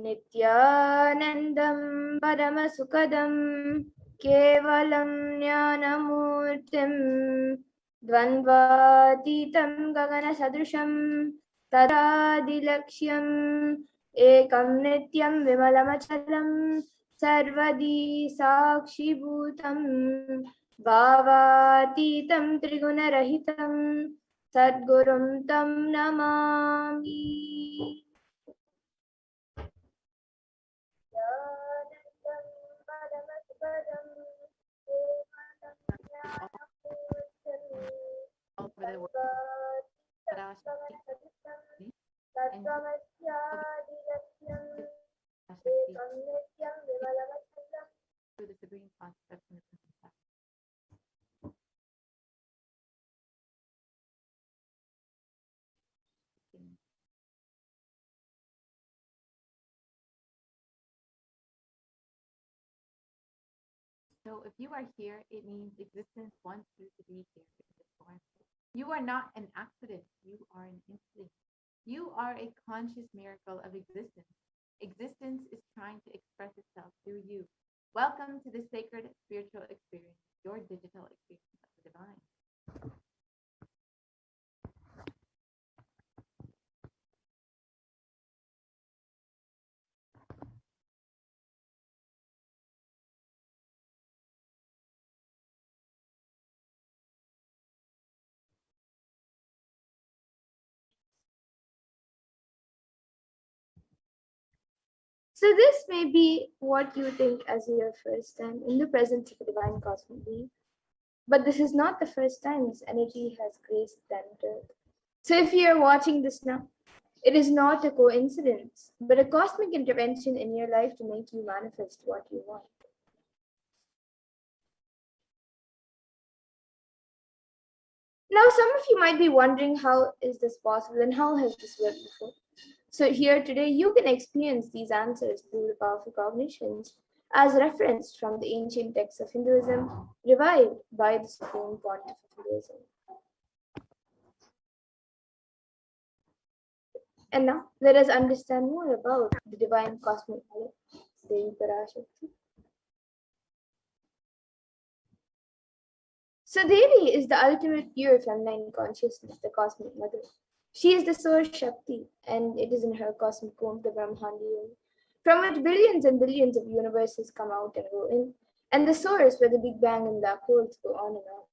Nithyanandam Paramasukadam Kevalam Jnanamurtim Dvandvatitam Gagana Sadrusham Tadadilaksham Ekam Nityam Vimalamachalam Sarvadi Sakshi Bhutam Bhavatitam Trigunarahitam Sadgurum Tam Namami. To the supreme concept. So if you are here, it means existence wants you to be here in this form. You are not an accident. You are an incident. You are a conscious miracle of existence. Existence is trying to express itself through you. Welcome to the sacred spiritual experience, your digital experience of the divine. So this may be what you think as your first time in the presence of a divine cosmic being, but this is not the first time this energy has graced planet Earth. So if you are watching this now, it is not a coincidence, but a cosmic intervention in your life to make you manifest what you want. Now, some of you might be wondering, how is this possible and how has this worked before? So here today, you can experience these answers through the powerful cognitions as referenced from the ancient texts of Hinduism, revived by the Supreme Pontiff of Hinduism. And now, let us understand more about the divine cosmic mother, Devi Parashakti. So Devi is the ultimate pure feminine consciousness, the cosmic mother. She is the source Shakti, and it is in her cosmic womb, the Brahmandi, from which billions and billions of universes come out and go in, and the source where the Big Bang and black holes go on and on.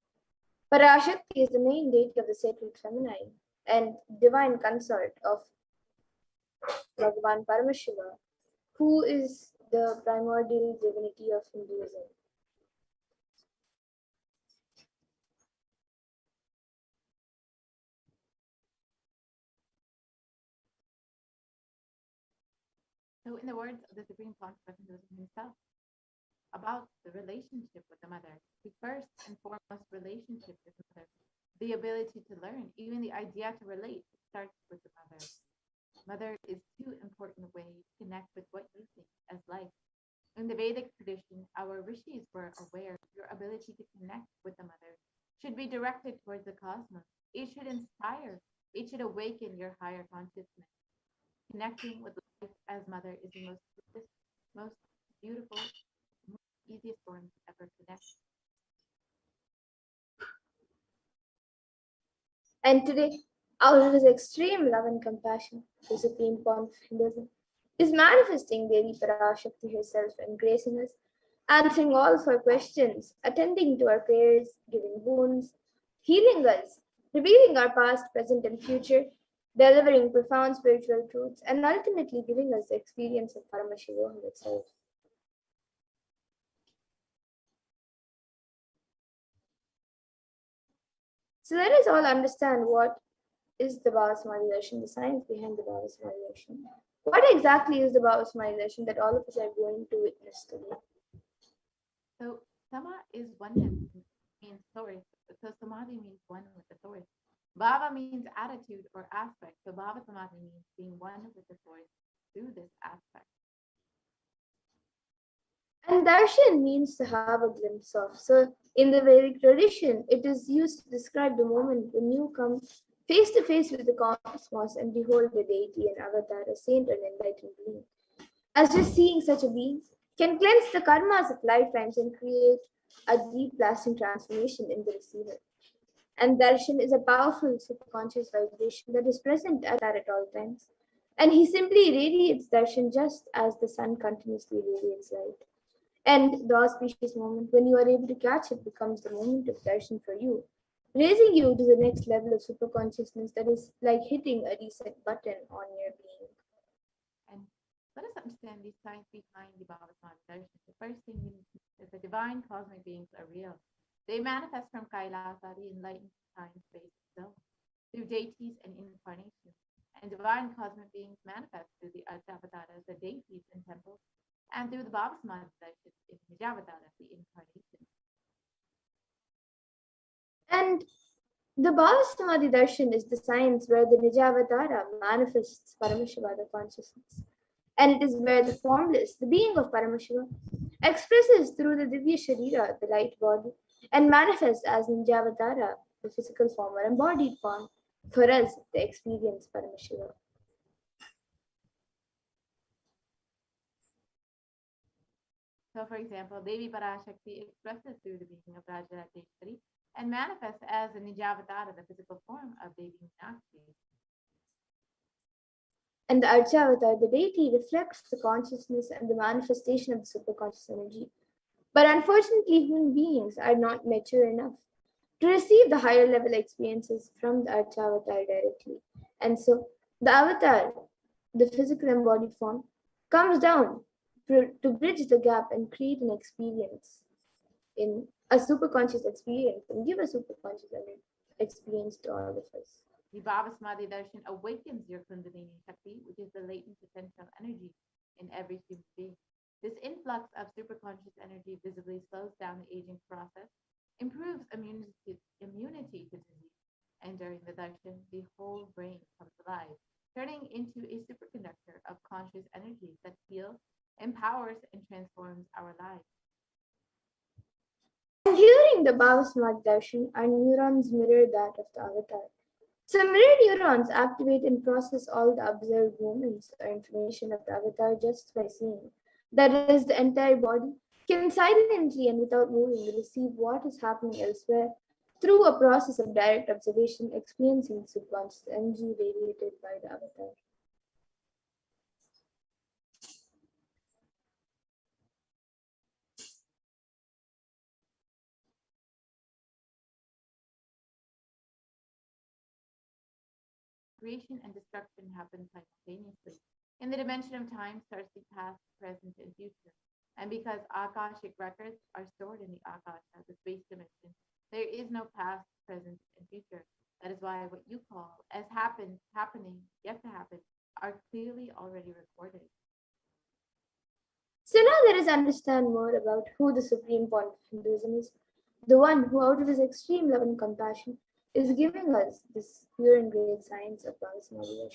Parashakti is the main deity of the sacred feminine and divine consort of Bhagavan Paramashiva, who is the primordial divinity of Hinduism. So in the words of the Supreme Pontiff himself, about the relationship with the mother, the first and foremost relationship with the mother, the ability to learn, even the idea to relate, starts with the mother. Mother is two important ways to connect with what you think as life. In the Vedic tradition, our rishis were aware your ability to connect with the mother should be directed towards the cosmos. It should inspire, it should awaken your higher consciousness. Connecting with life as mother is the most beautiful, most easiest form to ever connect. And today, out of his extreme love and compassion, the Supreme Pontiff of Hinduism is manifesting Devi Parashakti herself and gracing us, answering all of our questions, attending to our prayers, giving boons, healing us, revealing our past, present, and future, delivering profound spiritual truths, and ultimately giving us the experience of Paramashivoham itself. So let us all understand what is the Bhava Samadhi Darshan, the science behind the Bhava Samadhi Darshan. What exactly is the Bhava Samadhi Darshan that all of us are going to witness today? So Sama is oneness, means source. So Samadhi means one with the source. Bhava means attitude or aspect. So Bhava Samadhi means being one with the source through this aspect. And darshan means to have a glimpse of. So in the Vedic tradition, it is used to describe the moment when you come face to face with the cosmos and behold the deity and avatar, a saint or an enlightened being. as just seeing such a being can cleanse the karmas of lifetimes and create a deep lasting transformation in the receiver. And darshan is a powerful superconscious vibration that is present at all times. And he simply radiates darshan just as the sun continuously radiates light. And the auspicious moment when you are able to catch it becomes the moment of darshan for you, raising you to the next level of superconsciousness that is like hitting a reset button on your being. And let us understand the science behind the Bhavasman Darshan. The first thing we need to know is that divine cosmic beings are real. They manifest from Kailasa, the enlightened time space itself, through deities and incarnations. And divine cosmic beings manifest through the Archavataras, the deities in temples, and through the Bhavasman Darshan in Nijavataras, the incarnation. And the Bhavasamadhi Darshan is the science where the Nijavatara manifests Paramashiva, the consciousness. And it is where the formless, the being of Paramashiva, expresses through the Divya Sharira, the light body, and manifests as Nijavatara, the physical form or embodied form, for us, the experience Paramashiva. So, for example, Devi Parashakti expresses through the being of Rajarateshwari and manifests as a Nijavatara, the physical form of Devi Meenakshi. And the Archavatar, the deity, reflects the consciousness and the manifestation of the superconscious energy. But unfortunately, human beings are not mature enough to receive the higher level experiences from the Archavatar directly. And so the avatar, the physical embodied form, comes down to bridge the gap and create an experience in a superconscious experience and give a superconscious experience to all of us. The Bhavasmadhi Darshan awakens your Kundalini Shakti, which is the latent potential energy in every human being. This influx of superconscious energy visibly slows down the aging process, improves immunity to disease, and during the darshan, the whole brain comes alive, turning into a superconductor of conscious energy that heals, empowers, and transforms our lives. And during the Bhavasmadhi Darshan, our neurons mirror that of the avatar. So mirror neurons activate and process all the observed movements or information of the avatar just by seeing. That is, the entire body can silently and without moving receive what is happening elsewhere through a process of direct observation, experiencing the subconscious energy radiated by the avatar. Creation and destruction happen simultaneously. In the dimension of time starts the past, present, and future. And because Akashic records are stored in the Akasha, the space dimension, there is no past, present, and future. That is why what you call as happened, happening, yet to happen, are clearly already recorded. So now let us understand more about who the supreme point of Hinduism is, the one who, out of his extreme love and compassion, is giving us this pure and great science of Bhagavat.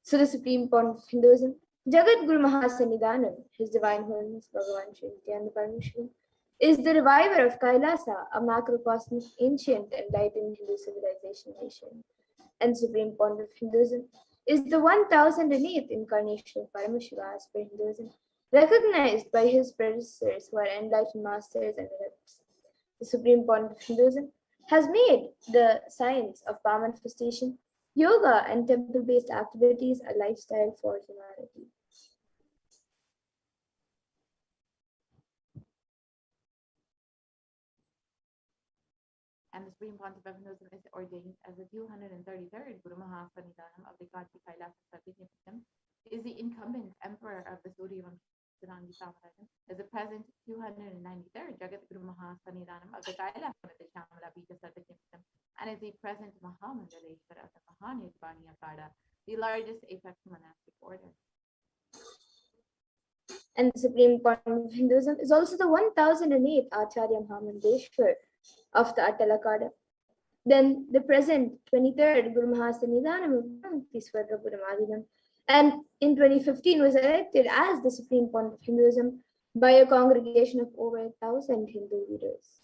So the supreme point of Hinduism, Jagat Guru Mahasannidhanam, His Divine Holiness Bhagavan Sri Nithyananda Paramashivam, is the reviver of Kailasa, a macrocosmic, ancient, enlightened Hindu civilization nation. And supreme point of Hinduism is the 1008th incarnation of Paramashiva as per Hinduism, recognized by his predecessors who are enlightened masters and adepts. The supreme point of Hinduism has made the science of power manifestation, yoga, and temple based activities a lifestyle for humanity. And the Supreme Pontiff of Hinduism is ordained as the 233rd Guru Mahasannidhanam of the Kanchi Kailasa Sarvijnapatam, is the incumbent emperor of the Suryavansh Siddhangi Samarajam, is the present 293rd Jagat Guru Mahasannidhanam of the Kailasa Shamala Pita Sarvijnapatam, and is the present Mahamandaleshwar of the Mahanirvani Akada, the largest apex monastic order. And the supreme point of Hinduism is also the 1008th Acharya Mahamandeshwar of the Atalakada. Then the present 23rd Guru Mahasannidhanam of Bhaktiswarga Madinam, and in 2015 was elected as the supreme point of Hinduism by a congregation of over 1,000 Hindu leaders.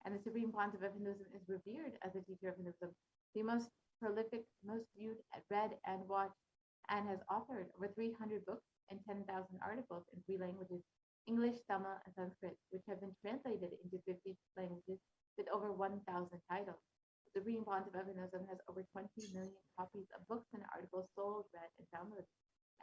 and the Supreme Pontiff of Hinduism is revered as a teacher of Hinduism, the most prolific, most viewed, read, and watched, and has authored over 300 books and 10,000 articles in 3 languages, English, Tamil, and Sanskrit, which have been translated into 50 languages with over 1,000 titles. The Supreme Pontiff of Hinduism has over 20 million copies of books and articles sold, read, and downloaded,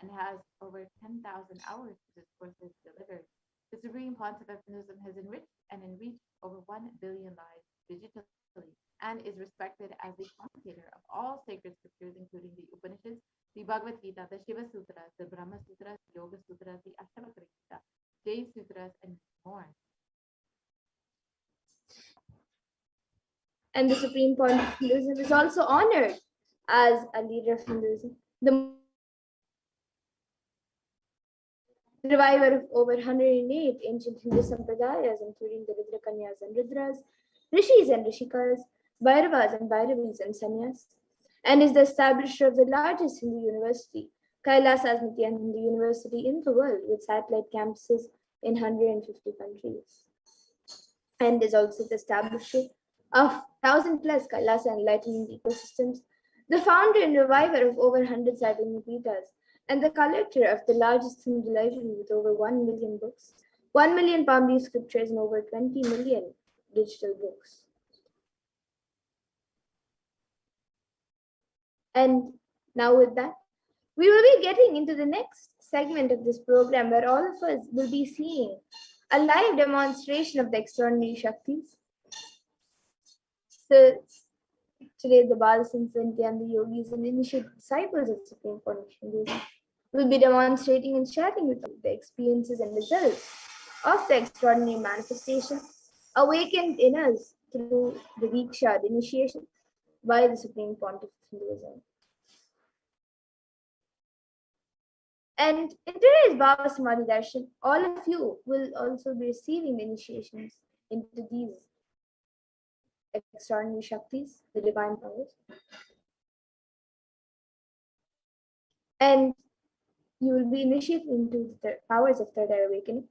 and has over 10,000 hours of discourses delivered. The Supreme Pontiff of Hinduism has enriched and enriched over 1 billion lives digitally and is respected as the commentator of all sacred scriptures, including the Upanishads, the Bhagavad Gita, the Shiva Sutras, the Brahma Sutras, the Yoga Sutras, the Ashtavakra Gita, Jay Sutras, and more. And the Supreme Pontiff of Hinduism is also honored as a leader of Hinduism. The reviver of over 108 ancient Hindu sampradayas, including the Rudrakanyas and Rudras, Rishis and Rishikas, Bhairavas and Bhairavis and Sannyas, and is the establisher of the largest Hindu university, HDH Nithyananda University in the world, with satellite campuses in 150 countries, and is also the establisher of 1,000 plus Kailasa enlightenment ecosystems, the founder and reviver of over 100 Saivamritas, and the collector of the largest Hindu library with over 1 million books, 1 million Pali scriptures, and over 20 million digital books. And now with that, we will be getting into the next segment of this program where all of us will be seeing a live demonstration of the extraordinary Shaktis. So today the Balasins and the yogis and initiate disciples of Supreme Pontiff Hinduism will be demonstrating and sharing with you the experiences and results of the extraordinary manifestation awakened in us through the Diksha, the initiation by the Supreme Pontiff of Hinduism. And in today's Baba Samadhi Darshan, all of you will also be receiving the initiations into these extraordinary Shaktis, the divine powers. And you will be initiated into the powers of third eye awakening.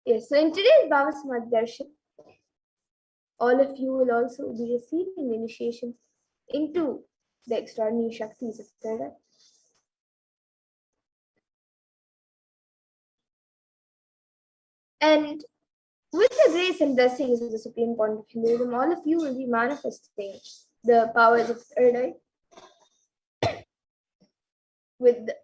Yes, so in today's Baba Samadhi Darshan, all of you will also be receiving initiations into the extraordinary Shaktis of third eye. And with the grace and blessings of the Supreme Pontiff of Hinduism, all of you will be manifesting the powers of third eye with the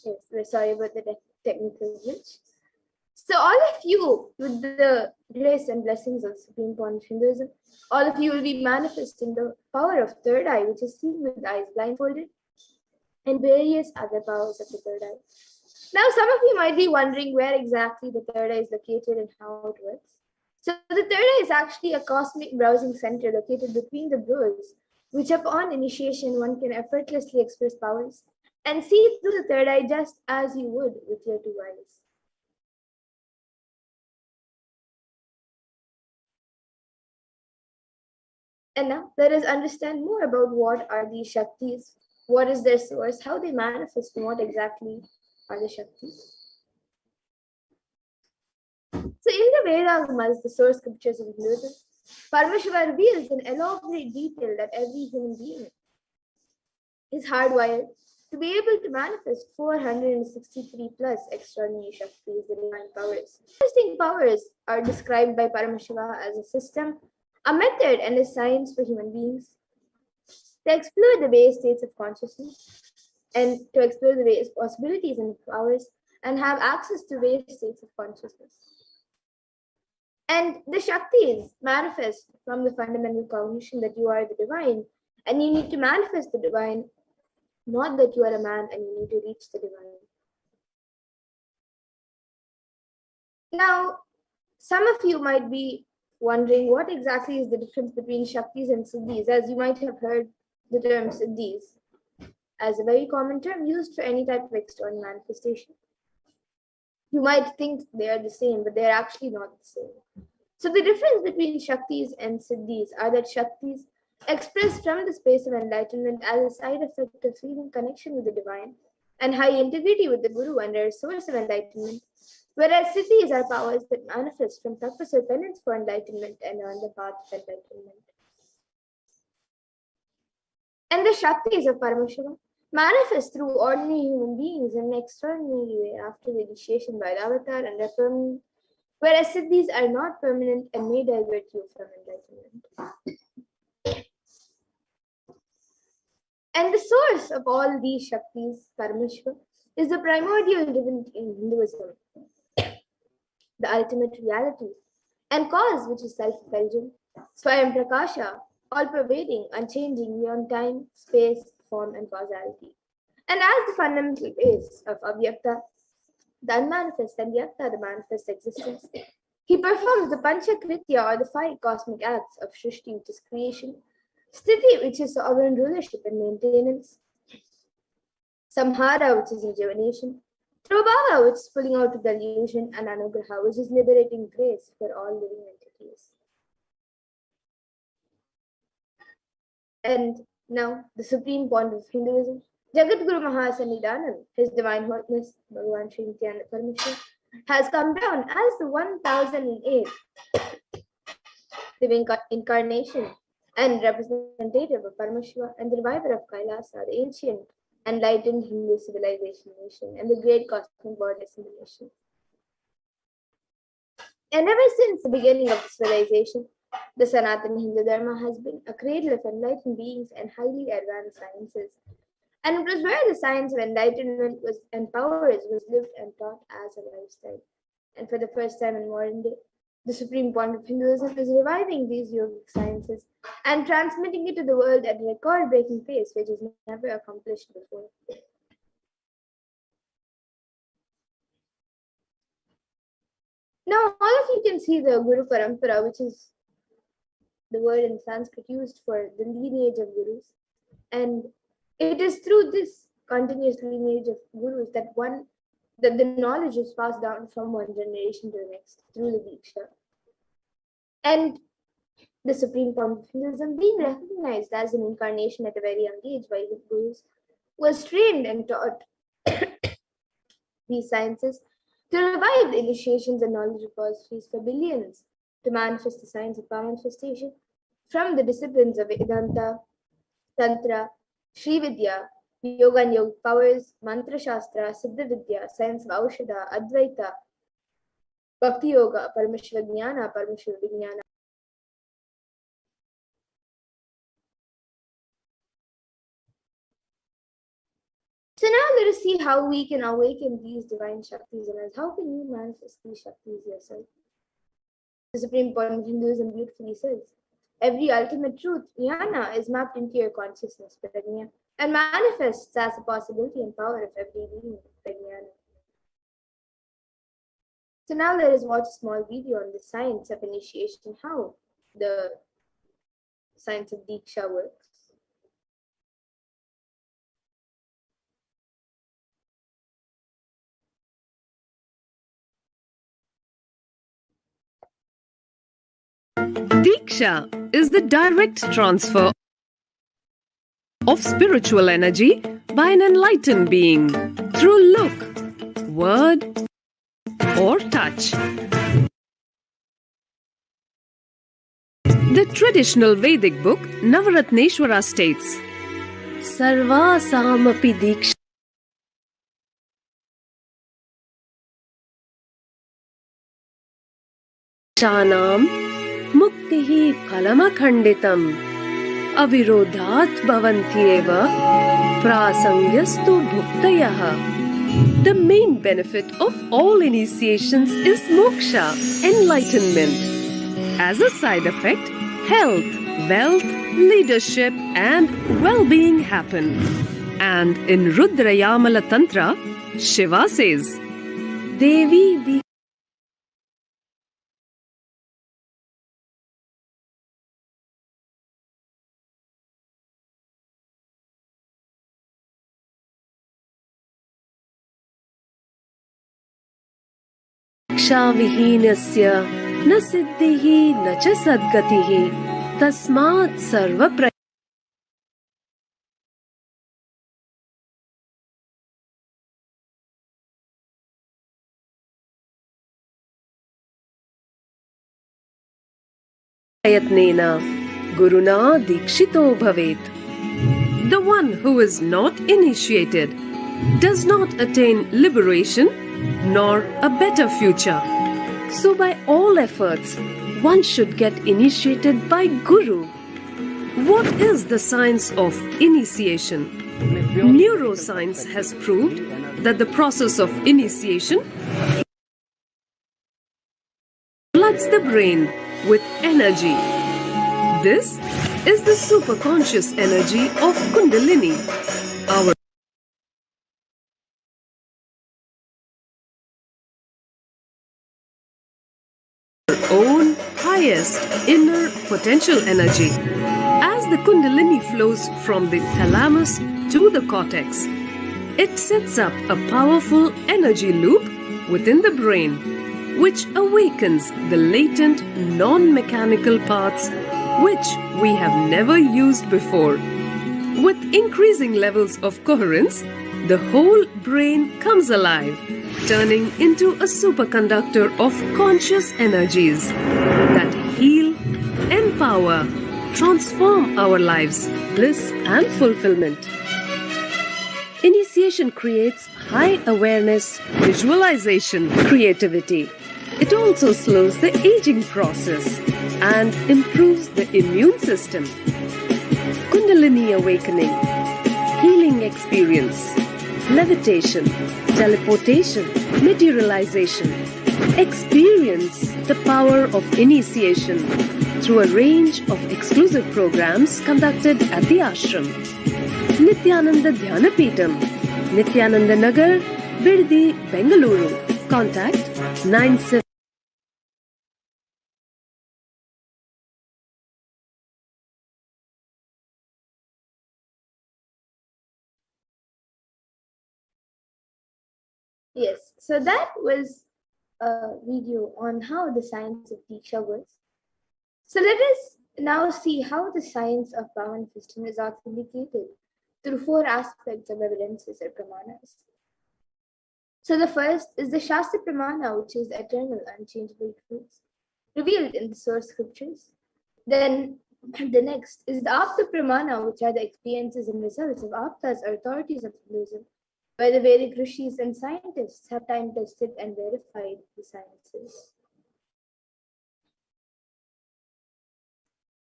Yes, we're sorry about the technical glitch. So all of you, with the grace and blessings of Supreme Point of Hinduism, all of you will be manifesting the power of third eye, which is seen with eyes blindfolded, and various other powers of the third eye. Now, some of you might be wondering where exactly the third eye is located and how it works. So the third eye is actually a cosmic browsing center located between the brows, which upon initiation one can effortlessly express powers and see through the third eye just as you would with your two eyes. And now let us understand more about what are these Shaktis, what is their source, how they manifest, and what exactly are the Shaktis. So in the Vedas, the source scriptures of Hinduism, Paramashiva reveals in elaborate detail that every human being is hardwired to be able to manifest 463 plus extraordinary Shaktis, the divine powers. Manifesting powers are described by Paramashiva as a system, a method, and a science for human beings to explore the various states of consciousness and to explore the various possibilities and powers and have access to various states of consciousness. And the Shaktis manifest from the fundamental cognition that you are the divine, and you need to manifest the divine, not that you are a man and you need to reach the divine. Now, some of you might be wondering what exactly is the difference between Shaktis and Siddhis, as you might have heard the term Siddhis as a very common term used for any type of external manifestation. You might think they are the same, but they're actually not the same. So the difference between Shaktis and Siddhis are that Shaktis express from the space of enlightenment as a side effect of feeling connection with the divine and high integrity with the Guru and are a source of enlightenment, whereas Siddhis are powers that manifest from purpose or penance for enlightenment and are on the path of enlightenment. And the Shaktis of Paramashiva manifest through ordinary human beings in an extraordinary way after the initiation by the avatar and are permanent, whereas Siddhis are not permanent and may divert you from enlightenment. And the source of all these Shaktis, Paramashiva, is the primordial divinity in Hinduism, the ultimate reality, and cause which is self-effulgent, Swayam Prakasha, all-pervading, unchanging beyond time, space, form, and causality. And as the fundamental base of Avyakta, the unmanifest, and Vyakta, the manifest existence, he performs the Panchakritya or the five cosmic acts of Shrishti, which is creation, Sthiti, which is sovereign rulership and maintenance, Samhara, which is rejuvenation, Trubhava, which is pulling out of the illusion, and Anugraha, which is liberating grace for all living entities. And now, the supreme point of Hinduism, Jagadguru Mahasannidhanam, His Divine Holiness, Bhagavan Sri Nithyananda Paramashivam, has come down as the 1008th living incarnation and representative of Paramashiva and the reviver of Kailasa, the ancient enlightened Hindu civilization nation and the great cosmic body assimilation. And ever since the beginning of civilization, the Sanatana Hindu Dharma has been a cradle of enlightened beings and highly advanced sciences. And it was where the science of enlightenment was and powers was lived and taught as a lifestyle. And for the first time in modern day, the supreme point of Hinduism is reviving these yogic sciences and transmitting it to the world at a record-breaking pace, which is never accomplished before. Now, all of you can see the Guru Parampara, which is the word in Sanskrit used for the lineage of gurus. And it is through this continuous lineage of gurus that the knowledge is passed down from one generation to the next through the Diksha. And the supreme point of Hinduism, being recognized as an incarnation at a very young age by the gurus, was trained and taught these sciences to revive the initiations and knowledge repositories for billions to manifest the science of power manifestation from the disciplines of Vedanta, Tantra, Sri Vidya, Yoga and Yogic powers, Mantra Shastra, Siddha Vidya, science of Aushadha, Advaita, Bhakti Yoga, Paramashiva Jnana, Paramashiva Vijnana. So now let let us see how we can awaken these divine Shaktis in us. How can you manifest these Shaktis yourself? The Supreme Point of Hinduism beautifully says, every ultimate truth, jnana, is mapped into your consciousness, prajna, and manifests as a possibility and power of every being, prajnana. So now let us watch a small video on the science of initiation, how the science of Diksha works. Diksha is the direct transfer of spiritual energy by an enlightened being through look, word, or touch. The traditional Vedic book Navaratneshwara states, Sarva Samapi Diksha Shanam Muktihi Phalamakhanditam Avirodhat Bhavantyeva Prasangyastu Bhuktayah. The main benefit of all initiations is moksha, enlightenment. As a side effect, health, wealth, leadership, and well-being happen. And in Rudrayamala Tantra, Shiva says, Devi Diksha Vihinasya न सिद्धिः न च सद्गतिः तस्मात् सर्व प्रयत्नेन गुरुना दीक्षितो भवेत्. The one who is not initiated does not attain liberation nor a better future. So by all efforts, one should get initiated by Guru. What is the science of initiation? Neuroscience has proved that the process of initiation floods the brain with energy. This is the superconscious energy of Kundalini, our own highest inner potential energy. As the Kundalini flows from the thalamus to the cortex, it sets up a powerful energy loop within the brain, which awakens the latent non-mechanical parts which we have never used before. With increasing levels of coherence, the whole brain comes alive, turning into a superconductor of conscious energies that heal, empower, transform our lives, bliss and fulfillment. Initiation creates high awareness, visualization, creativity. It also slows the aging process and improves the immune system. Kundalini awakening, healing experience, levitation, teleportation, materialization. Experience the power of initiation through a range of exclusive programs conducted at the ashram. Nithyananda Dhyanapitham, Nithyananda Nagar, Birdi, Bengaluru. Contact 97. Yes, so that was a video on how the science of Diksha works. So let us now see how the science of power manifestation is authenticated through four aspects of evidences or pramanas. So the first is the Shastra Pramana, which is eternal, unchangeable truths, revealed in the source scriptures. Then the next is the Apta Pramana, which are the experiences and results of Aptas or authorities of Hinduism, where the Vedic rishis and scientists have time tested and verified the sciences.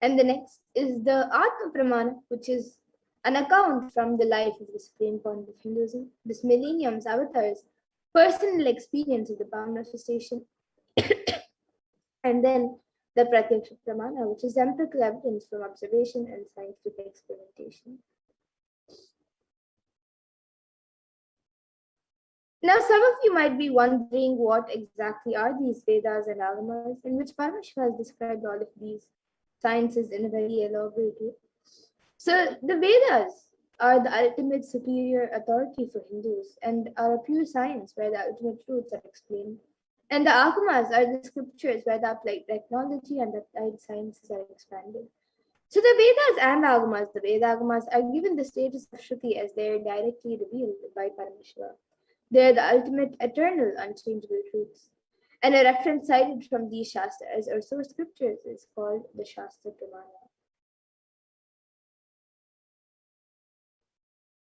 And the next is the Atma Pramana, which is An account from the life of the supreme point of Hinduism, this millennium's avatars, personal experience of the manifestation, and then the Pratyaksha Pramana, which is empirical evidence from observation and scientific experimentation. Now, some of you might be wondering what exactly are these Vedas and Agamas, in which Paramashiva has described all of these sciences in a very elaborate way. So, the Vedas are the ultimate superior authority for Hindus and are a pure science where the ultimate truths are explained. And the Agamas are the scriptures where the applied technology and the applied sciences are expanded. So the Vedas and the Veda Agamas are given the status of Shruti as they are directly revealed by Paramashiva. They are the ultimate, eternal, unchangeable truths. And a reference cited from these Shastras or source scriptures is called the Shastra Pramana.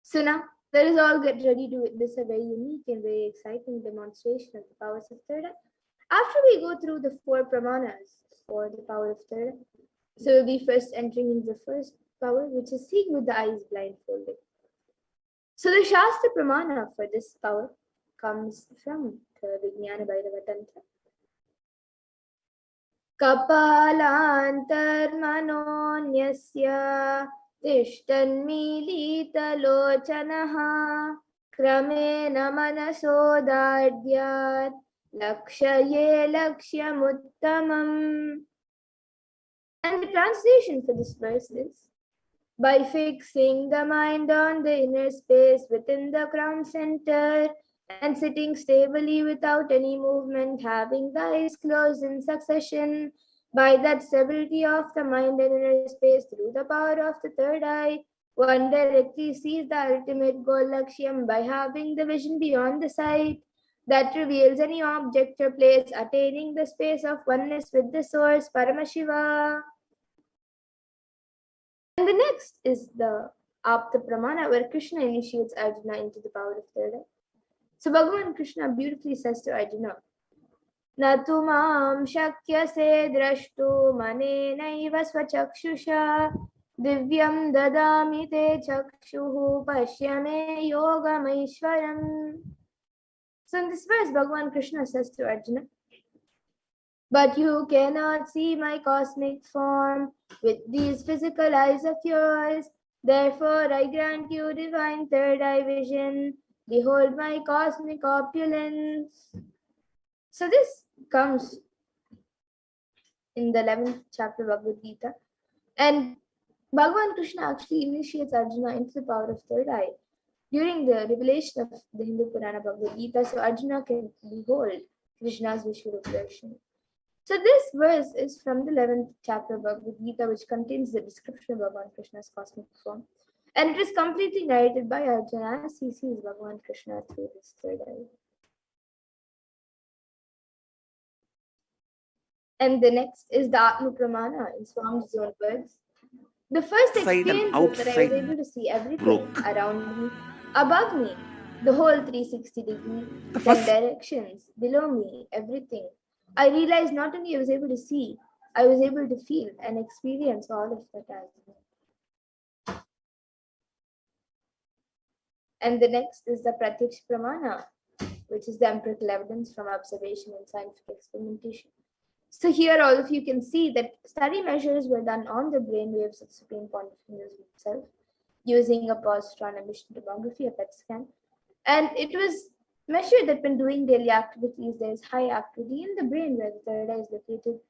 So now, let us all get ready to witness a very unique and very exciting demonstration of the powers of third eye. After we go through the 4 Pramanas for the power of third eye, so we'll be first entering into the first power, which is seeing with the eyes blindfolded. So the Shastra Pramana for this power comes from the Vijnana Bhairava Tantra. Kapalantarmanonyasya tishtanmilitalochanaha kramena manasodadyat lakshaye lakshyamuttamam. And the translation for this verse is, by fixing the mind on the inner space within the crown center and sitting stably without any movement, having the eyes closed in succession, by that stability of the mind and inner space through the power of the third eye, one directly sees the ultimate goal Lakshyam by having the vision beyond the sight that reveals any object or place, attaining the space of oneness with the source, Paramashiva. And the next is the Apta Pramana, where Krishna initiates Arjuna into the power of third eye. So Bhagavan Krishna beautifully says to Arjuna, Natu mam shakyase drashtu manenaiva svachakshusha divyam dadami te chakshuhu pashyame yogamaishwaram. So in this verse, Bhagavan Krishna says to Arjuna, but you cannot see my cosmic form with these physical eyes of yours. Therefore, I grant you divine third eye vision. Behold my cosmic opulence. So this comes in the 11th chapter of Bhagavad Gita. And Bhagavan Krishna actually initiates Arjuna into the power of third eye during the revelation of the Hindu Purana Bhagavad Gita, so Arjuna can behold Krishna's Vishwarup Darshan. So this verse is from the 11th chapter of Bhagavad Gita, which contains the description of Bhagavan Krishna's cosmic form. And it is completely narrated by Arjuna as he sees Bhagavan Krishna through his third eye. And the next is the Atma Pramana in Swami's own words. The first experience is that I was able to see everything around me, above me, the whole 360 degree, 10 directions, below me, everything. I realized not only I was able to see, I was able to feel and experience all of that as well. And the next is the Pratyaksha Pramana, which is the empirical evidence from observation and scientific experimentation. So here all of you can see that study measures were done on the brain waves of the Supreme Point of Hinduism itself, using a positron emission tomography, a PET scan. And it was measured that when doing daily activities, there is high activity in the brain where the third eye is located.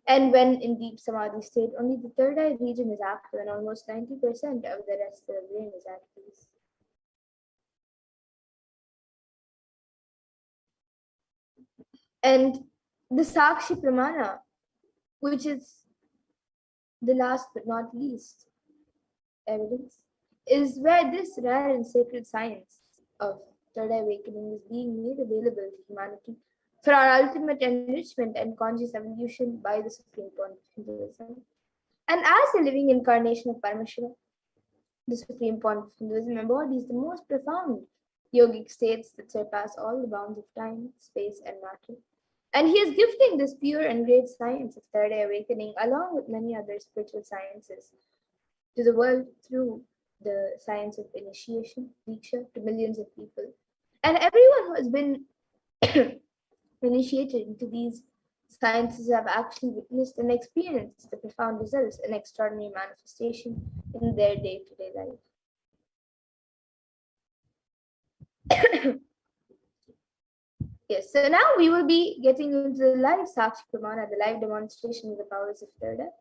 And when in deep Samadhi state, only the third eye region is active and almost 90% of the rest of the brain is at peace. And the Sakshi Pramana, which is the last but not least evidence, is where this rare and sacred science of third eye awakening is being made available to humanity for our ultimate enrichment and conscious evolution by the Supreme Point of Hinduism. And as a living incarnation of Paramashiva, the Supreme Point of Hinduism embodies the most profound yogic states that surpass all the bounds of time, space, and matter. And he is gifting this pure and great science of third eye awakening, along with many other spiritual sciences, to the world through the science of initiation, Diksha, to millions of people. And everyone who has been initiated into these sciences have actually witnessed and experienced the profound results and extraordinary manifestation in their day-to-day life. Yes, so now we will be getting into the live Sakshi Pramana, the live demonstration of the powers of third eye.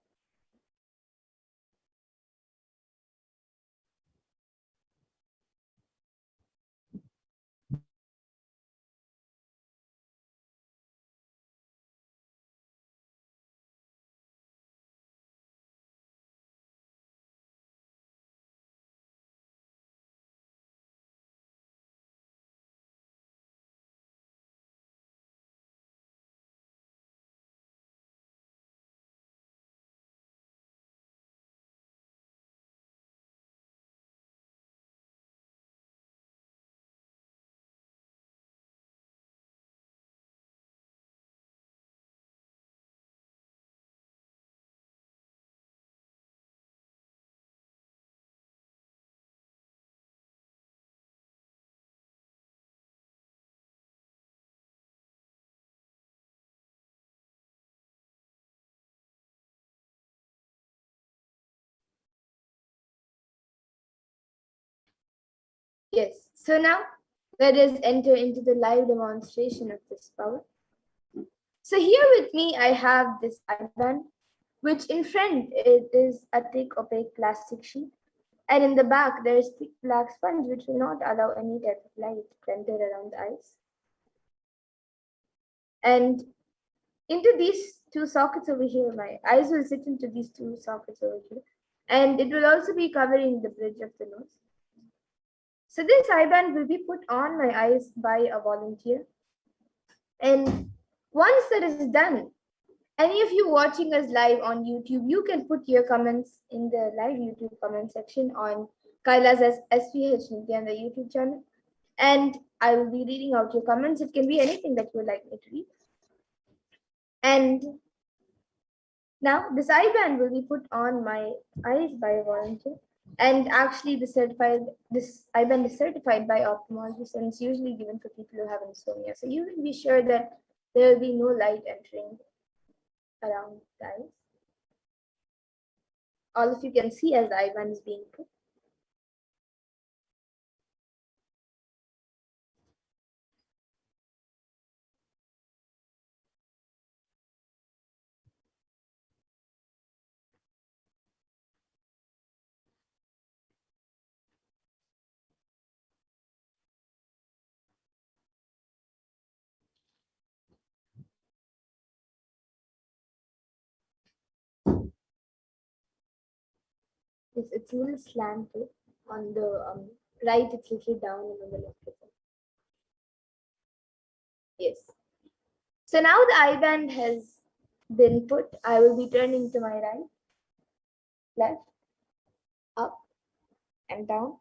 Yes, so now let us enter into the live demonstration of this power. So here with me, I have this IBAN, which in front it is a thick opaque plastic sheet. And in the back, there is thick black sponge, which will not allow any type of light to enter around the eyes. And into these two sockets over here, my eyes will sit into these two sockets over here. And it will also be covering the bridge of the nose. So this eyeband will be put on my eyes by a volunteer. And once that is done, any of you watching us live on YouTube, you can put your comments in the live YouTube comment section on Kaila's HDH Nithyananda YouTube channel. And I will be reading out your comments. It can be anything that you would like me to read. And now this eyeband will be put on my eyes by a volunteer. And actually this eyeband is certified by ophthalmologists, and it's usually given for people who have insomnia. So you can be sure that there will be no light entering around the eyes. All of you can see as the eyeband is being put. It's a little slanted on the right, it's a little down, and on the left it's up. Yes. So now the eyeband has been put. I will be turning to my right, left, up, and down.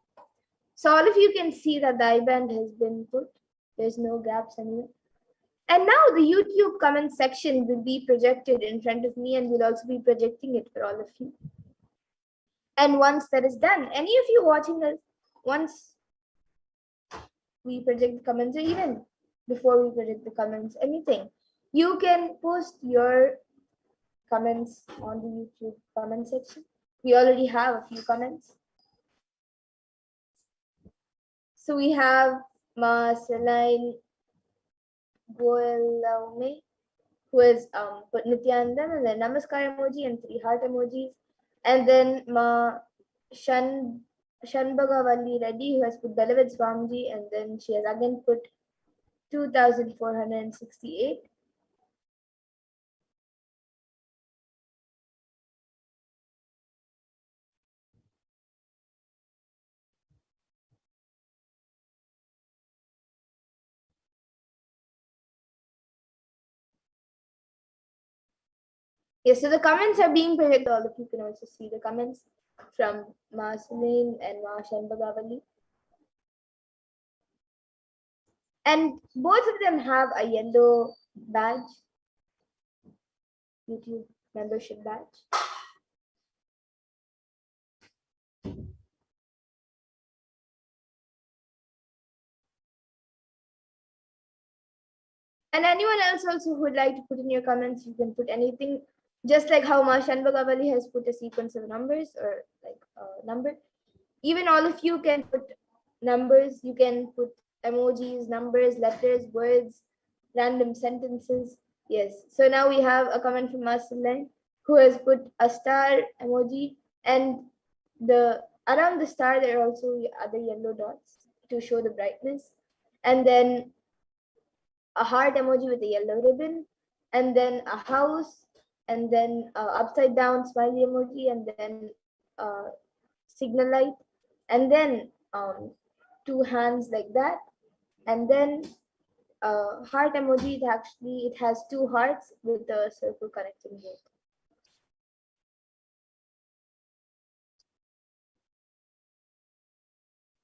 So all of you can see that the eyeband has been put. There's no gaps anywhere. And now the YouTube comment section will be projected in front of me, and we'll also be projecting it for all of you. And once that is done, any of you watching us, once we project the comments, or even before we project the comments, anything, you can post your comments on the YouTube comment section. We already have a few comments. So we have Ma Celine Goelaume, who is put Nityananda, and then Namaskar emoji and 3 heart emojis. And then Ma Shanbagavalli Reddy, who has put Beloved Swamiji, and then she has again put 2,468. Yes, so the comments are being projected. All of you can also see the comments from Ma Celine and Ma Shanbagavalli. And both of them have a yellow badge, YouTube membership badge. And anyone else also who would like to put in your comments, you can put anything, just like how Mashan Bagavali has put a sequence of numbers or like a number. Even all of you can put numbers, you can put emojis, numbers, letters, words, random sentences. Yes. So now we have a comment from Marceline who has put a star emoji, and the around the star there are also other yellow dots to show the brightness, and then a heart emoji with a yellow ribbon, and then a house, and then upside down smiley emoji, and then signal light, and then two hands like that, and then heart emoji. It has two hearts with a circle connecting it.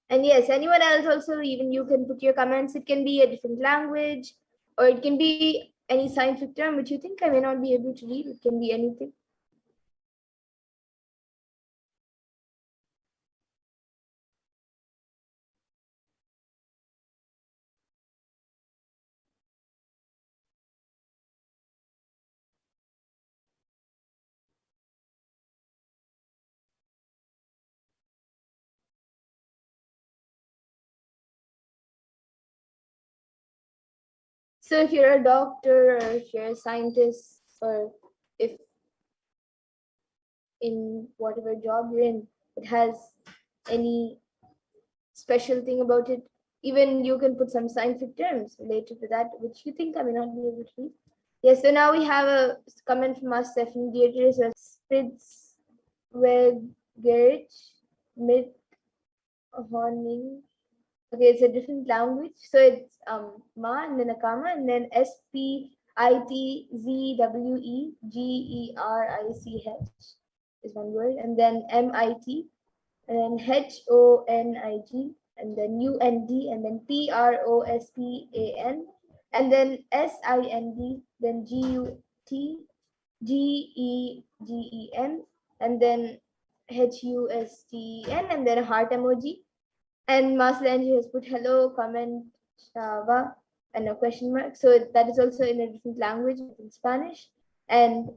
And yes, anyone else also, even you can put your comments. It can be a different language, or it can be any scientific term which you think I may not be able to read. It can be anything. So if you're a doctor, or if you're a scientist, or if in whatever job you're in, it has any special thing about it, even you can put some scientific terms related to that, which you think I may not be able to read. Yes, so now we have a comment from us, Stephanie Dietrich, Spitz with Gerich, mit Horning. Okay, it's a different language. So it's Ma and then a comma and then SPITZWEGERICH is one word, and then MIT, and then HONIG, and then UND, and then PROSPAN, and then SIND, then GUTGEGEN, and then HUSTEN, and then a heart emoji. And Maslanji has put hello, comment, Shava, and a question mark. So that is also in a different language, in Spanish and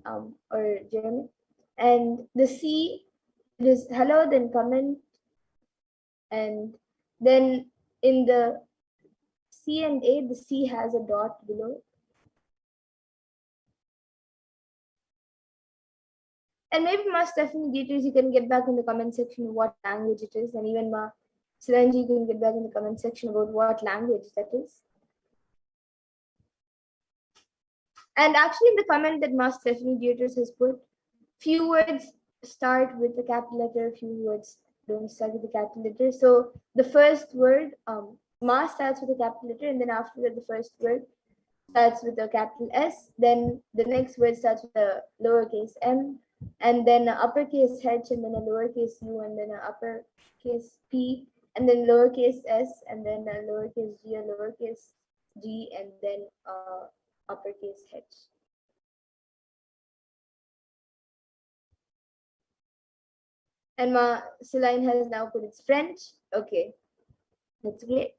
or German. And the C, it is hello, then comment, and then in the C and A, the C has a dot below. And maybe Ma Stephanie Dietrich, you can get back in the comment section what language it is, and even Ma Siranji, you can get back in the comment section about what language that is. And actually, in the comment that Ma Stephanie Dietrich has put, few words start with the capital letter, few words don't start with the capital letter. So the first word, Ma starts with a capital letter, and then after that, the first word starts with a capital S. Then the next word starts with a lowercase m, and then an uppercase H, and then a lowercase u, and then an uppercase p, and then lowercase s, and then a lowercase g, a lowercase g, and then uppercase H. And Ma Celine has now put its French. Okay, that's great.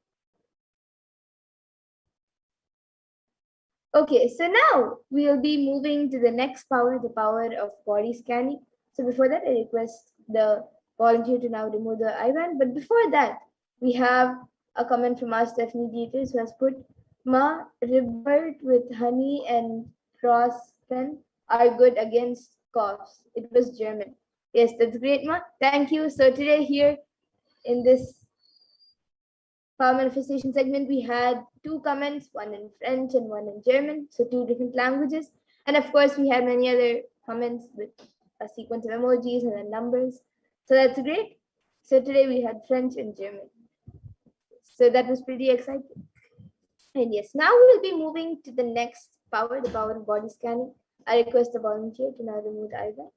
Okay, so now we'll be moving to the next power, the power of body scanning. So before that, I request the volunteer to now remove the IBAN. But before that, we have a comment from our Stephanie Dietrich, who has put, Ma, ribert with honey and frospen are good against coughs. It was German. Yes, that's great, Ma. Thank you. So today here in this power manifestation segment, we had two comments, one in French and one in German, so two different languages. And of course, we had many other comments with a sequence of emojis and then numbers. So that's great. So today we had French and German. So that was pretty exciting. And yes, now we'll be moving to the next power, the power of body scanning. I request the volunteer to now remove the IBAN.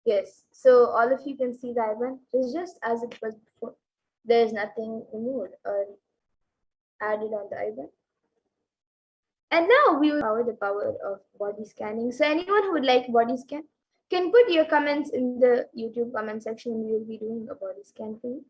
Yes, so all of you can see the IBAN. It's just as it was before. There's nothing removed or added on the eyebrow. And now we will power the power of body scanning. So anyone who would like body scan can put your comments in the YouTube comment section and we will be doing a body scan for you.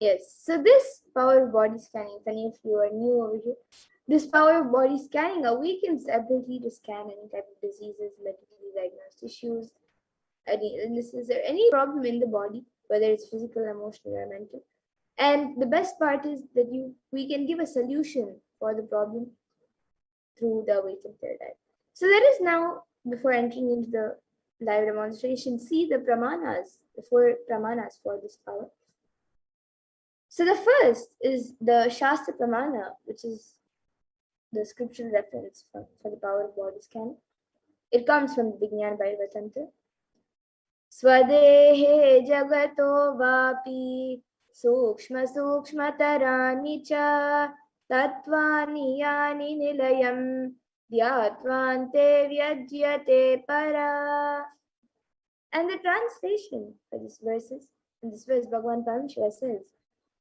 Yes, so this power of body scanning, if any of you are new over here, this power of body scanning awakens the ability to scan any type of diseases, medically diagnosed issues, any illnesses, or any problem in the body, whether it's physical, emotional, or mental. And the best part is that we can give a solution for the problem through the awakened third eye. So let us now, before entering into the live demonstration, see the pramanas, the four pramanas for this power. So the first is the Shastra Pramana, which is the scriptural reference for the power of body scan. It comes from the Vijnana Bhaivatantra. Swadehe jagato vapi sukshma sukshmatarani cha tattvani yani nilayam dhyatvante vyajyate para. And the translation for this verses, in this verse, Bhagavan Paramashiva says,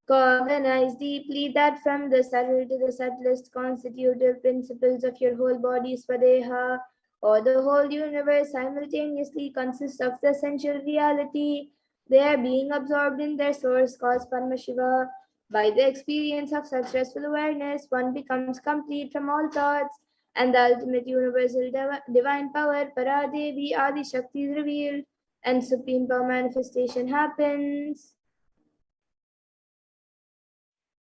cognize deeply that from the subtle to the subtlest constitutive principles of your whole body, Swadeha, or the whole universe simultaneously consists of the essential reality. They are being absorbed in their source cause Paramashiva. By the experience of such restful awareness, one becomes complete from all thoughts, and the ultimate universal divine power, Paradevi Adi Shakti, is revealed, and supreme power manifestation happens.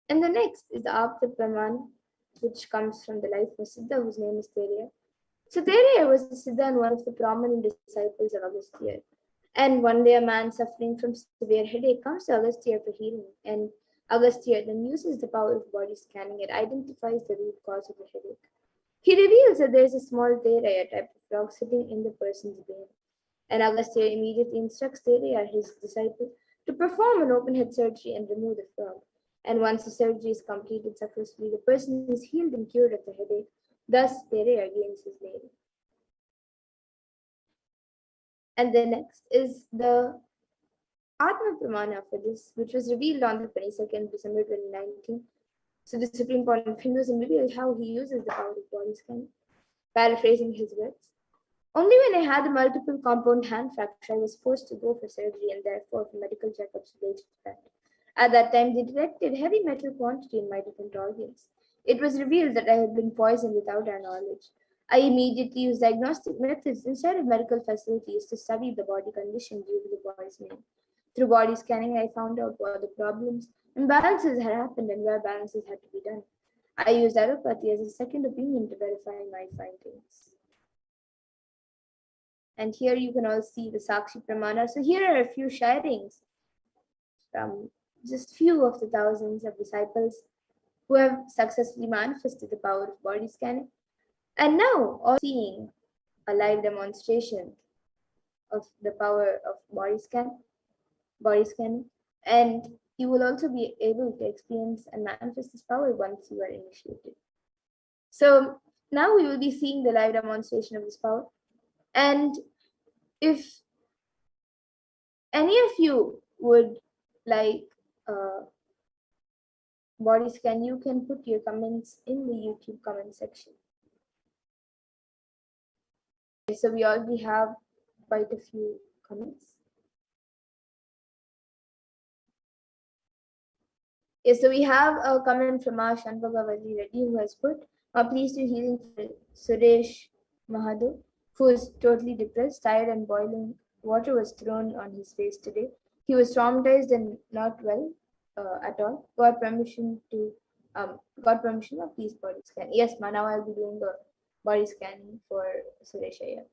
And the next is the Apta Praman, which comes from the life of Siddha, whose name is Thereya. So Thereya was a Siddha and one of the prominent disciples of Agastya. And one day a man suffering from severe headache comes to Agastya for healing. And Agastya then uses the power of body scanning and identifies the root cause of the headache. He reveals that there is a small Thereya type of frog sitting in the person's brain. And Agastya immediately instructs Thereya, his disciple, to perform an open head surgery and remove the frog. And once the surgery is completed successfully, the person is healed and cured of the headache. Thus, Thereya gains his name. And the next is the Atma Pramana for this, which was revealed on the 22nd December 2019. So the Supreme Court of Hinduism revealed how he uses the power of body scan. Paraphrasing his words, only when I had a multiple compound hand fracture, I was forced to go for surgery and therefore for medical checkups related to that. At that time, they detected heavy metal quantity in my different organs. It was revealed that I had been poisoned without our knowledge. I immediately used diagnostic methods instead of medical facilities to study the body condition due to the body's name. Through body scanning, I found out what the problems, imbalances had happened and where balances had to be done. I used allopathy as a second opinion to verify my findings. And here you can all see the Sakshi Pramana. So here are a few sharings from just few of the thousands of disciples who have successfully manifested the power of body scanning. And now all seeing a live demonstration of the power of body scanning. And you will also be able to experience and manifest this power once you are initiated. So now we will be seeing the live demonstration of this power. And if any of you would like body scan, you can put your comments in the YouTube comment section. So we already have quite a few comments. Yes, so we have a comment from our Shanbhagavali Reddy who has put, please do healing for Suresh Mahado, who is totally depressed, tired and boiling water was thrown on his face today. He was traumatized and not well at all. Got permission of please body scan. Yes, ma, now I'll be doing the body scanning for Suresh Iyer.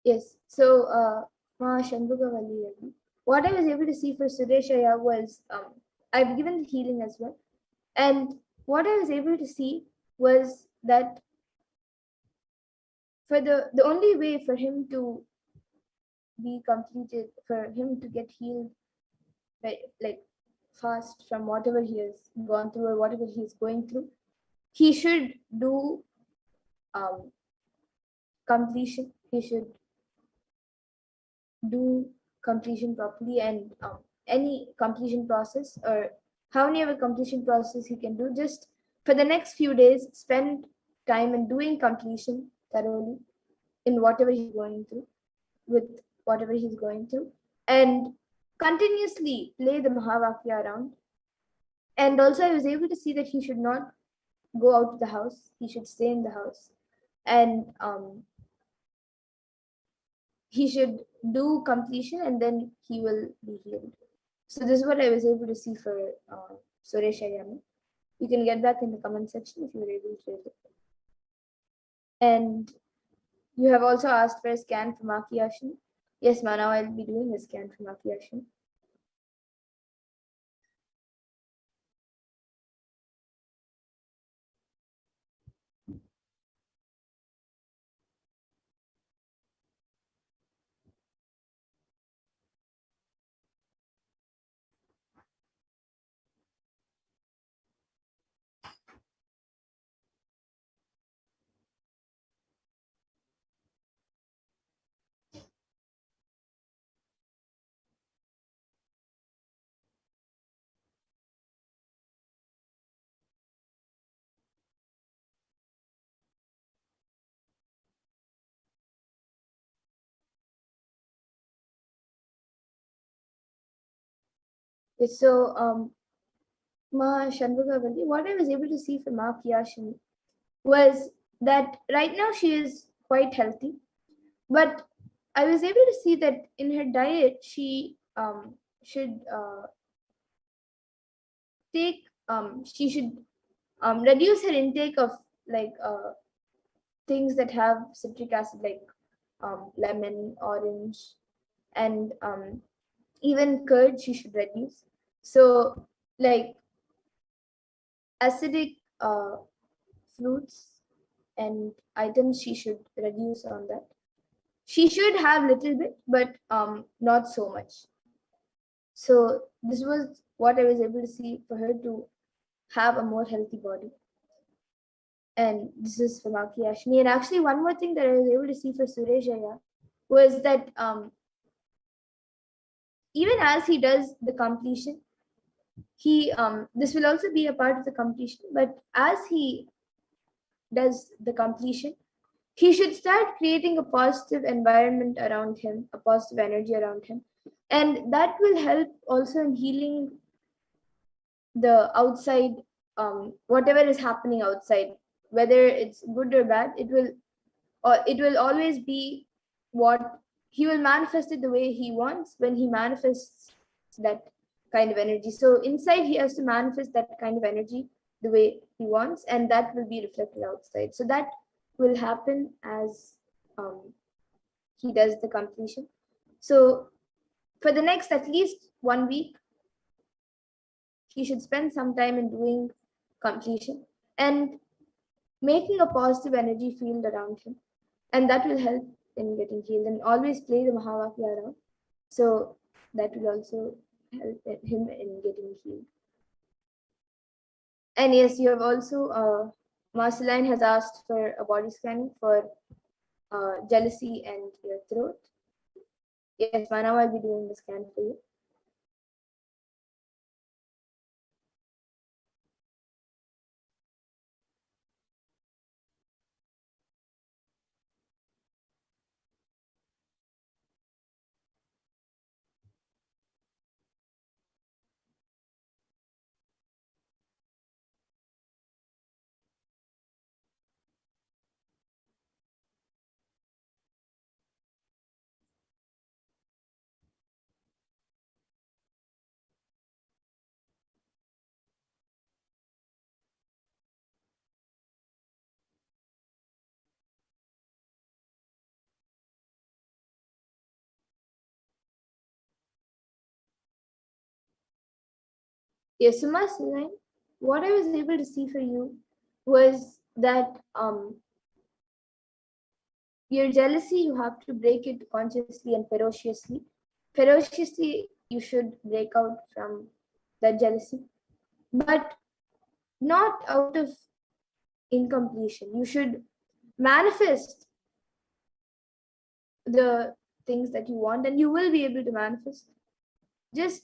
Yes, so Ma Shanbhagavali Reddy, what I was able to see for Suresh Iyer was I've given the healing as well. And what I was able to see was that for the only way for him to be completed, for him to get healed, like fast from whatever he has gone through or whatever he is going through, he should do um, completion. He should do completion properly, and any completion process or how many ever completion process he can do, just for the next few days spend time in doing completion thoroughly in whatever he's going through, with whatever he's going through, and continuously play the Mahavakya around. And also I was able to see that he should not go out of the house, he should stay in the house, and he should do completion and then he will be healed. So this is what I was able to see for Suresh Iyer. You can get back in the comment section if you were able to read it. And you have also asked for a scan for Maki Ashin. Yes, ma, now I'll be doing a scan for Maki Ashin. Yes, so Ma Shanbhagavali, what I was able to see for Ma Kiyashin was that right now she is quite healthy, but I was able to see that in her diet she should she should reduce her intake of like things that have citric acid, like lemon, orange, and even curd she should reduce. So like acidic fruits and items she should reduce on that. She should have little bit, but not so much. So this was what I was able to see for her to have a more healthy body. And this is for Maki Ashni. And actually, one more thing that I was able to see for Suresh Iyer was that even as he does the completion, he this will also be a part of the completion. But as he does the completion, he should start creating a positive environment around him, a positive energy around him, and that will help also in healing the outside whatever is happening outside, whether it's good or bad, it will always be what he will manifest it the way he wants when he manifests that kind of energy. So inside he has to manifest that kind of energy the way he wants, and that will be reflected outside. So that will happen as he does the completion. So for the next at least 1 week, he should spend some time in doing completion and making a positive energy field around him, and that will help in getting healed. And always play the Mahavakya around, so that will also help him in getting healed. And yes, you have also Marceline has asked for a body scanning for jealousy and your throat. Yes, Manav, I'll be doing the scan for you. Yes, so Marceline, what I was able to see for you was that your jealousy, you have to break it consciously and ferociously. Ferociously, you should break out from that jealousy, but not out of incompletion. You should manifest the things that you want, and you will be able to manifest. Just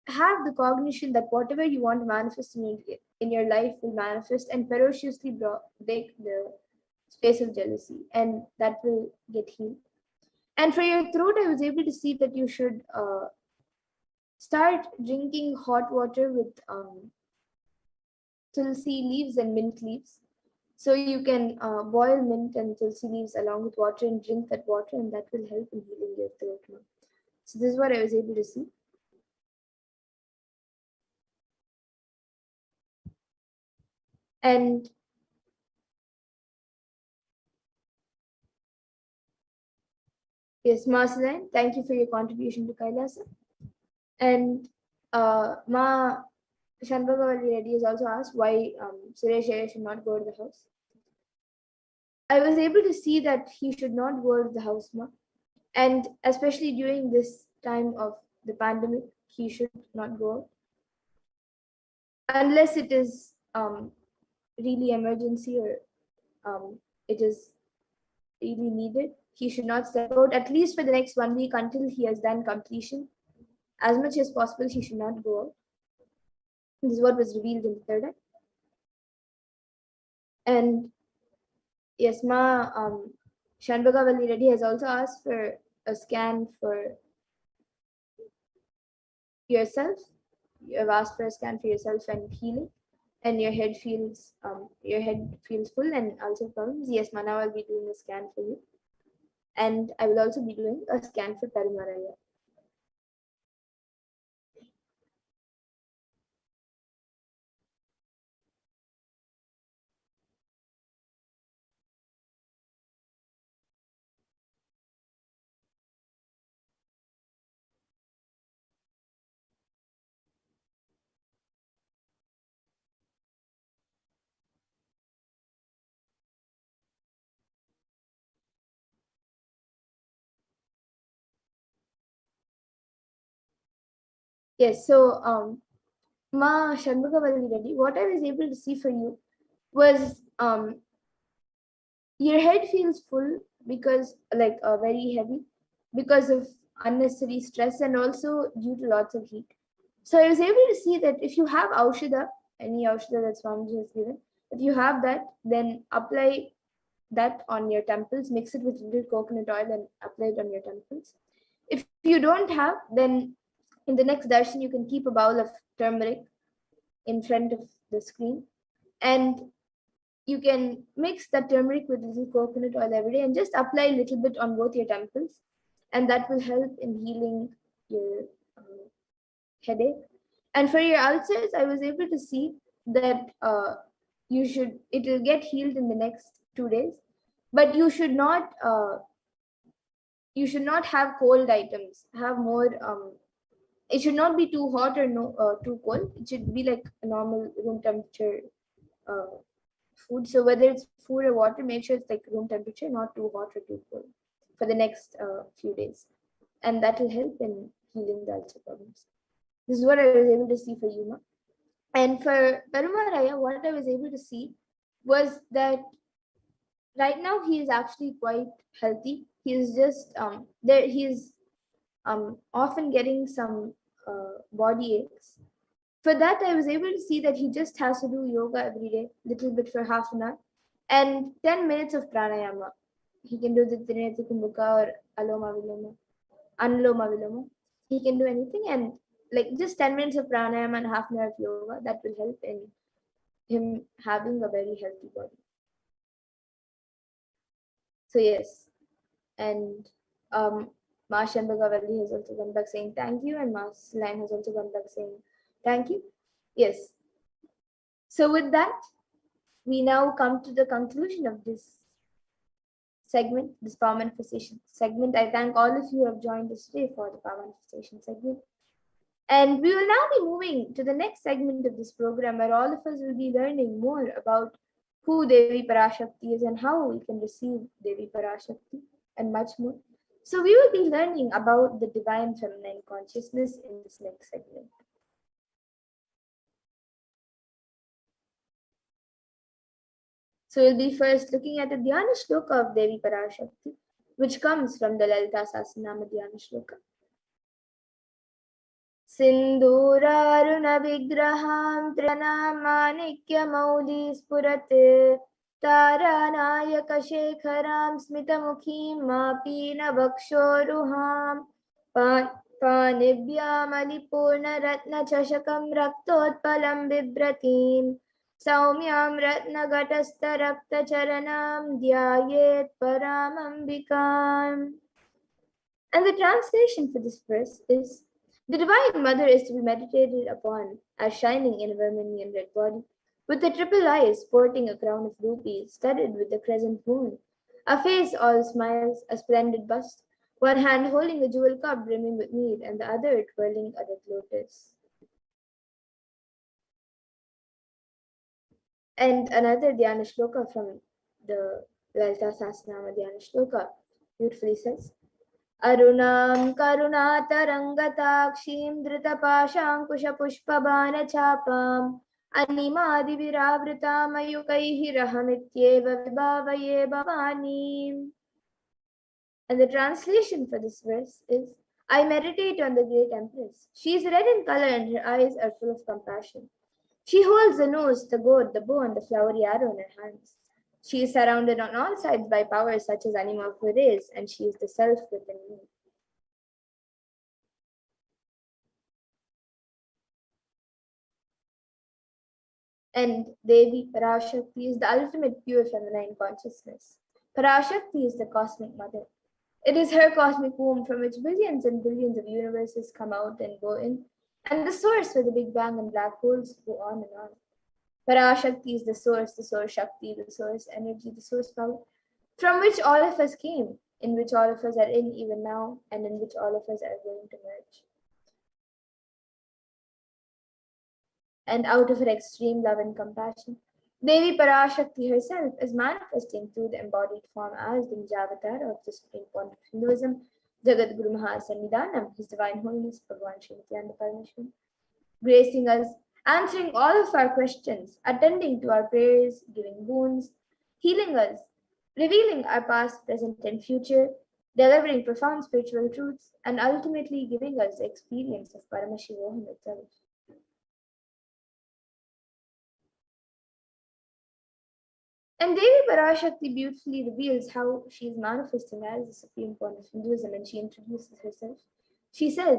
have the cognition that whatever you want to manifest in your life will manifest, and ferociously break the space of jealousy, and that will get healed. And for your throat, I was able to see that you should start drinking hot water with tulsi leaves and mint leaves. So you can boil mint and tulsi leaves along with water and drink that water, and that will help in healing your throat now. So this is what I was able to see. And yes, Marceline, thank you for your contribution to Kailasa. And Ma Shanbhagavalli Reddy has also asked why Suresh Iyer should not go to the house. I was able to see that he should not go to the house, Ma. And especially during this time of the pandemic, he should not go out. Unless it is really emergency or it is really needed, he should not step out, at least for the next 1 week until he has done completion. As much as possible, he should not go out. This is what was revealed in the third eye. And yes, Ma Shanbhagavalli Reddy has also asked for a scan for yourself. You have asked for a scan for yourself and healing, and your head feels full and also problems. Yes, Ma, now I'll be doing a scan for you, and I will also be doing a scan for Paramaraya. Yes, so Ma Shanbhagavalli Reddy, what I was able to see for you was your head feels full because like very heavy because of unnecessary stress and also due to lots of heat. So I was able to see that if you have Aushadha, any Aushadha that Swamiji has given, if you have that, then apply that on your temples, mix it with little coconut oil and apply it on your temples. If you don't have, then in the next darshan, you can keep a bowl of turmeric in front of the screen, and you can mix the turmeric with little coconut oil every day and just apply a little bit on both your temples, and that will help in healing your headache. And for your ulcers, I was able to see that it will get healed in the next 2 days, but you should not have cold items. Have more. It should not be too hot or too cold. It should be like a normal room temperature uh, food. So whether it's food or water, make sure it's like room temperature, not too hot or too cold for the next few days, and that will help in healing the ulcer problems. This is what I was able to see for Yuma. And for Perumaraya, what I was able to see was that right now he is actually quite healthy. He is just there. He is often getting some body aches. For that, I was able to see that he just has to do yoga every day, little bit for half an hour, and 10 minutes of pranayama. He can do the Trinity Kumbuka or Aloma Viloma, Anuloma Viloma. He can do anything, and like just 10 minutes of pranayama and half an hour of yoga, that will help in him having a very healthy body. So yes, and Ma Shanbagavalli has also come back saying thank you, and Ma Line has also come back saying thank you. Yes. So with that, we now come to the conclusion of this segment, this power manifestation segment. I thank all of you who have joined us today for the power manifestation segment. And we will now be moving to the next segment of this program, where all of us will be learning more about who Devi Parashakti is and how we can receive Devi Parashakti and much more. So we will be learning about the divine feminine consciousness in this next segment. So we'll be first looking at the Dhyana Shloka of Devi Parashakti, which comes from the Lalita Sahasranama Dhyana Shloka. Sindhuraruna vigraham triyanamanikya mauli spurate taranayaka shekharam smitamukhim mapina vakshoruham panibhyam alipurna ratna chashakam raktotpalam bibratim Saumyam Ratnagatastha Rakta Charanam Dhyayet Paramambikam. And the translation for this verse is: the Divine Mother is to be meditated upon as shining in a vermilion red body, with the triple eyes sporting a crown of rupees studded with the crescent moon, a face all smiles, a splendid bust, one hand holding a jewel cup brimming with mead, and the other twirling a red lotus. And another Dhyana Shloka from the Lalita Sahasranama Dhyana Shloka beautifully says: Arunam Karunatarangatakshim Dritapashankusha Pushpabana Chapam Animadi Viravritam Ayukaihi Rahamityeva Vibhavaye Bhavani. And the translation for this verse is: I meditate on the great Empress. She is red in color and her eyes are full of compassion. She holds the nose, the gourd, the bow, and the flowery arrow in her hands. She is surrounded on all sides by powers such as Anima Pures, and she is the self within me. And Devi Parashakti is the ultimate pure feminine consciousness. Parashakti is the cosmic mother. It is her cosmic womb from which billions and billions of universes come out and go in, and the source where the Big Bang and black holes go on and on. Parashakti is the source Shakti, the source energy, the source power, from which all of us came, in which all of us are in even now, and in which all of us are going to merge. And out of her extreme love and compassion, Devi Parashakti herself is manifesting through the embodied form as the Nijavatar of the Supreme Point of Hinduism, Jagat Guru Mahasannidhanam, His Divine Holiness, Bhagavan Sri Nithyananda Paramashivam, gracing us, answering all of our questions, attending to our prayers, giving boons, healing us, revealing our past, present, and future, delivering profound spiritual truths, and ultimately giving us the experience of Paramashivoham itself. And Devi Parashakti beautifully reveals how she is manifesting as the supreme point of Hinduism, and she introduces herself. She says,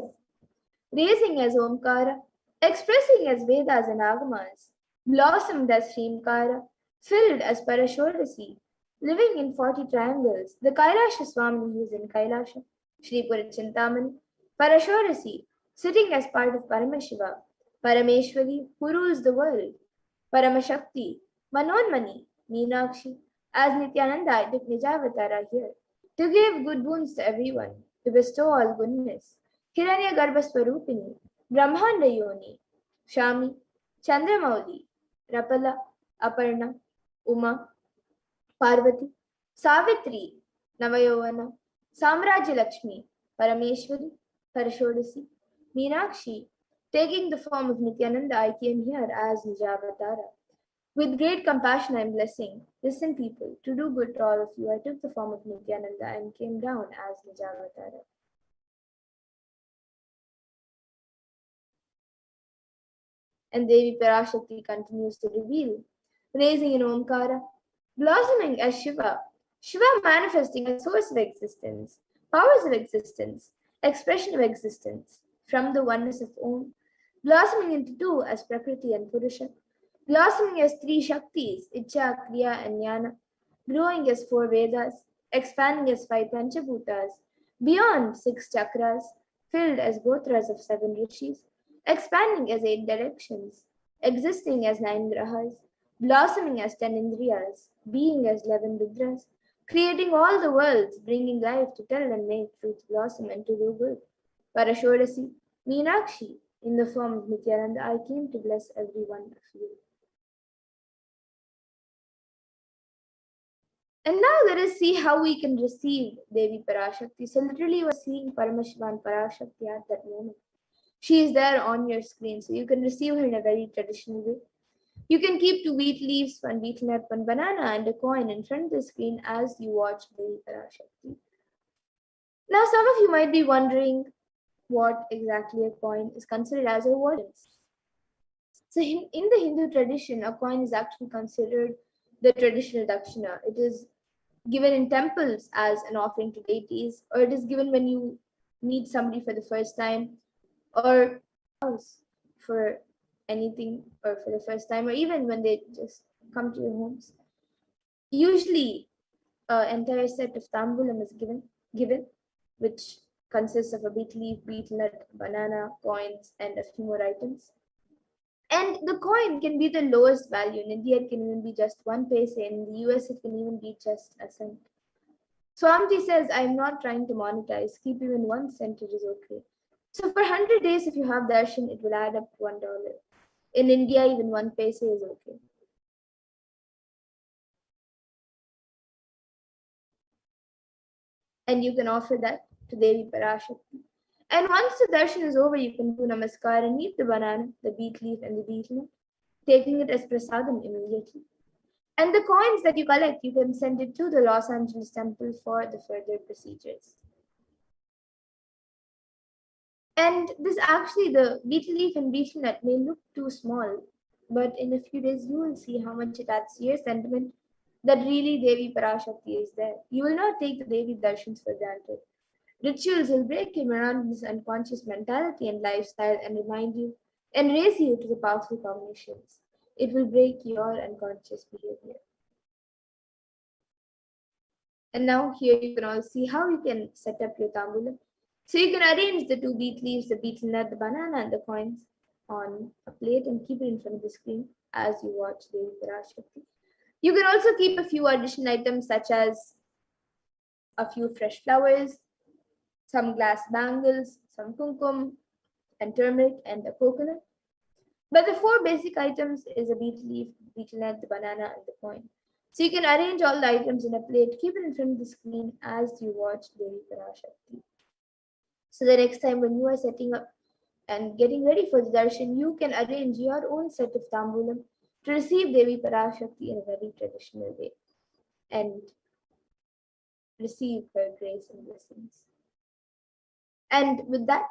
raising as Omkara, expressing as Vedas and Agamas, blossomed as Srimkara, filled as Parashorasi, living in 40 triangles, the Kailasha Swami who is in Kailasha, Sri Purichintamani, Parashorasi, sitting as part of Paramashiva, Parameshwari, who rules the world, Paramashakti, Manonmani, Meenakshi, as Nithyananda I took Nijavatara here, to give good boons to everyone, to bestow all goodness, Hiranya Garbhaswarupini, Brahmanda Yoni, Shami, Chandramauli, Rapala, Aparna, Uma, Parvati, Savitri, Navayovana, Samrajya Lakshmi, Parameshwari, Parashodasi, Meenakshi, taking the form of Nityananda, I came here as Nijavatara. With great compassion I am blessing. Listen, people, to do good to all of you, I took the form of Nityananda and came down as Nijavatara. And Devi Parashakti continues to reveal, raising in Omkara, blossoming as Shiva, Shiva manifesting as source of existence, powers of existence, expression of existence, from the oneness of Om, blossoming into two as Prakriti and Purusha, blossoming as three Shaktis, Icha, Kriya, and Jnana, growing as four Vedas, expanding as five Panchabhutas, beyond six chakras, filled as Gotras of seven rishis, expanding as eight directions, existing as nine grahas, blossoming as 10 indriyas, being as 11 vidras, creating all the worlds, bringing life to tell and make truth blossom and to do good. Parashodasi, Meenakshi, in the form of Nityananda, I came to bless every one of you. And now let us see how we can receive Devi Parashakti. So literally we're seeing Paramashiva and Parashakti at that moment. She is there on your screen, so you can receive her in a very traditional way. You can keep 2 wheat leaves, 1 betel nut, 1 banana, and a coin in front of the screen as you watch Devi Parashakti. Now, some of you might be wondering what exactly a coin is considered as or what it is. So, in the Hindu tradition, a coin is actually considered the traditional dakshina. It is given in temples as an offering to deities, or it is given when you meet somebody for the first time, or house for anything, or for the first time, or even when they just come to your homes. Usually, an entire set of tambulam is given, which consists of a betel leaf, betel nut, banana, coins, and a few more items. And the coin can be the lowest value. In India, it can even be just 1 paise. In the US, it can even be just a cent. Swamiji says, I'm not trying to monetize. Keep even 1 cent, it is okay. So for 100 days, if you have darshan, it will add up to $1. In India, even 1 paise is okay. And you can offer that to Devi Parashakti. And once the darshan is over, you can do namaskar and eat the banana, the beet leaf, and the betel nut, taking it as prasadam immediately. And the coins that you collect, you can send it to the Los Angeles temple for the further procedures. And this actually, the betel leaf and betel nut may look too small, but in a few days, you will see how much it adds to your sentiment that really Devi Parashakti is there. You will not take the Devi darshans for granted. Rituals will break your monotonous unconscious mentality and lifestyle and remind you and raise you to the powerful cognitions. It will break your unconscious behavior. And now here you can all see how you can set up your tambulam. So you can arrange the 2 beet leaves, the betel nut, the banana, and the coins on a plate and keep it in front of the screen as you watch Devi Parashakti. You can also keep a few additional items such as a few fresh flowers, some glass bangles, some kumkum, and turmeric, and a coconut. But the 4 basic items is a betel leaf, betel nut, the banana, and the coin. So you can arrange all the items in a plate, keep it in front of the screen as you watch Devi Parashakti. So the next time when you are setting up and getting ready for the darshan, you can arrange your own set of tambulam to receive Devi Parashakti in a very traditional way and receive her grace and blessings. And with that,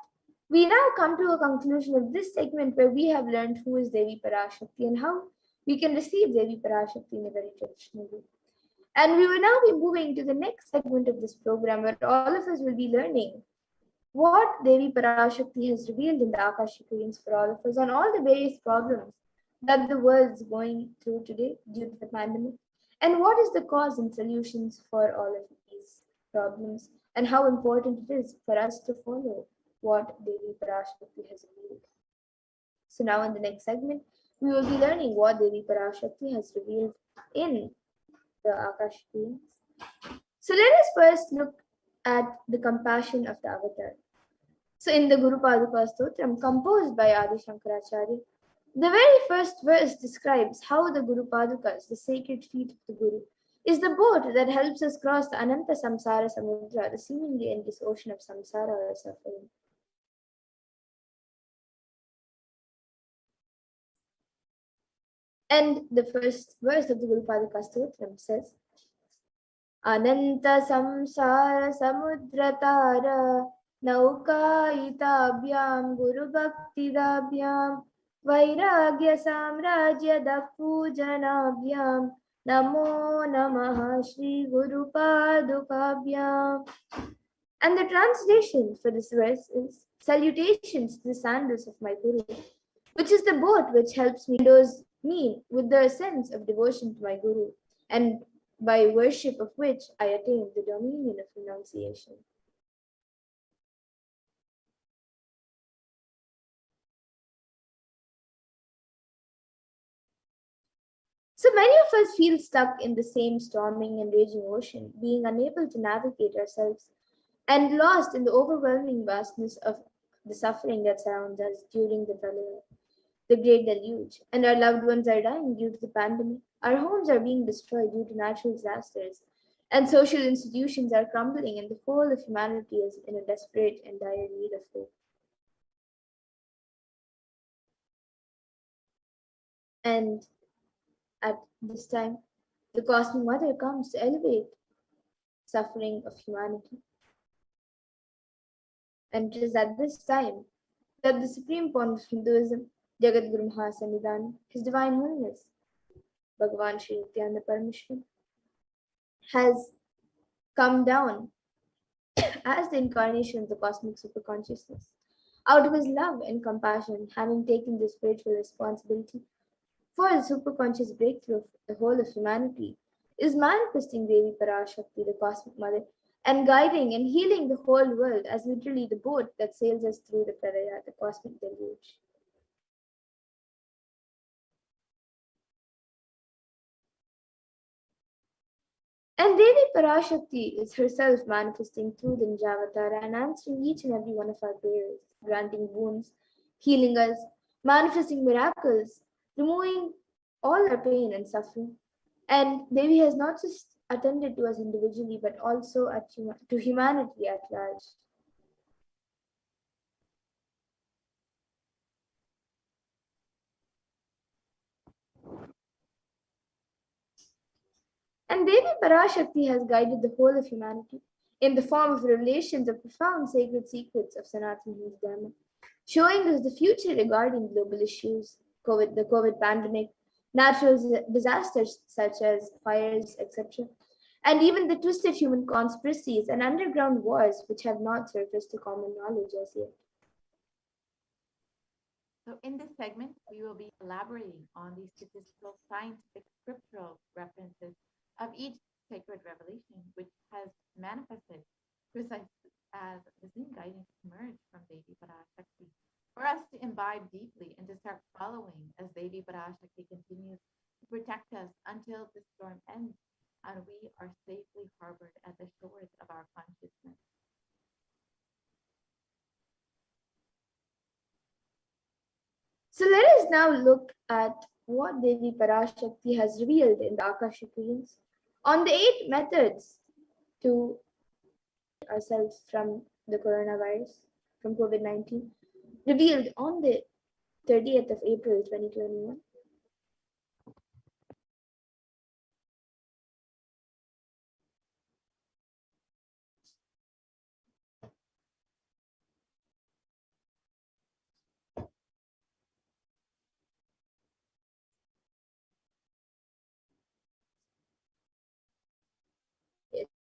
we now come to a conclusion of this segment where we have learned who is Devi Parashakti and how we can receive Devi Parashakti in a very traditional way. And we will now be moving to the next segment of this program where all of us will be learning what Devi Parashakti has revealed in the Akashic readings for all of us on all the various problems that the world is going through today due to the pandemic, and what is the cause and solutions for all of these problems, and how important it is for us to follow what Devi Parashakti has revealed. So now in the next segment, we will be learning what Devi Parashakti has revealed in the Akashic readings. So let us first look at the compassion of the avatar. So in the Guru Paduka Stotram, composed by Adi Shankaracharya, the very first verse describes how the Guru Padukas, the sacred feet of the Guru, is the boat that helps us cross the Ananta Samsara Samudra, the seemingly endless ocean of samsara or suffering. And the first verse of the Guru Paduka Stotram says, Ananta Samsara Samudratara Naukayitabhyam Guru Bhaktidabhyam Vairagya Samrajya Dapujanabhyam Namo Namaha Shri Guru Padukabhyam. And the translation for this verse is Salutations to the sandals of my Guru, which is the boat which helps me with the sense of devotion to my Guru, and by worship of which I attain the dominion of renunciation. So many of us feel stuck in the same storming and raging ocean, being unable to navigate ourselves and lost in the overwhelming vastness of the suffering that surrounds us during the pralaya, the great deluge, and our loved ones are dying due to the pandemic. Our homes are being destroyed due to natural disasters, and social institutions are crumbling, and the whole of humanity is in a desperate and dire need of hope. And at this time, the Cosmic Mother comes to elevate suffering of humanity. And it is at this time that the supreme point of Hinduism, Jagat Guru Mahasannidhan, His Divine Holiness, Bhagavan Sri Nithyananda Paramashivam, has come down as the incarnation of the cosmic superconsciousness. Out of his love and compassion, having taken the spiritual responsibility for the superconscious breakthrough of the whole of humanity, is manifesting Devi Parashakti, the cosmic mother, and guiding and healing the whole world as literally the boat that sails us through the Pralaya, the cosmic deluge. And Devi Parashakti is herself manifesting through the Nijavatara and answering each and every one of our prayers, granting boons, healing us, manifesting miracles, removing all our pain and suffering. And Devi has not just attended to us individually, but also to humanity at large. And Devi Parashakti has guided the whole of humanity in the form of revelations of profound sacred secrets of Sanatana Hindu Dharma, showing us the future regarding global issues, the COVID pandemic, natural disasters such as fires, etc., and even the twisted human conspiracies and underground wars which have not surfaced to common knowledge as yet. So in this segment, we will be elaborating on the statistical, scientific, scriptural references of each sacred revelation, which has manifested precisely as the same guidance emerged from Devi Parashakti, for us to imbibe deeply and to start following as Devi Parashakti continues to protect us until the storm ends and we are safely harbored at the shores of our consciousness. So let us now look at what Devi Parashakti has revealed in the Akashic readings on the 8 methods to ourselves from the coronavirus, from COVID-19, revealed on the 30th of April 2021.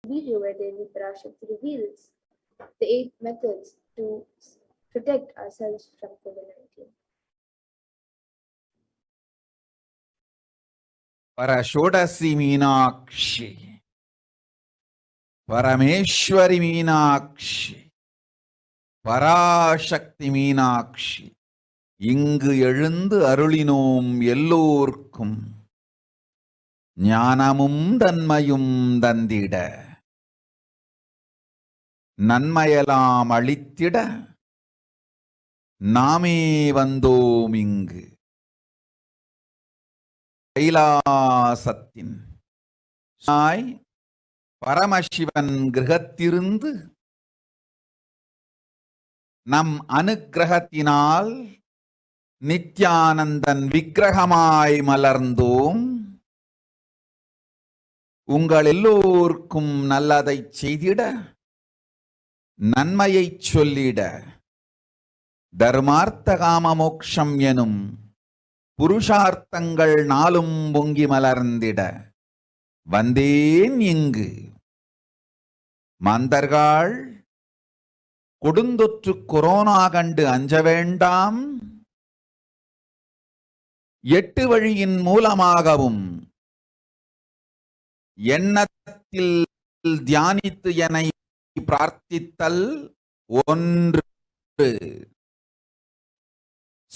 Video where Devi Parashakti reveals the 8 methods to protect ourselves from COVID-19. Parashodasi Meenakshi, Parameshwari Meenakshi, Parashakti Meenakshi, இங்கு எழுந்து அருளினோம் எல்லோர்க்கும் ஞானமும் தன்மையும் தந்திட நன்மையெல்லாம் அளித்திட நாமே வந்தோம் இங்கு கைலாசத்தின் பரமசிவன் கிரகத்திருந்து நம் அனுக்கிரகத்தினால் நித்யானந்தன் விக்கிரகமாய் மலர்ந்தோம். உங்கள் எல்லோருக்கும் நல்லதை செய்திட நன்மையை சொல்லிட தர்மார்த்த காம மோக்ஷம் எனும் புருஷார்த்தங்கள் நாளும் பொங்கி மலர்ந்திட வந்தேன் இங்கு. மாந்தர்கள் கொடுந்தொற்று கொரோனா கண்டு அஞ்ச வேண்டாம். 8 வழியின் மூலமாகவும் எண்ணத்தில் தியானித்து என்னை பிரார்த்தித்தல் 1,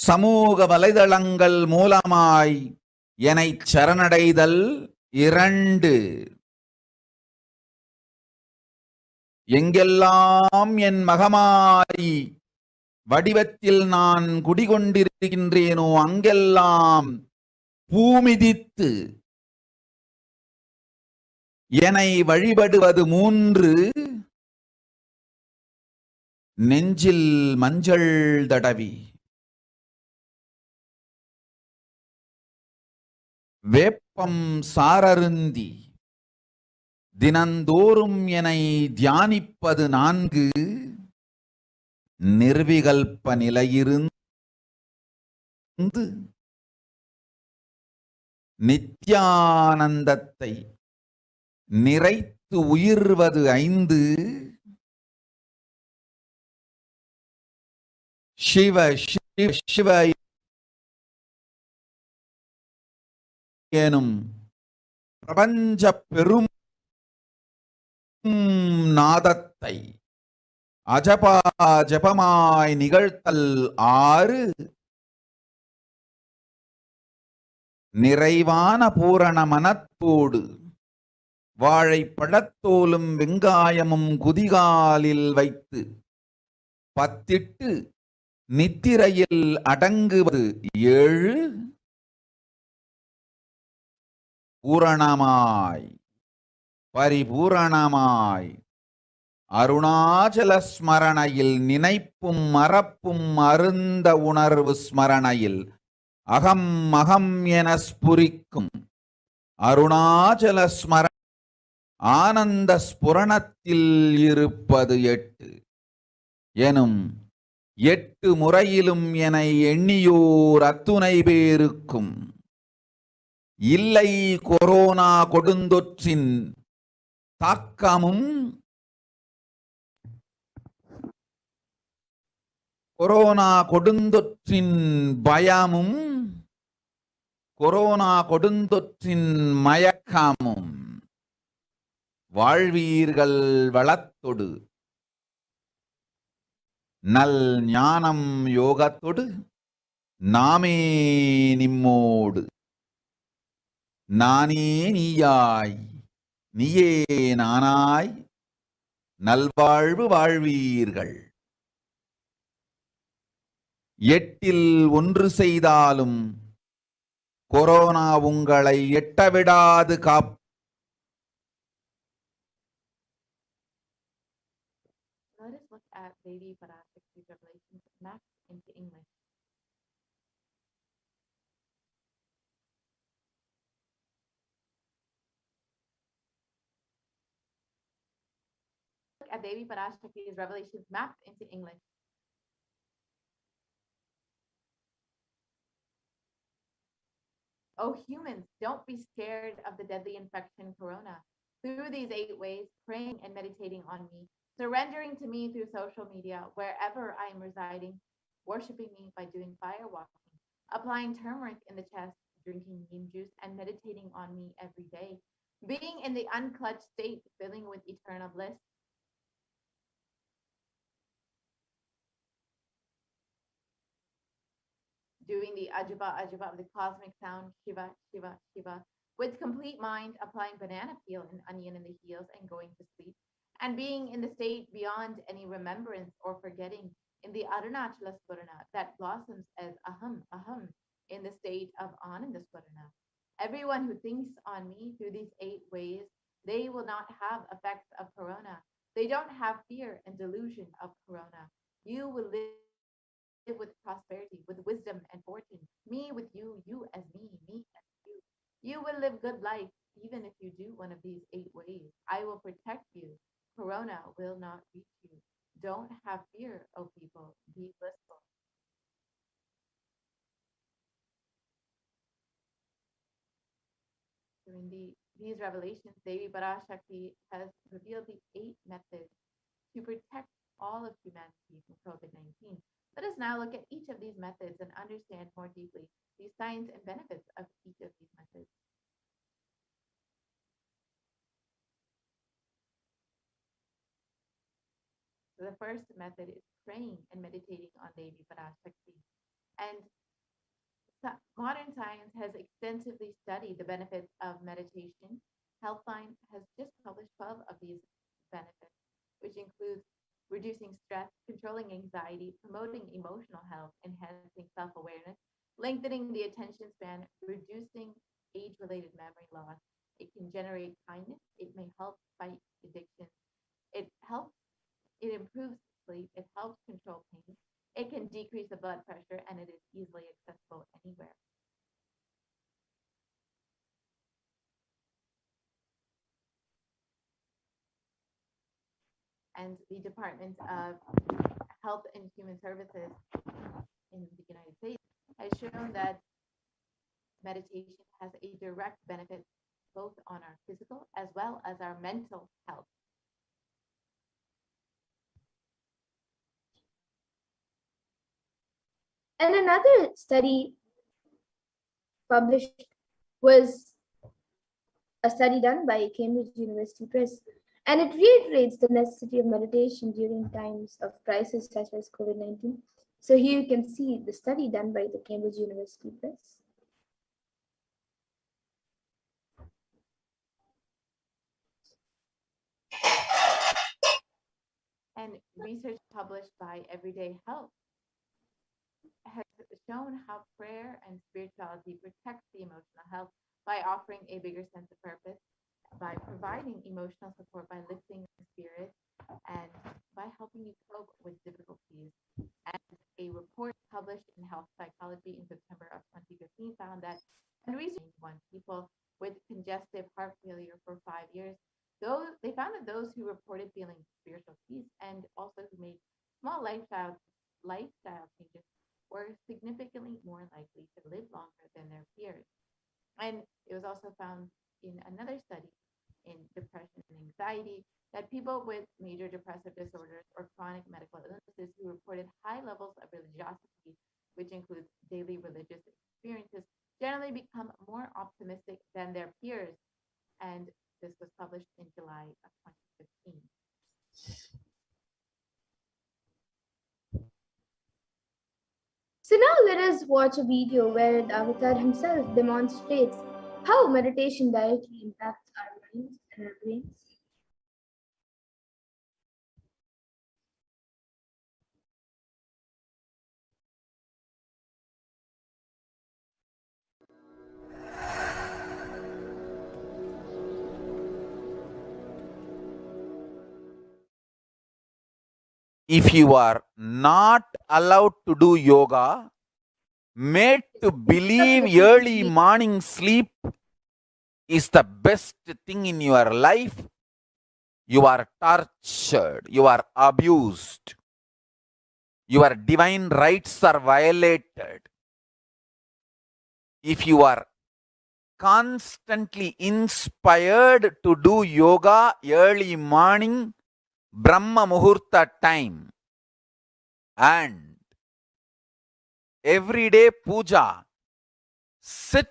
சமூக வலைதளங்கள் மூலமாய் என்னை சரணடைதல் 2, எங்கெல்லாம் என் மகமாய் வடிவத்தில் நான் குடிகொண்டிருக்கின்றேனோ அங்கெல்லாம் பூமிதித்து என்னை வழிபடுவது 3, நெஞ்சில் மஞ்சள் தடவி வேப்பம் சாரருந்தி தினந்தோறும் என்னை தியானிப்பது 4, நிர்விகல்ப நிலையிருந்து நித்யானந்தத்தை நிறைத்து உயிர்வது 5, சிவ சிவ சிவ எனும் பிரபஞ்ச பெரும் நாதத்தை அஜபா ஜபமாய் நிகழ்த்தல் 6, நிறைவான பூரண மனத்தோடு வாழைப்பழத்தோலும் வெங்காயமும் குதிகாலில் வைத்து பத்திட்டு நித்திரையில் அடங்குவது 7, பூரணமாய் பரிபூரணமாய் அருணாச்சல ஸ்மரணையில் நினைப்பும் மறப்பும் அருந்த உணர்வு ஸ்மரணையில் அகம் அகம் என ஸ்புரிக்கும் அருணாச்சல ஸ்மர ஆனந்த ஸ்புரணத்தில் இருப்பது 8 எனும் 8 முறையிலும் என எண்ணியோர் அத்துணை பேருக்கும் இல்லை கொரோனா கொடுந்தொற்றின் தாக்கமும் கொரோனா கொடுந்தொற்றின் பயமும் கொரோனா கொடுந்தொற்றின் மயக்கமும் வாழ்வீர்கள் வளத்தொடு நல் ஞானம் யோகத்தொடு நாமே நிம்மோடு நானே நீயாய் நீயே நானாய் நல்வாழ்வு வாழ்வீர்கள். 8இல் 1 செய்தாலும் கொரோனா உங்களை எட்டவிடாது காப். Let us look at Devi Parashakti's revelations mapped into English. Look at Devi Parashakti's revelations mapped into English. Oh, humans, don't be scared of the deadly infection corona. Through these 8 ways, praying and meditating on me, surrendering to me through social media, wherever I am residing, worshiping me by doing fire walking, applying turmeric in the chest, drinking neem juice, and meditating on me every day, being in the unclutched state, filling with eternal bliss, doing the Ajaba Ajaba of the cosmic sound, Shiva, Shiva, Shiva, with complete mind, applying banana peel and onion in the heels and going to sleep, and being in the state beyond any remembrance or forgetting in the Arunachala Spurana that blossoms as aham, aham, in the state of Ananda Spurana. Everyone who thinks on me through these 8 ways, they will not have effects of corona. They don't have fear and delusion of corona. You will live with prosperity, with wisdom and fortune. Me with you as me as you. You will live good life, even if you do one of these 8 ways. I will protect you. Corona will not reach you. Don't have fear, O people. Be blissful. During these revelations, Devi Parashakti has revealed the 8 methods to protect all of humanity from COVID-19. Let us now look at each of these methods and understand more deeply the signs and benefits of each of these methods. So the first method is praying and meditating on Devi Parashakti. And modern science has extensively studied the benefits of meditation. Healthline has just published 12 of these benefits, which includes reducing stress, controlling anxiety, promoting emotional health, enhancing self-awareness, lengthening the attention span, reducing age-related memory loss. It can generate kindness. It may help fight addiction. It improves sleep. It helps control pain. It can decrease the blood pressure, and it is easily accessible anywhere. And the Department of Health and Human Services in the United States has shown that meditation has a direct benefit both on our physical as well as our mental health. And another study published was a study done by Cambridge University Press, and it reiterates the necessity of meditation during times of crisis such as COVID-19. So here you can see the study done by the Cambridge University Press. And research published by Everyday Health has shown how prayer and spirituality protects the emotional health by offering a bigger sense of purpose, by providing emotional support, by lifting the spirit, and by helping you cope with difficulties. And a report published in Health Psychology in September of 2015 found that and research on people with congestive heart failure for 5 years, they found that those who reported feeling spiritual peace and also who made small lifestyle changes were significantly more likely to live longer than their peers. And it was also found in another study in depression and anxiety that people with major depressive disorders or chronic medical illnesses who reported high levels of religiosity, which includes daily religious experiences, generally become more optimistic than their peers. And this was published in July of 2015. So now let us watch a video where the avatar himself demonstrates how meditation directly impacts our minds and our brains. If you are not allowed to do yoga, made to believe early morning sleep is the best thing in your life, you are tortured, you are abused, your divine rights are violated. If you are constantly inspired to do yoga early morning, Brahma Muhurta time, and everyday puja, sit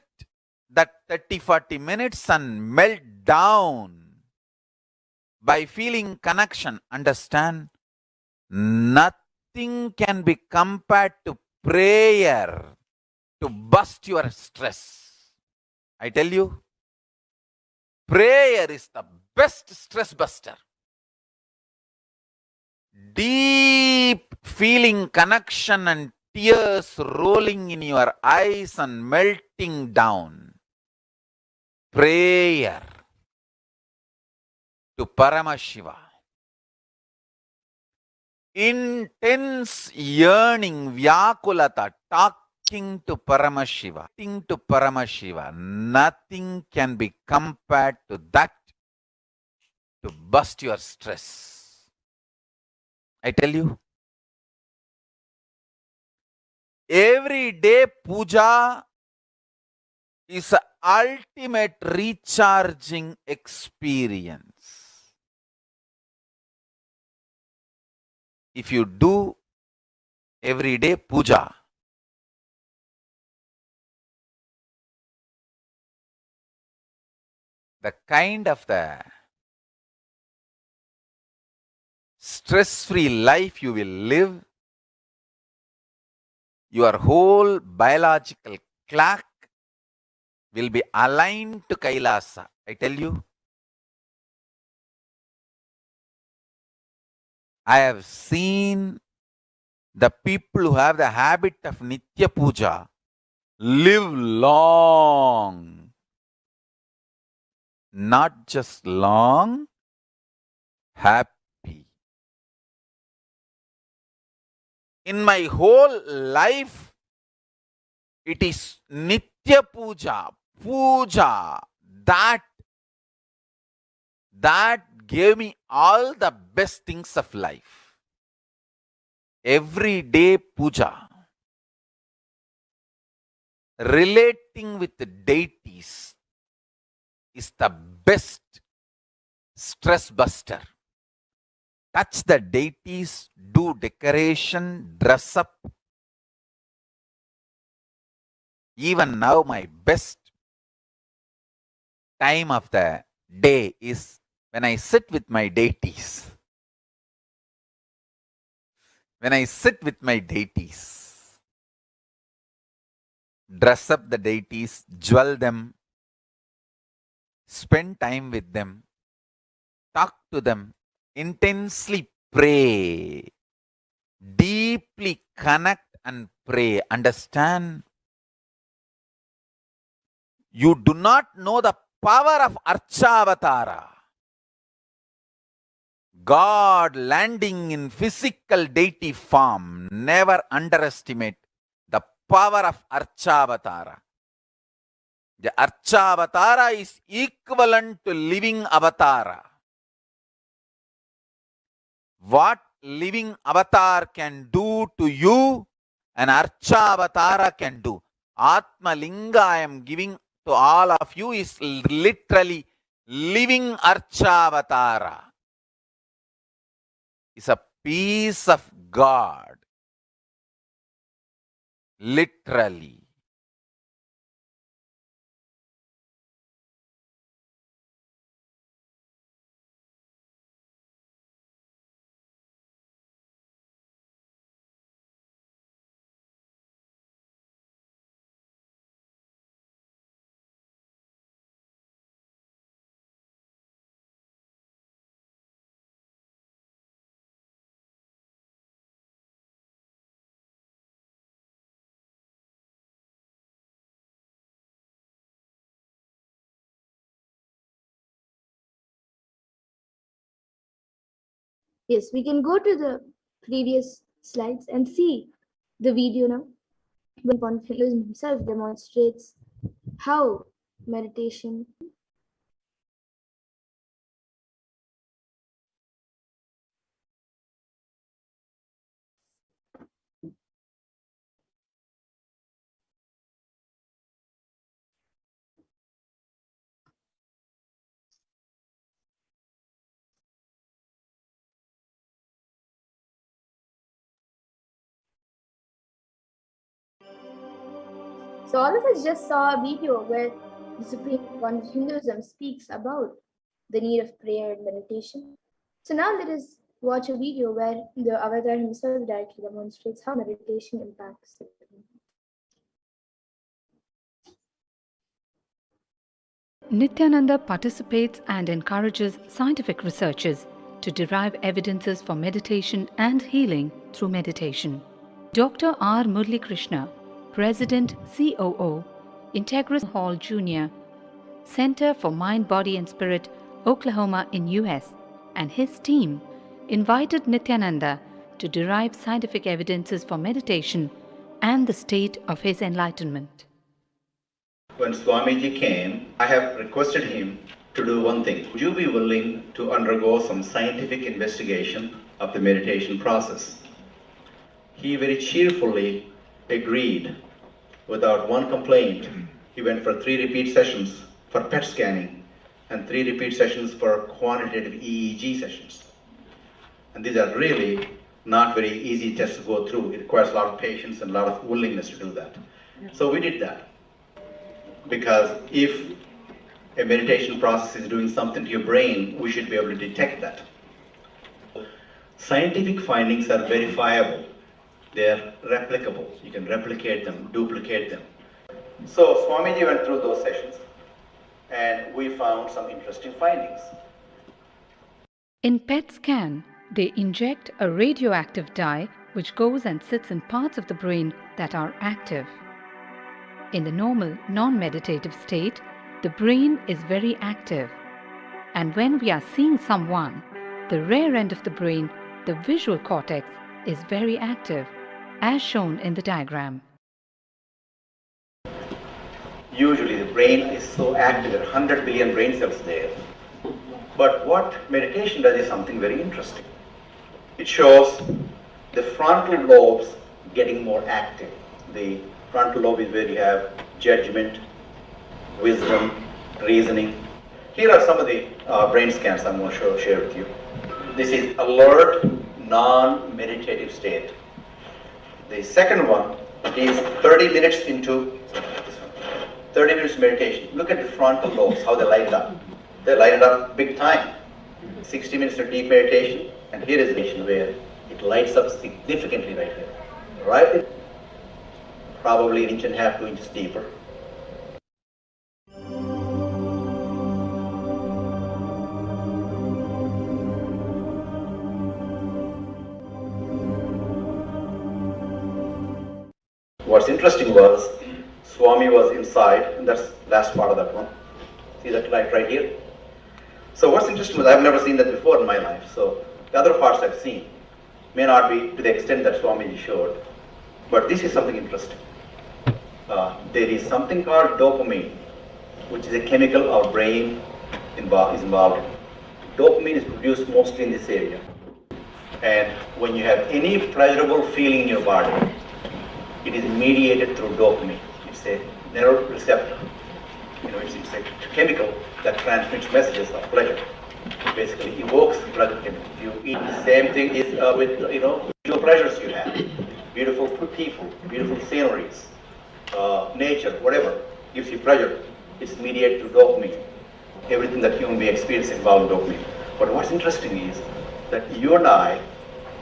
that 30-40 minutes and melt down by feeling connection. Understand? Nothing can be compared to prayer to bust your stress. I tell you, prayer is the best stress buster. Deep feeling connection and tears rolling in your eyes and melting down. Prayer to Paramashiva. Intense yearning, Vyakulata, talking to Paramashiva. Talking to Paramashiva. Nothing can be compared to that to bust your stress. I tell you, everyday puja is an ultimate recharging experience. If you do everyday puja, the kind of the stress-free life you will live, your whole biological clock will be aligned to Kailasa. I tell you, I have seen the people who have the habit of Nitya Puja live long. Not just long, happy. In my whole life, it is Nitya Puja that gave me all the best things of life. Everyday puja, relating with the deities, is the best stress buster. Touch the deities, do decoration, dress up. Even now, my best time of the day is when I sit with my deities. When I sit with my deities, dress up the deities, jewel them, spend time with them, talk to them, intensely pray, deeply connect and pray. Understand? You do not know the power of Archavatara. God landing in physical deity form. Never underestimate the power of Archavatara. The Archavatara is equivalent to living avatara. What living avatar can do to you, an Archavatara can do. Atma Linga I am giving to all of you is literally living Archavatara. It's a piece of God. Literally. Yes, we can go to the previous slides and see the video now. When Confucius himself demonstrates how meditation So all of us just saw a video where the Supreme One of Hinduism speaks about the need of prayer and meditation. So now let us watch a video where the Avatar himself directly demonstrates how meditation impacts the brain. Nithyananda participates and encourages scientific researchers to derive evidences for meditation and healing through meditation. Dr. R. Murli Krishna, President COO, Integris Hall Jr., Center for Mind, Body and Spirit, Oklahoma in US, and his team invited Nithyananda to derive scientific evidences for meditation and the state of his enlightenment. When Swamiji came, I have requested him to do one thing. Would you be willing to undergo some scientific investigation of the meditation process? He very cheerfully agreed without one complaint. He went for 3 repeat sessions for PET scanning and 3 repeat sessions for quantitative EEG sessions. And these are really not very easy tests to go through. It requires a lot of patience and a lot of willingness to do that. So we did that. Because if a meditation process is doing something to your brain, we should be able to detect that. Scientific findings are verifiable. They're replicable. You can replicate them, duplicate them. So Swamiji went through those sessions and we found some interesting findings. In PET scan, they inject a radioactive dye which goes and sits in parts of the brain that are active. In the normal, non-meditative state, the brain is very active. And when we are seeing someone, the rear end of the brain, the visual cortex, is very active, as shown in the diagram. Usually the brain is so active, there are 100 billion brain cells there. But what meditation does is something very interesting. It shows the frontal lobes getting more active. The frontal lobe is where you have judgment, wisdom, reasoning. Here are some of the brain scans I'm going to share with you. This is alert, non-meditative state. The second one is 30 minutes into this one. 30 minutes meditation. Look at the frontal lobes, how they light up. They light it up big time. 60 minutes of deep meditation, and here is a meditation where it lights up significantly right here. Right? Probably 1.5 inches, 2 inches deeper. What's interesting was, Swami was inside, and that's the last part of that one. See that light right here? So what's interesting was, I've never seen that before in my life. So the other parts I've seen may not be to the extent that Swamiji showed, but this is something interesting. There is something called dopamine, which is a chemical our brain is involved in. Dopamine is produced mostly in this area. And when you have any pleasurable feeling in your body, it is mediated through dopamine. It's a neuroreceptor. It's a chemical that transmits messages of pleasure. It basically evokes pleasure chemical. You eat the same thing is with visual pleasures you have. Beautiful people, beautiful sceneries, nature, whatever gives you pleasure. It's mediated through dopamine. Everything that human beings experience involves dopamine. But what's interesting is that you and I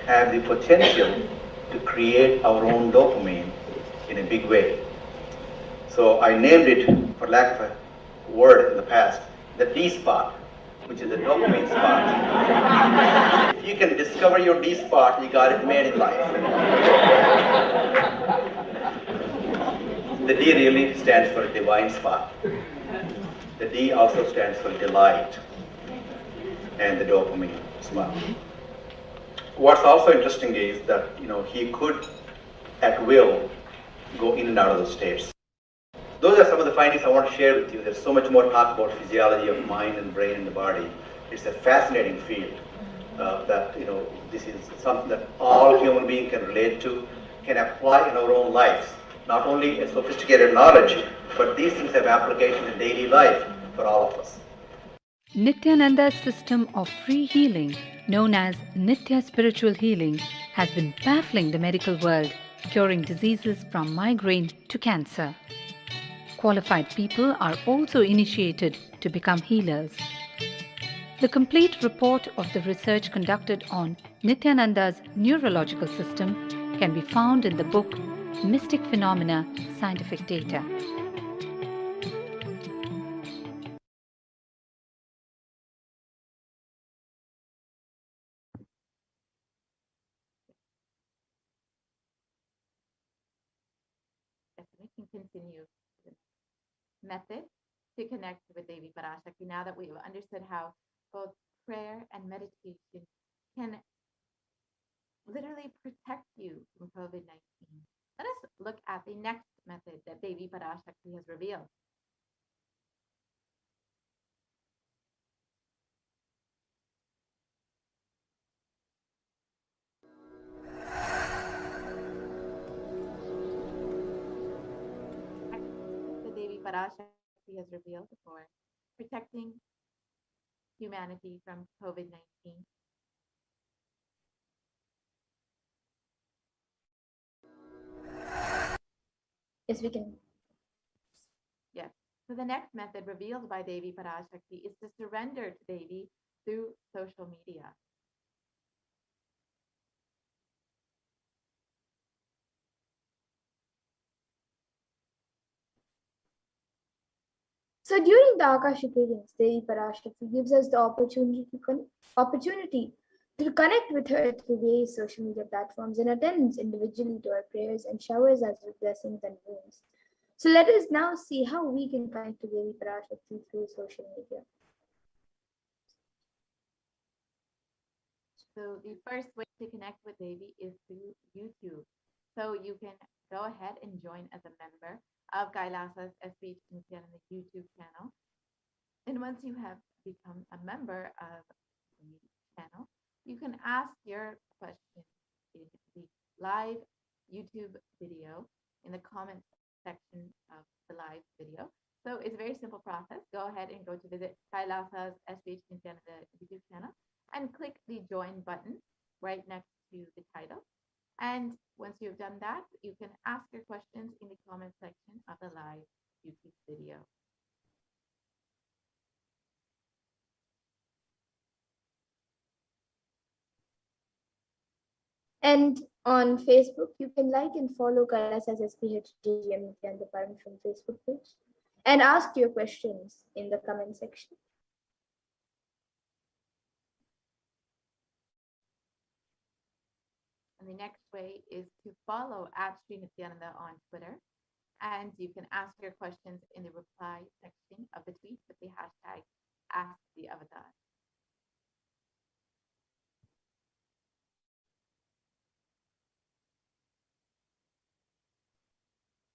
have the potential to create our own dopamine in a big way. So I named it, for lack of a word in the past, the D spot, which is the dopamine spot. If you can discover your D spot, you got it made in life. The D really stands for divine spot. The D also stands for delight, and the dopamine spot. What's also interesting is that he could, at will, go in and out of those states. Those are some of the findings I want to share with you. There's so much more talk about physiology of mind and brain and the body. It's a fascinating field that this is something that all human beings can relate to, can apply in our own lives. Not only a sophisticated knowledge, but these things have application in daily life for all of us. Nithyananda's system of free healing, known as Nithya Spiritual Healing, has been baffling the medical world, curing diseases from migraine to cancer. Qualified people are also initiated to become healers. The complete report of the research conducted on Nithyananda's neurological system can be found in the book Mystic Phenomena, Scientific Data. We can continue the method to connect with Devi Parashakti now that we've understood how both prayer and meditation can literally protect you from COVID-19. Let us look at the next method that Devi Parashakti has revealed. The Devi Parashakti has revealed for protecting humanity from COVID-19. Yes, we can. Yes. So the next method revealed by Devi Parashakti is to surrender to Devi through social media. So during the Akashic readings, Devi Parashakti gives us the opportunity to connect with her through various social media platforms and attends individually to our prayers and showers us with blessings and boons. So let us now see how we can connect to Devi Parashakti through social media. So the first way to connect with Devi is through YouTube. So you can go ahead and join as a member of Kailasa's HDH Nithyananda YouTube channel. And once you have become a member of the channel, you can ask your question in the live YouTube video in the comment section of the live video. So it's a very simple process. Go ahead and go to visit Kailasa's HDH Nithyananda YouTube channel and click the join button right next to the title. And once you've done that, you can ask your questions in the comment section of the live YouTube video. And on Facebook, you can like and follow Kailasa's HDH Nithyananda Paramashivam Facebook page and ask your questions in the comment section. And the next way is to follow @Sri Nithyananda on Twitter. And you can ask your questions in the reply section of the tweet with the hashtag #AskTheAvatar.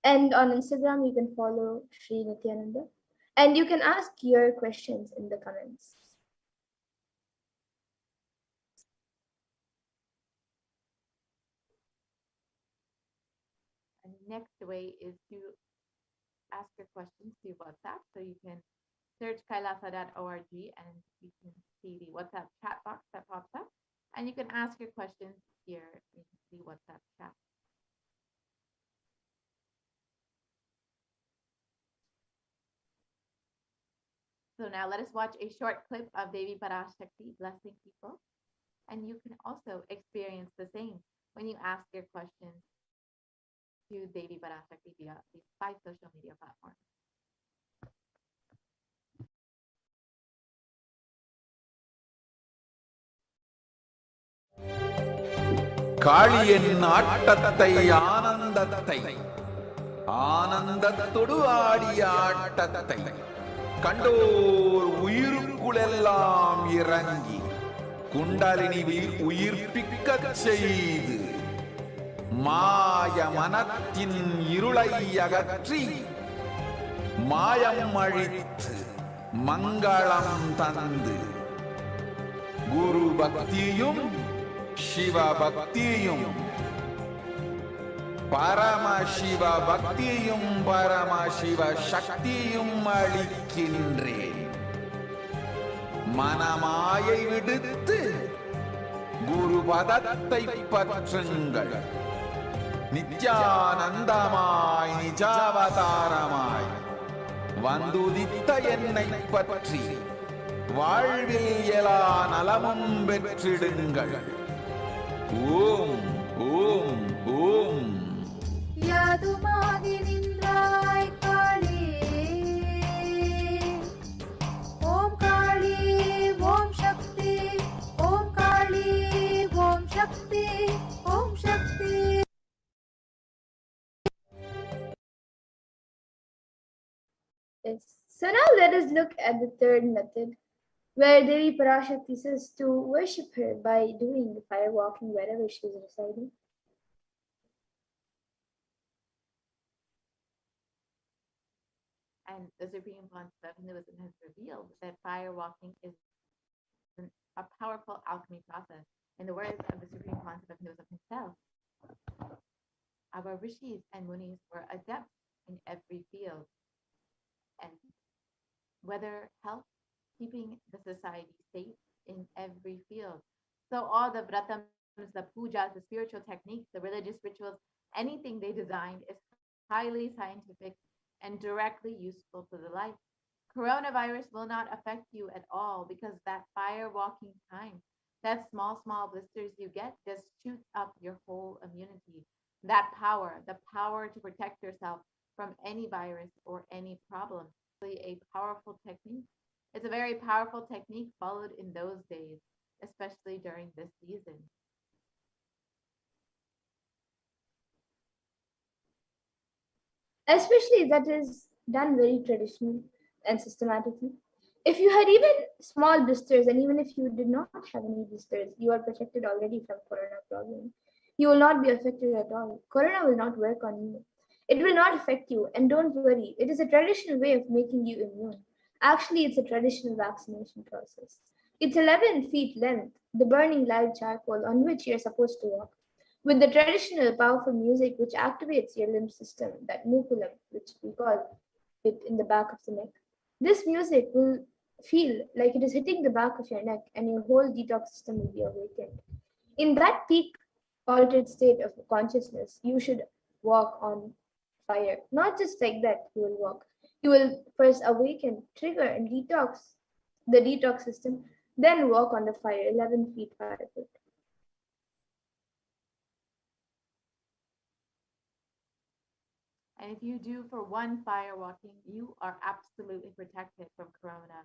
And on Instagram, you can follow Sri Nithyananda and you can ask your questions in the comments. And the next way is to ask your questions through WhatsApp. So you can search kailasa.org and you can see the WhatsApp chat box that pops up. And you can ask your questions here in the WhatsApp chat. So now let us watch a short clip of Devi Parashakti blessing people. And you can also experience the same when you ask your questions to Devi Parashakti via these 5 social media platforms. காளியின் ஆட்டத்தை ஆனந்தத்தை ஆனந்தத்தொடு ஆடிய ஆட்டத்தை கண்டோர் உயிருக்குளெல்லாம் இறங்கி குண்டலினி உயிர்ப்பிக்கச் செய்து மாய மனத்தின் இருளை அகற்றி மாயம் அழித்து மங்களம் தந்து குரு பக்தியும் சிவ பக்தியும் பரமசிவ பக்தியும் பரமசிவ சக்தியும் அளிக்கின்றேன். மனமாயை விடுத்து குரு பதத்தை பற்றுங்கள். நித்யானந்தமாய் நிஜாவதாரமாய் வந்துதித்த என்னைப் பற்றி வாழ்வில் எலா நலமும் பெற்றிடுங்கள். ஓம் ஓம் ஓம். யாதுமாகி நின்றாய் காளி, ஓம் காளி ஓம் சக்தி, ஓம் காளி ஓம் சக்தி, ஓம் சக்தி. Yes. So now let us look at the third method, where Devi Parashakti says to worship her by doing the fire walking wherever she is residing. And the Supreme Concept has revealed that fire walking is a powerful alchemy process. In the words of the Supreme Concept of himself, our rishis and munis were adepts in every field, and whether health, keeping the society safe in every field. So all the vratams, the pujas, the spiritual techniques, the religious rituals, anything they designed is highly scientific and directly useful to the life. Coronavirus will not affect you at all because that fire walking time, that small blisters you get just shoots up your whole immunity. That power, the power to protect yourself from any virus or any problem. A powerful technique. It's a very powerful technique followed in those days, especially during this season. Especially that is done very traditionally and systematically. If you had even small blisters, and even if you did not have any blisters, you are protected already from corona problem. You will not be affected at all. Corona will not work on you. It will not affect you, and don't worry, it is a traditional way of making you immune. Actually, it's a traditional vaccination process. It's 11 feet length, the burning live charcoal on which you're supposed to walk, with the traditional powerful music which activates your limb system, that mukulam, which we call it in the back of the neck. This music will feel like it is hitting the back of your neck, and your whole detox system will be awakened. In that peak altered state of consciousness, you should walk on fire. Not just like that, you will walk. You will first awaken, trigger, and detox the detox system, then walk on the fire, 11 feet parapet. And if you do for one fire walking, you are absolutely protected from corona.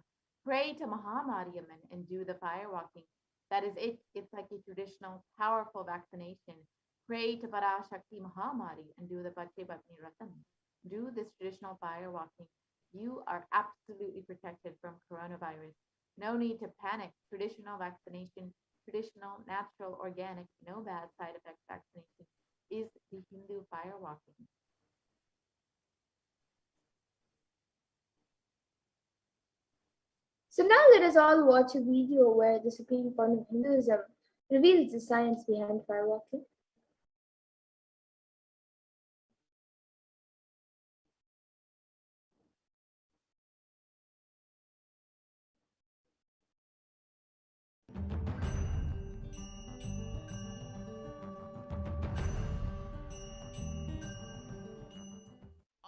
Pray to Mahamariamman and do the fire walking. That is it. It's like a traditional, powerful vaccination. Pray to Parashakti Mahamari and do the Pache Patni Ratam. Do this traditional fire walking. You are absolutely protected from coronavirus. No need to panic. Traditional vaccination, traditional, natural, organic, no bad side effects vaccination is the Hindu fire walking. So now let us all watch a video where the Supreme Point of Hinduism reveals the science behind fire walking.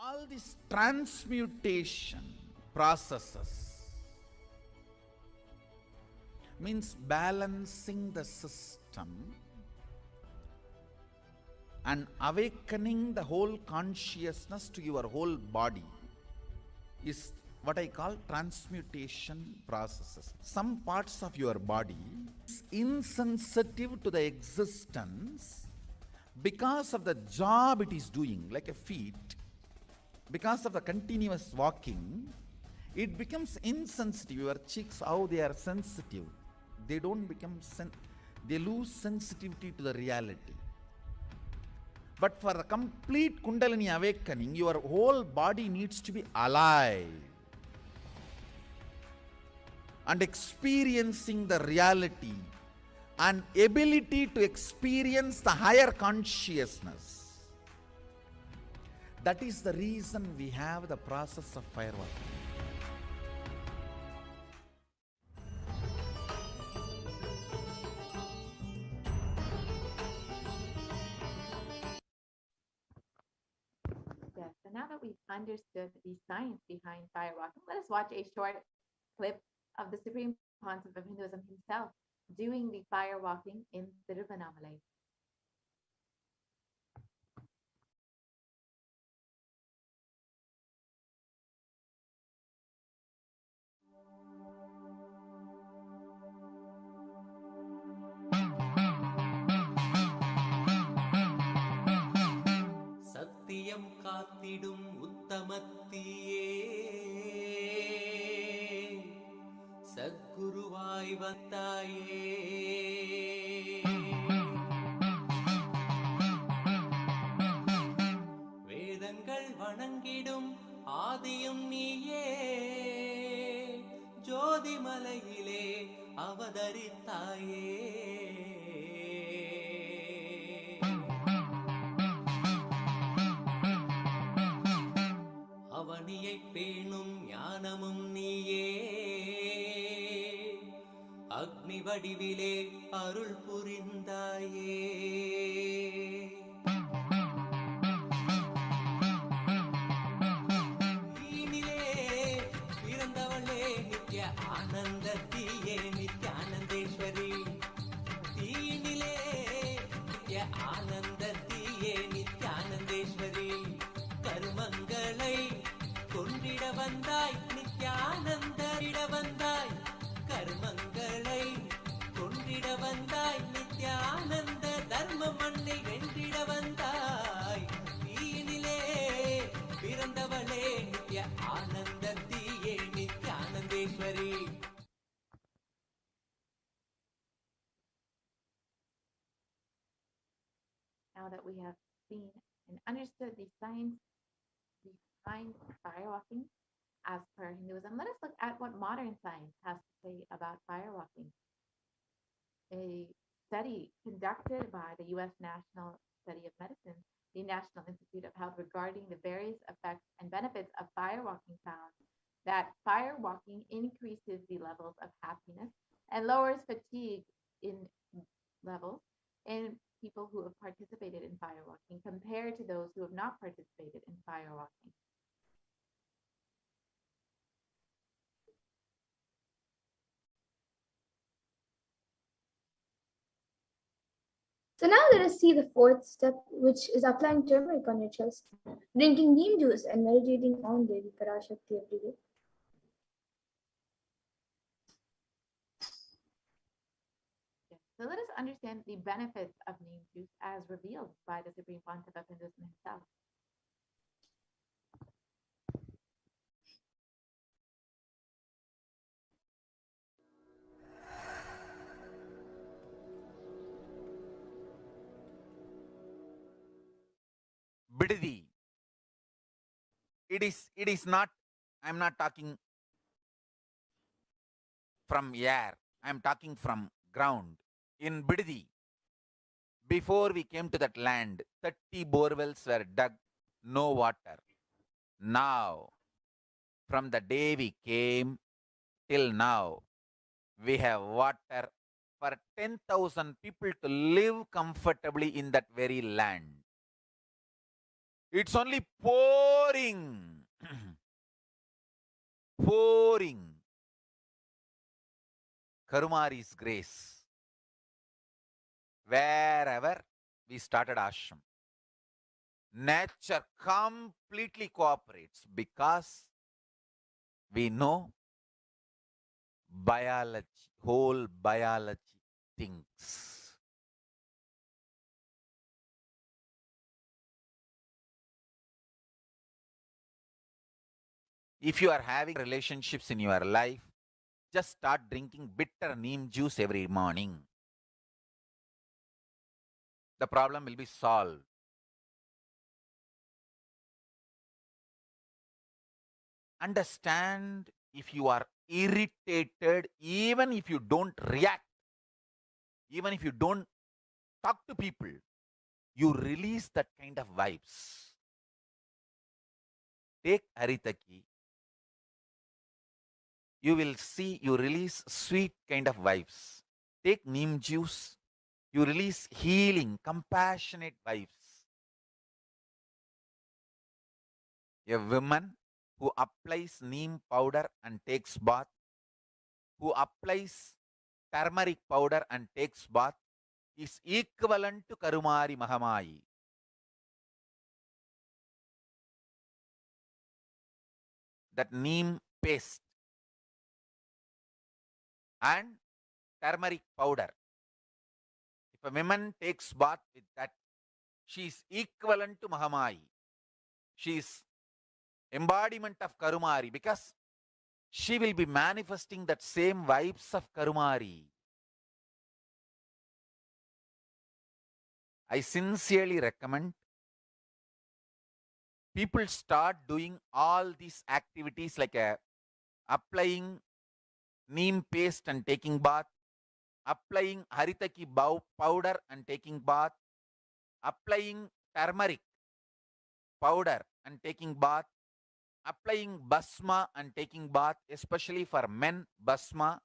All these transmutation processes means balancing the system and awakening the whole consciousness to your whole body is what I call transmutation processes. Some parts of your body is insensitive to the existence because of the job it is doing, like a feet. Because of the continuous walking, it becomes insensitive. Your cheeks, how they are sensitive, they don't become they lose sensitivity to the reality. But for a complete Kundalini awakening, your whole body needs to be alive and experiencing the reality and ability to experience the higher consciousness. That is the reason we have the process of fire walking. Yes, and now that we've understood the science behind fire walking, let us watch a short clip of the Supreme Pontiff of Hinduism himself doing the fire walking in Tiruvannamalai. சத்தியம் காத்திடும் உத்தமத்தியே சத்குருவாய் வந்தாயே வேதங்கள் வணங்கிடும் ஆதியும் நீயே ஜோதிமலையிலே அவதரித்தாயே அவனியை பேணும் ஞானமும் நீயே அக்னி வடிவிலே அருள் புரிந்தாயே நீனிலே பிறந்தவளே நித்ய ஆனந்தத்தியே நித்யானந்தேஸ்வரி தீனிலே நித்ய ஆனந்தத்தியே நித்யானந்தேஸ்வரி கர்மங்களை கொண்டிட வந்தாய் நித்யானந்திட வந்தாய் கர்மங்களை கொண்டிட வந்தாய் நித்யானந்த தர்ம மண்ணை வென்றிட வந்தாய் தீனிலே பிறந்தவளே நித்ய ஆனந்தத்தியே நித்யானந்தேஸ்வரி. Now that we have seen and understood the science behind firewalking as per Hinduism, let us look at what modern science has to say about firewalking. A study conducted by the U.S. National Study of Medicine, the National Institute of Health, regarding the various effects and benefits of firewalking found that firewalking increases the levels of happiness and lowers fatigue in levels in people who have participated in firewalking compared to those who have not participated in firewalking. So now let us see the fourth step, which is applying turmeric on your chest, drinking neem juice, and meditating on Devi Parashakti every day. Yes. So let us understand the benefits of neem juice as revealed by the Supreme Pontiff of Hinduism himself. Bididi. It is not, I'm not talking from air, I'm talking from ground. In Bididi, before we came to that land, 30 borewells were dug, no water. Now, from the day we came till now, we have water for 10,000 people to live comfortably in that very land. It's only pouring, pouring. Karumari's grace. Wherever we started ashram, nature completely cooperates because we know biology, whole biology thinks. If you are having relationships in your life, just start drinking bitter neem juice every morning. The problem will be solved. Understand, if you are irritated, even if you don't react, even if you don't talk to people, you release that kind of vibes. Take Haritaki. You will see you release sweet kind of vibes. Take neem juice. You release healing, compassionate vibes. A woman who applies neem powder and takes bath, who applies turmeric powder and takes bath, is equivalent to Karumari Mahamayi. That neem paste and turmeric powder. If a woman takes bath with that, she is equivalent to Mahamayi. She is embodiment of Karumari because she will be manifesting that same vibes of Karumari. I sincerely recommend people start doing all these activities like applying neem paste and taking bath, applying haritaki powder and taking bath, applying turmeric powder and taking bath, applying basma and taking bath, especially for men, basma,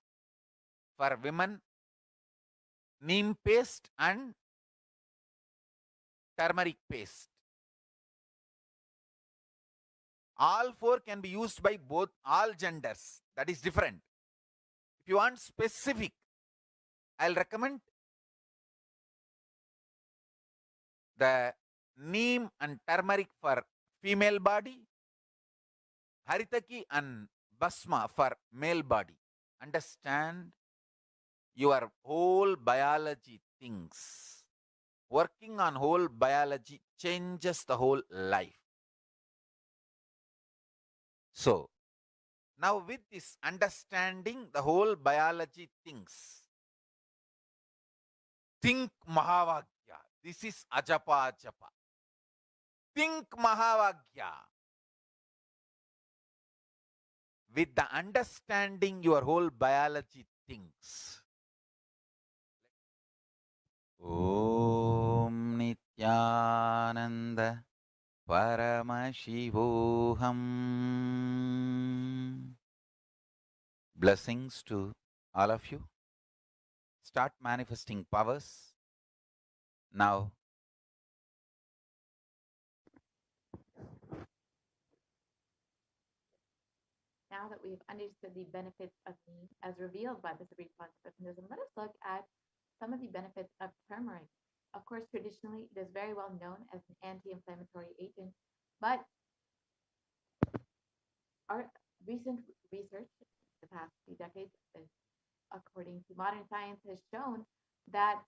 for women, neem paste and turmeric paste. All four can be used by both all genders. That is different. If you want specific, I'll recommend the neem and turmeric for female body, haritaki and basma for male body. Understand your whole biology things. Working on whole biology changes the whole life. So, now with this understanding the whole biology things, think Mahavagya. This is Ajapa Japa. Think Mahavagya. With the understanding your whole biology thinks. Om Nithyananda Paramashivoham. Blessings to all of you. Start manifesting powers. Now, Now that we've understood the benefits of neem as revealed by the Supreme Concept of Hinduism, let us look at some of the benefits of turmeric. Of course, traditionally, it is very well known as an anti-inflammatory agent, but our recent research the past few decades, according to modern science, has shown that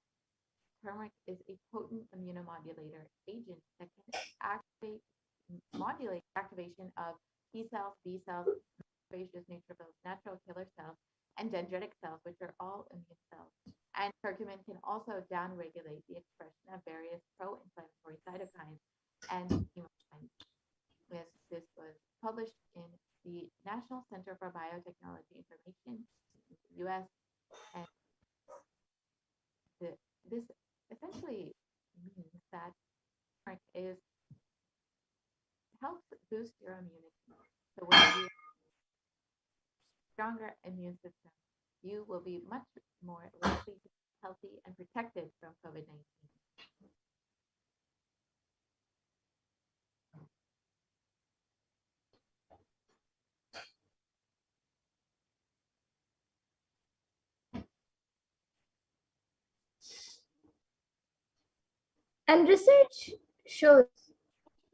turmeric is a potent immunomodulator agent that can modulate activation of T cells, B cells, macrophages, neutrophils, natural killer cells, and dendritic cells, which are all immune cells. And curcumin can also downregulate the expression of various pro-inflammatory cytokines and chemokines. This was published in the National Center for Biotechnology Information in the US, and this essentially means that turmeric helps boost your immunity. So when you have a stronger immune system, you will be much more likely to be healthy and protected from COVID-19. And research shows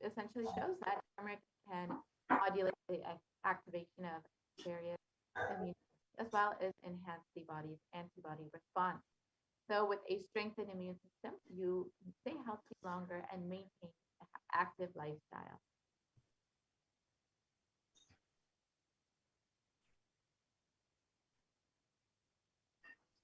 Essentially shows that turmeric can modulate the activation of various immune systems, as well as enhance the body's antibody response. So with a strengthened immune system, you can stay healthy longer and maintain an active lifestyle.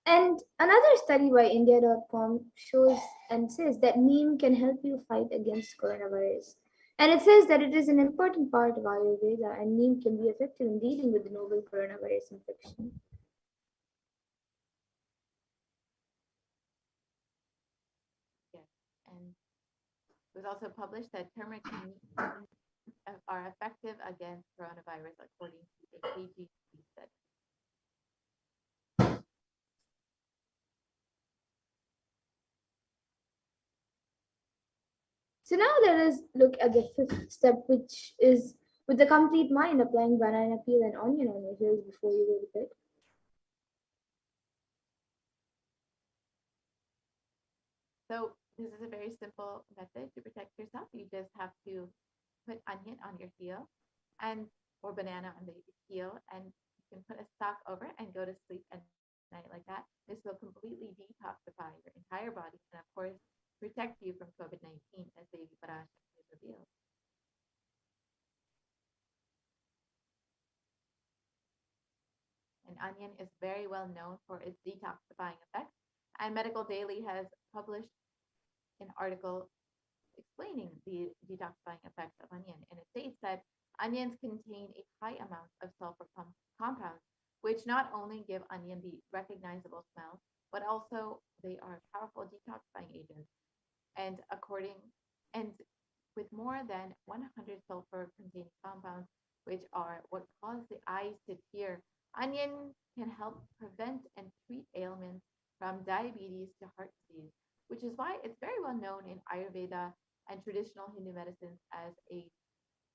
And another study by India.com shows and says that neem can help you fight against coronavirus. And it says that it is an important part of Ayurveda and neem can be effective in dealing with the novel coronavirus infection. Yes, and it was also published that turmeric and neem are effective against coronavirus, according to a KGB study. So now let us look at the fifth step, which is with the complete mind applying banana peel and onion on your heels before you go to bed. So this is a very simple method to protect yourself. You just have to put onion on your heel and or banana on the heel, and you can put a sock over it and go to sleep at night like that. This will completely detoxify your entire body and of course protect you from COVID-19 as Devi Parashakti has revealed. And onion is very well known for its detoxifying effects. And Medical Daily has published an article explaining the detoxifying effects of onion. And it states that onions contain a high amount of sulfur compounds, which not only give onion the recognizable smell, but also they are powerful detoxifying agents. And and with more than 100 sulfur containing compounds, which are what cause the eyes to tear, onion can help prevent and treat ailments from diabetes to heart disease, which is why it's very well known in Ayurveda and traditional Hindu medicines as a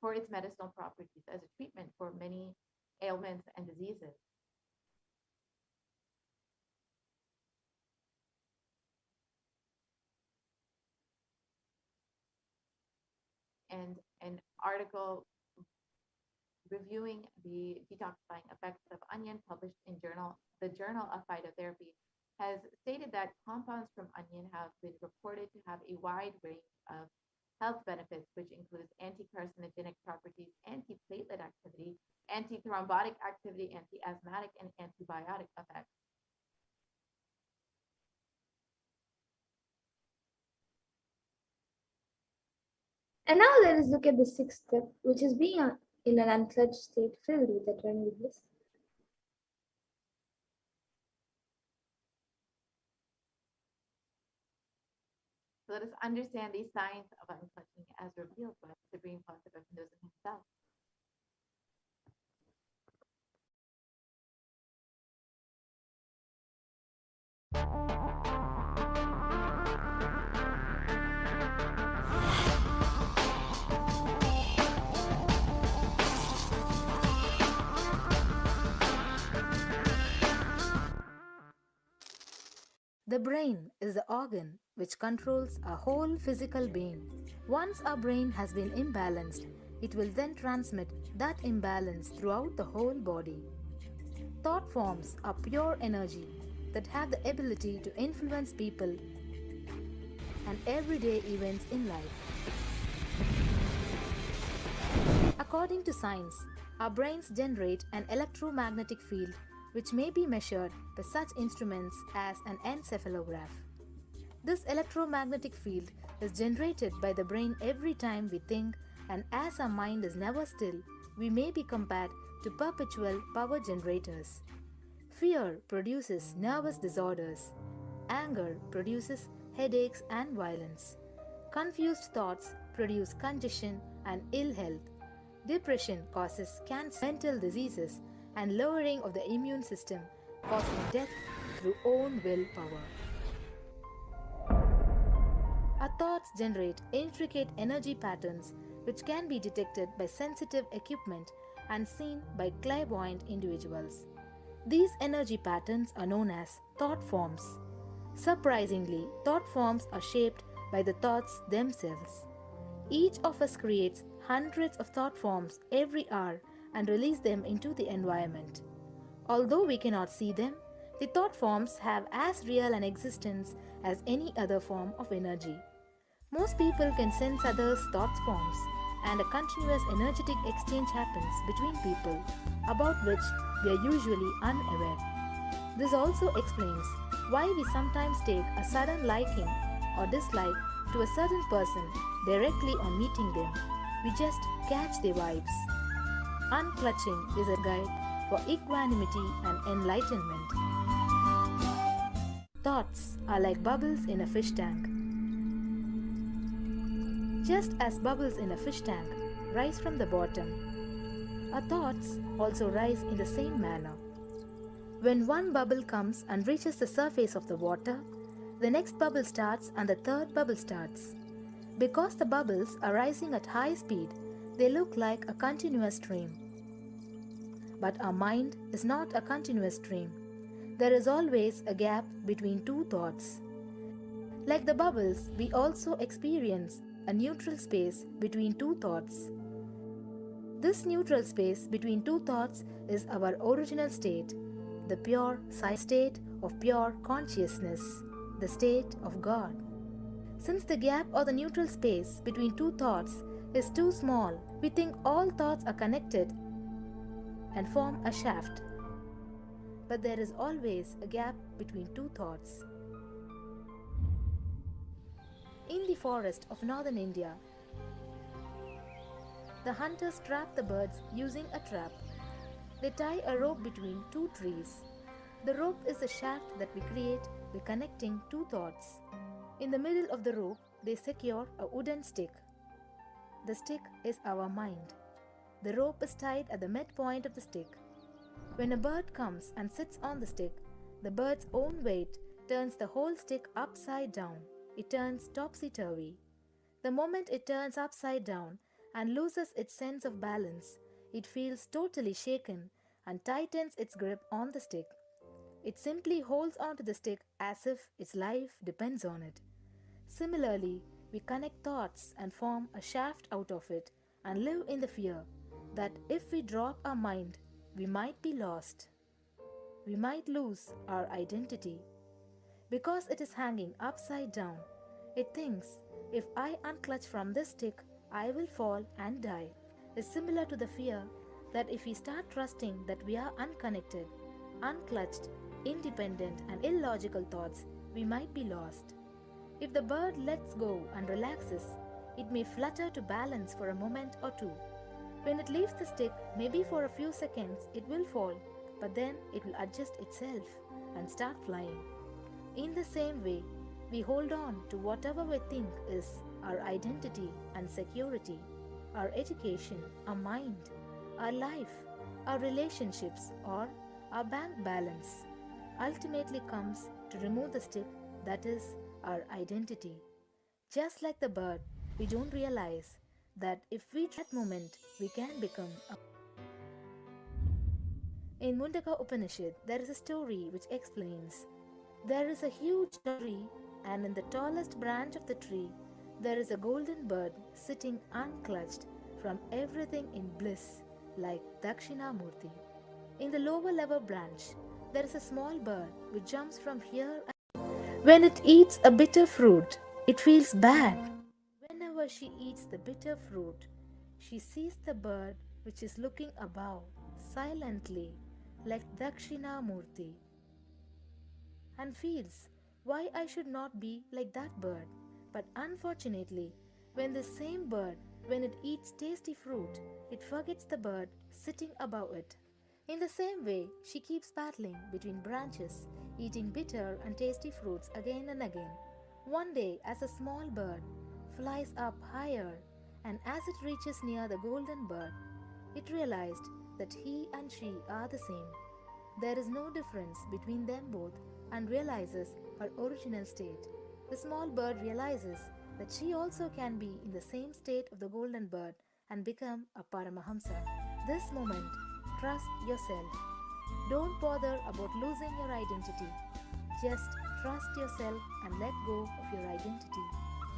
for its medicinal properties as a treatment for many ailments and diseases. And an article reviewing the detoxifying effects of onion published in the Journal of Phytotherapy has stated that compounds from onion have been reported to have a wide range of health benefits, which includes anti-carcinogenic properties, anti-platelet activity, anti-thrombotic activity, anti-asthmatic, and antibiotic effects. And now let us look at the sixth step, which is being in an unclutched state filled with eternal bliss. So let us understand these signs of unclutching as revealed by the Supreme Concept of Hinduism himself. The brain is the organ which controls our whole physical being. Once our brain has been imbalanced, it will then transmit that imbalance throughout the whole body. Thought forms are pure energy that have the ability to influence people and everyday events in life. According to science, our brains generate an electromagnetic field which may be measured by such instruments as an encephalograph. This electromagnetic field is generated by the brain every time we think, and as our mind is never still, we may be compared to perpetual power generators. Fear produces nervous disorders. Anger produces headaches and violence. Confused thoughts produce congestion and ill health. Depression causes cancer, mental diseases, and lowering of the immune system, causing death through own willpower. Our thoughts generate intricate energy patterns which can be detected by sensitive equipment and seen by clairvoyant individuals. These energy patterns are known as thought forms. Surprisingly, thought forms are shaped by the thoughts themselves. Each of us creates hundreds of thought forms every hour and release them into the environment. Although we cannot see them, the thought forms have as real an existence as any other form of energy. Most people can sense others' thought forms, and a continuous energetic exchange happens between people, about which we are usually unaware. This also explains why we sometimes take a sudden liking or dislike to a certain person directly on meeting them. We just catch their vibes. Unclutching is a guide for equanimity and enlightenment. Thoughts are like bubbles in a fish tank. Just as bubbles in a fish tank rise from the bottom, our thoughts also rise in the same manner. When one bubble comes and reaches the surface of the water, the next bubble starts and the third bubble starts. Because the bubbles are rising at high speed, They look like a continuous stream. But our mind is not a continuous stream. There is always a gap between two thoughts. Like the bubbles, we also experience a neutral space between two thoughts. This neutral space between two thoughts is our original state, the pure state of pure consciousness, the state of God. Since the gap or the neutral space between two thoughts is too small, we think all thoughts are connected and form a shaft. But there is always a gap between two thoughts. In the forest of northern India, the hunters trap the birds using a trap. They tie a rope between two trees. The rope is the shaft that we create by connecting two thoughts. In the middle of the rope, they secure a wooden stick. The stick is our mind. The rope is tied at the midpoint of the stick. When a bird comes and sits on the stick, the bird's own weight turns the whole stick upside down. It turns topsy-turvy. The moment it turns upside down and loses its sense of balance, it feels totally shaken and tightens its grip on the stick. It simply holds onto the stick as if its life depends on it. Similarly, we connect thoughts and form a shaft out of it and live in the fear that if we drop our mind, we might be lost. We might lose our identity. Because it is hanging upside down, it thinks, if I unclutch from this stick, I will fall and die. Is similar to the fear that if we start trusting that we are unconnected, unclutched, independent and illogical thoughts, we might be lost. If the bird lets go and relaxes, it may flutter to balance for a moment or two. When it leaves the stick, maybe for a few seconds, it will fall, but then it will adjust itself and start flying. In the same way, we hold on to whatever we think is our identity and security, our education, our mind, our life, our relationships, or our bank balance. Ultimately comes to remove the stick that is our identity. Just like the bird, we don't realize that if we try that moment, we can become a. In Mundaka Upanishad, there is a story which explains there is a huge tree, and in the tallest branch of the tree, there is a golden bird sitting unclutched from everything in bliss, like Dakshinamurti. In the lower level branch, there is a small bird which jumps from here and when it eats a bitter fruit, it feels bad. Whenever she eats the bitter fruit, she sees the bird which is looking above, silently, like Dakshinamurti, and feels why I should not be like that bird. But unfortunately, when the same bird, when it eats tasty fruit, it forgets the bird sitting above it. In the same way, she keeps battling between branches, eating bitter and tasty fruits again and again. One day, as a small bird flies up higher, and as it reaches near the golden bird, it realized that he and she are the same. There is no difference between them both and realizes her original state. The small bird realizes that she also can be in the same state of the golden bird and become a Paramahamsa. This moment, trust yourself. Don't bother about losing your identity. Just trust yourself and let go of your identity.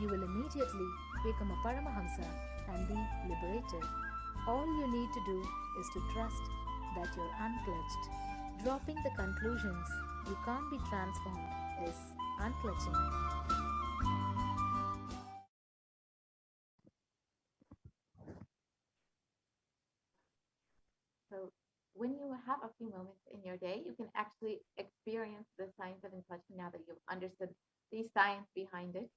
You will immediately become a Paramahamsa and be liberated. All you need to do is to trust that you're unclutched. Dropping the conclusions you can't be transformed is unclutching. So when you have a few moments in your day, you can actually experience the science of unclutching now that you've understood the science behind it.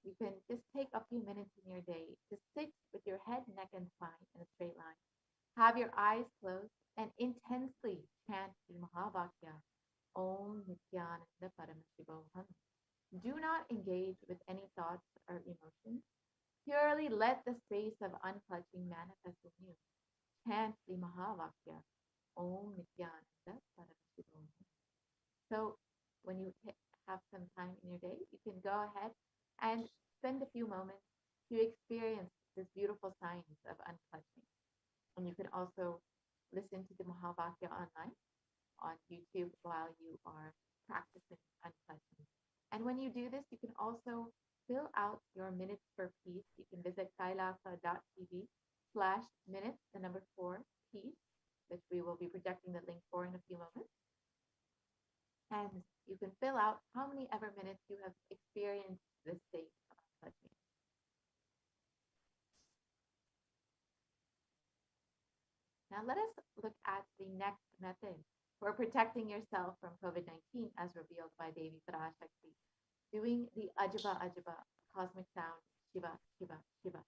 You can just take a few minutes in your day to sit with your head, neck, and spine in a straight line. Have your eyes closed and intensely chant the Mahavakya, Om Nithyananda Paramashivoham. Do not engage with any thoughts or emotions. Purely let the space of unclutching manifest in you. Chant the Mahavakya, Om Nithyananda Paramashivoham. So when you have some time in your day, you can go ahead and spend a few moments to experience this beautiful science of unclutching. And you can also listen to the Mahavakya online on YouTube while you are practicing unclutching. And when you do this, you can also fill out your minutes for peace. You can visit kailasa.tv/minutes, the number 4, peace, which we will be projecting the link for in a few moments. And you can fill out how many ever minutes you have experienced this state of unclutching. Now let us look at the next method for protecting yourself from COVID-19 as revealed by Devi Parashakti, doing the Ajaba Ajaba cosmic sound, Shiva, Shiva, Shiva.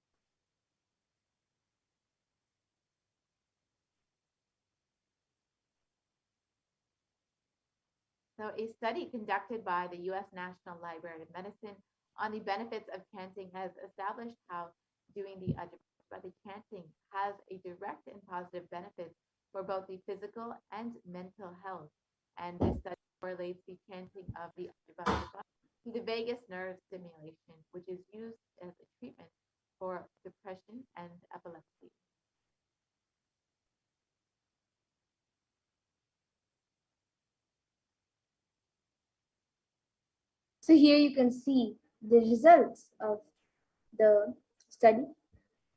So a study conducted by the U.S. National Library of Medicine on the benefits of chanting has established how doing the Ajaba, the chanting, has a direct and positive benefit for both the physical and mental health. And this study correlates the chanting of the Ajaba to the vagus nerve stimulation, which is used as a treatment for depression and epilepsy. So here you can see the results of the study.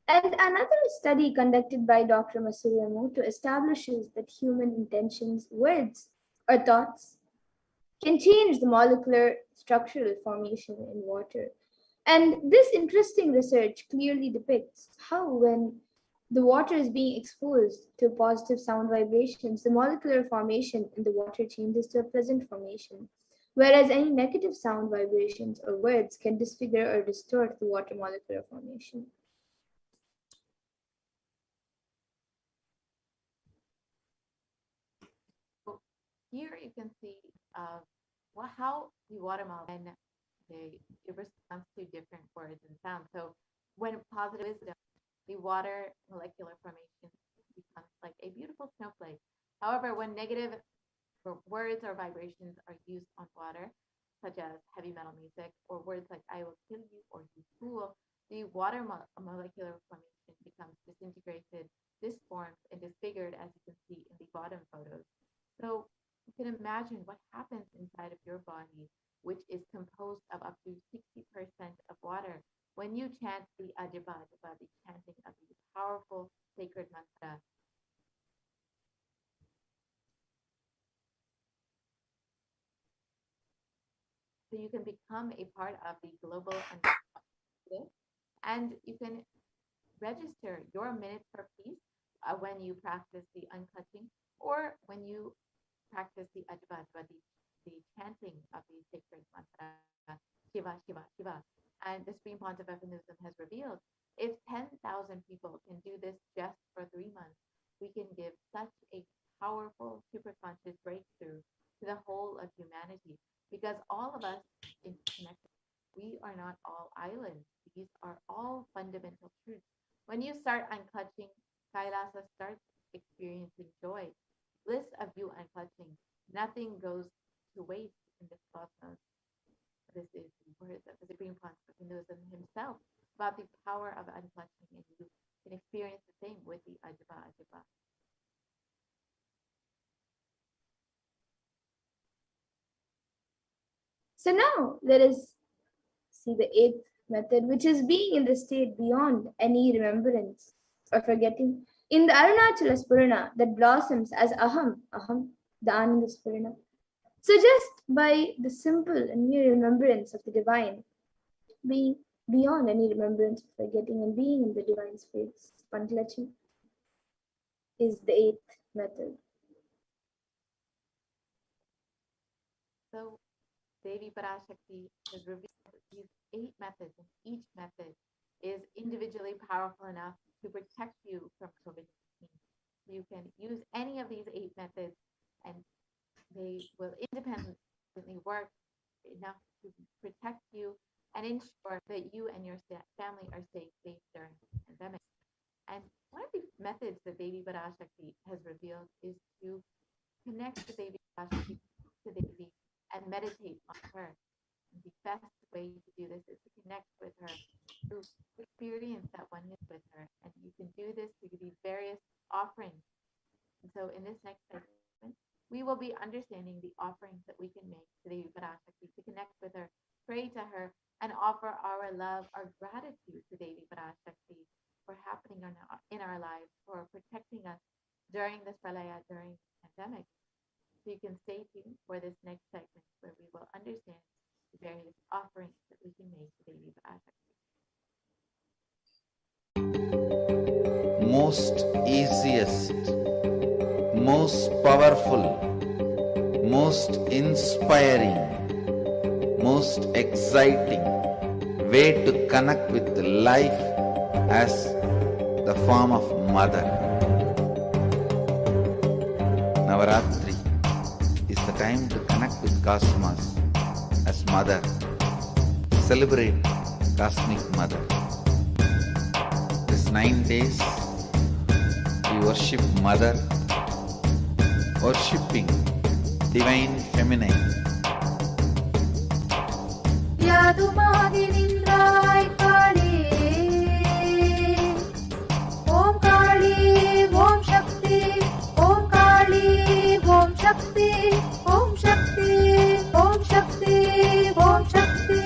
And another study conducted by Dr. Masaru Emoto establishes that human intentions, words, or thoughts can change the molecular structural formation in water. And this interesting research clearly depicts how, when the water is being exposed to positive sound vibrations, the molecular formation in the water changes to a pleasant formation, whereas any negative sound vibrations or words can disfigure or distort the water molecular formation. So here you can see how the water molecule it responds to different words and sounds. So when positive is done, the water molecular formation becomes like a beautiful snowflake. However, when negative words or vibrations are used on water, such as heavy metal music or words like I will kill you or you fool, the water molecular formation becomes disintegrated, disformed, and disfigured, as you can see in the bottom photos. So you can imagine what happens inside of your body, which is composed of up to 60% of water, when you chant the Ajaba Ajaba, the chanting of the powerful sacred mantra. So you can become a part of the global unconscious, and you can register your minutes for peace when you practice the unclutching or when you practice the Ajba Ajba, the chanting of the sacred mantra, Shiva, Shiva, Shiva. And the Supreme Pontiff of Hinduism has revealed if 10,000 people can do this just for 3 months, we can give such a powerful superconscious breakthrough to the whole of humanity, because all of us interconnected. We are not all islands. These are all fundamental truths. When you start unclutching, Kailasa starts experiencing joy, bliss of you unclutching. Nothing goes to waste in this cosmos. This is the words of the Supreme Pontiff of Hinduism himself about the power of unclutching, and you can experience the same with the Ajaba Ajaba. So now let us see the eighth method, which is being in the state beyond any remembrance or forgetting. In the Arunachala Spurana that blossoms as Aham, Aham, the Ananda Spurana. So just by the simple and mere remembrance of the divine, being beyond any remembrance of forgetting and being in the divine space, Pankalachi, is the eighth method. So Devi Parashakti has revealed these 8 methods, and each method is individually powerful enough to protect you from COVID-19. You can use any of these 8 methods, and they will independently work enough to protect you and ensure that you and your family are safe during the pandemic. And one of the methods that Devi Parashakti has revealed is to connect the Devi Parashakti to Devi and meditate on her. And the best way to do this is to connect with her to experience that oneness with her. And you can do this through these various offerings. And so in this next segment, we will be understanding the offerings that we can make to Devi Parashakti to connect with her, pray to her, and offer our love, our gratitude to Devi Parashakti for happening in our lives, for protecting us during this pralaya, during the pandemic. So you can stay tuned for this next segment where we will understand the various offerings that we can make to Devi Parashakti. Most easiest, most powerful, most inspiring, most exciting way to connect with life as the form of mother. Navaratri is the time to connect with Cosmos as mother. Celebrate Cosmic Mother. This 9 days we worship Mother, worshipping Divine Feminine. யாதுமாகி நின்றாய் காளி ஓம் காளி ஓம் சக்தி ஓம் காளி ஓம் சக்தி ஓம் சக்தி ஓம் சக்தி ஓம் சக்தி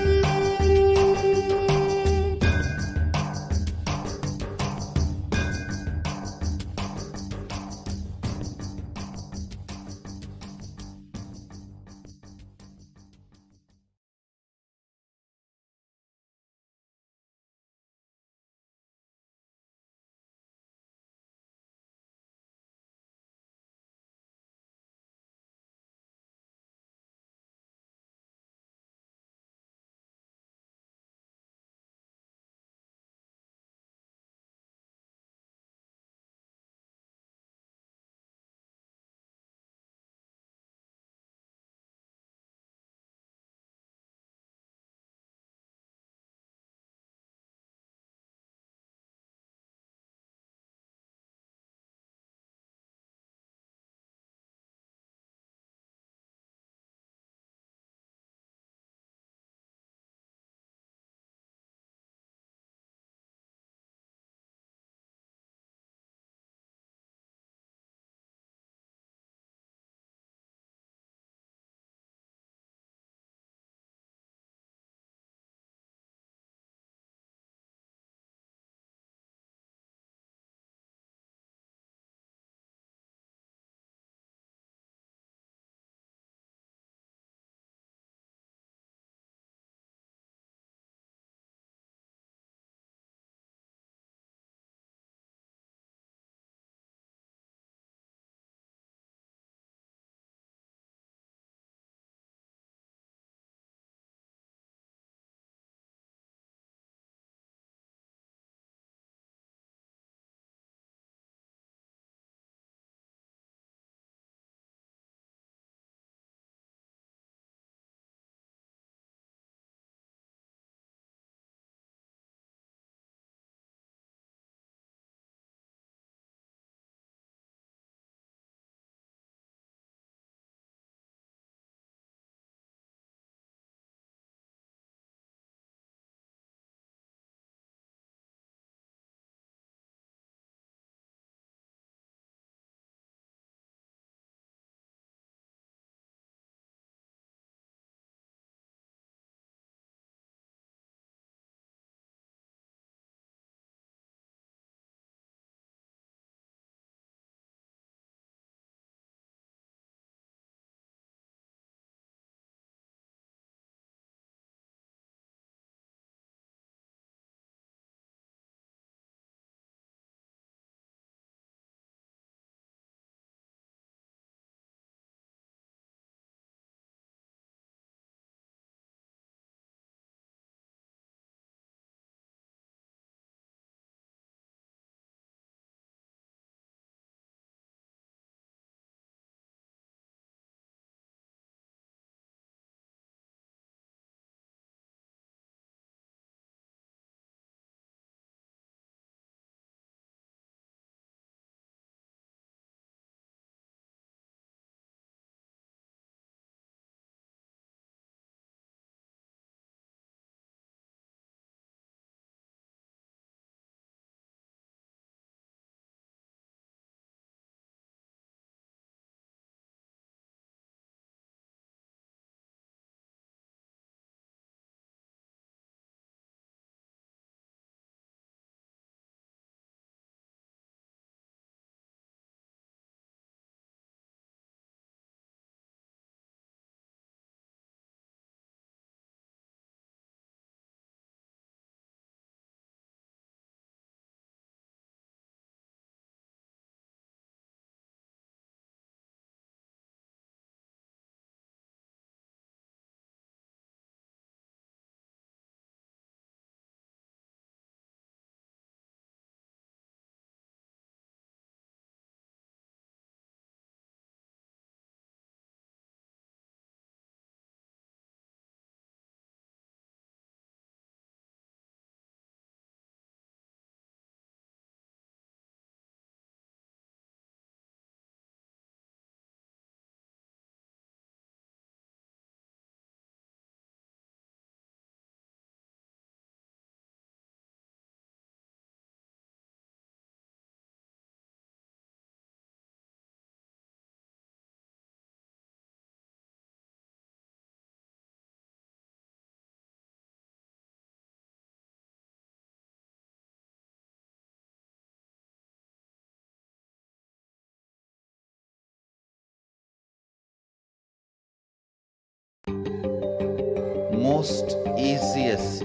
most easiest,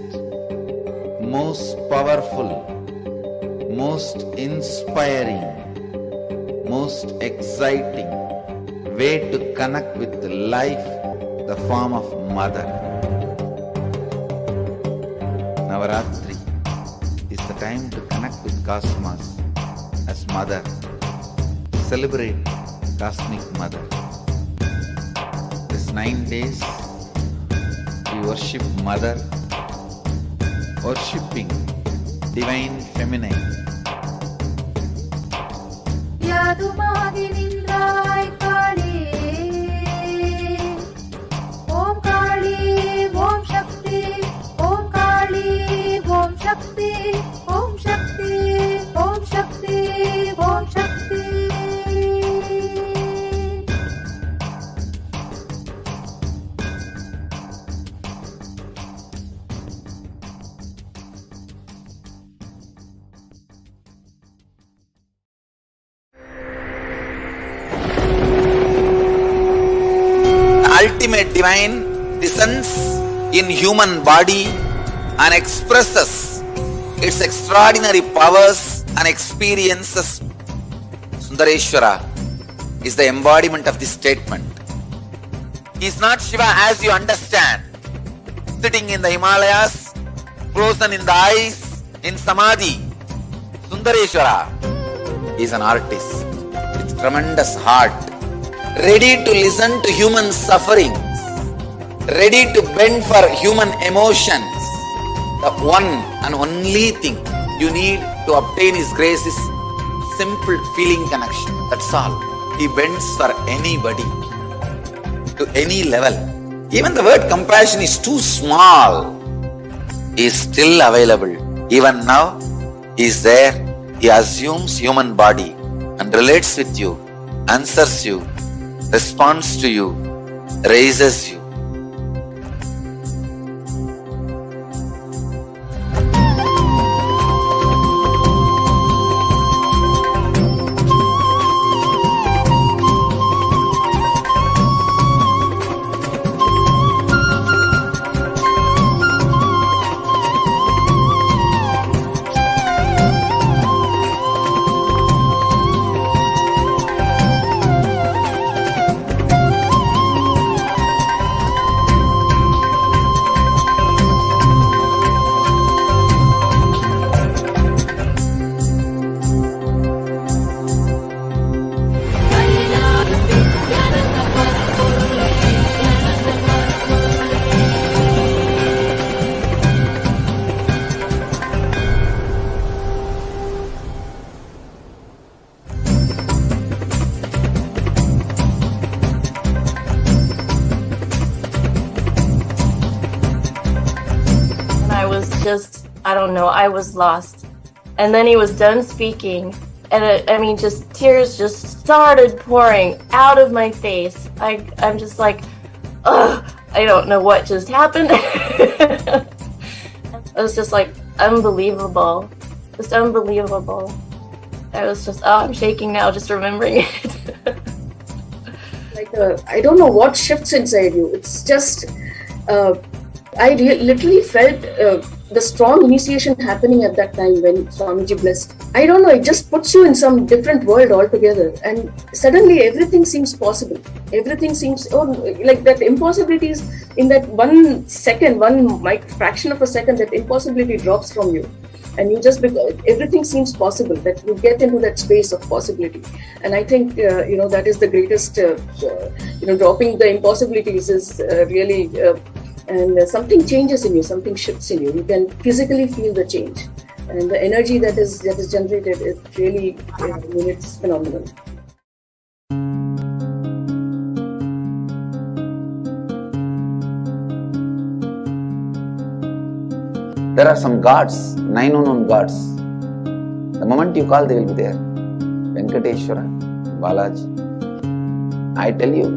most powerful, most inspiring, most exciting way to connect with life, the form of mother. Navaratri is the time to connect with cosmos as mother. Celebrate cosmic mother. This 9 days we worship mother, worshipping divine feminine. யாதுமாகி நின்றாய் காளி, ஓம் காளி ஓம் சக்தி, ஓம் காளி ஓம் சக்தி, ஓம் சக்தி ஓம் சக்தி ஓம் சக்தி. Ultimate divine descends in human body and expresses its extraordinary powers and experiences. Sundareshwara is the embodiment of this statement. He is not Shiva as you understand, sitting in the Himalayas, frozen in the ice, in Samadhi. Sundareshwara is an artist with tremendous heart, ready to listen to human sufferings, ready to bend for human emotions. The one and only thing you need to obtain His grace is simple feeling connection. That's all. He bends for anybody, to any level. Even the word compassion is too small. He is still available. Even now, He is there. He assumes human body and relates with you, answers you, responds to you, raises you. I don't know, I was lost. And then he was done speaking, and just tears just started pouring out of my face. I'm just like, ugh, I don't know what just happened. It was just like unbelievable, just unbelievable. I was just, I'm shaking now just remembering it. I don't know what shifts inside you. It's just, I literally felt the strong initiation happening at that time when Swamiji blessed. I don't know, it just puts you in some different world altogether, and suddenly everything seems possible. Everything seems, like that impossibilities in that 1 second, fraction of a second, that impossibility drops from you. And you just, everything seems possible, that you get into that space of possibility. And I think, that is the greatest, dropping the impossibilities is really, and something changes in you, something shifts in you. You can physically feel the change. And the energy that is generated, it really, it's phenomenal. There are some gods, 9 unknown gods. The moment you call, they will be there. Venkateshwara, Balaji. I tell you,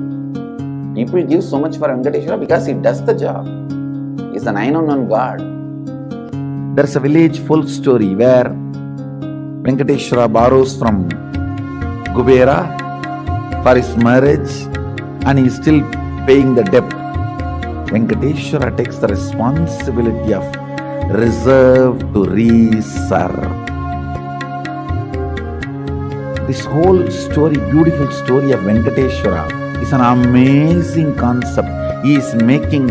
people give so much for Venkateshwara because he does the job. He is the 9 unknown god. There's a village folk story where Venkateshwara borrows from Kubera for his marriage and he is still paying the debt. Venkateshwara takes the responsibility of reserve to reserve. This whole story, beautiful story of Venkateshwara is an amazing concept. He is making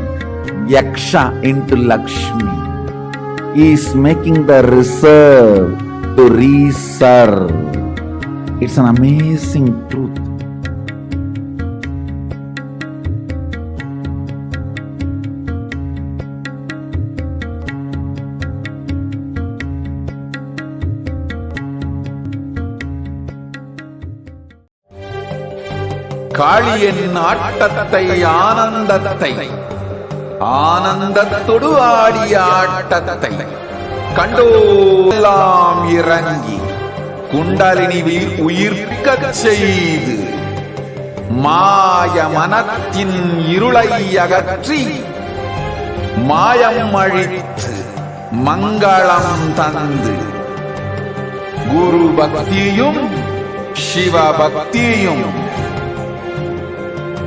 Yaksha into Lakshmi. He is making the reserve to reserve. It's an amazing truth. காளியின் ஆட்டத்தை ஆனந்தத்தை ஆனந்தத்தொடு ஆடிய ஆட்டத்தை கண்டோலாம் இறங்கி குண்டலினிவில் உயிர்க்கச் செய்து மாய மனத்தின் இருளை அகற்றி மாயம் அழித்து மங்களம் தந்து குரு பக்தியும் சிவ பக்தியும்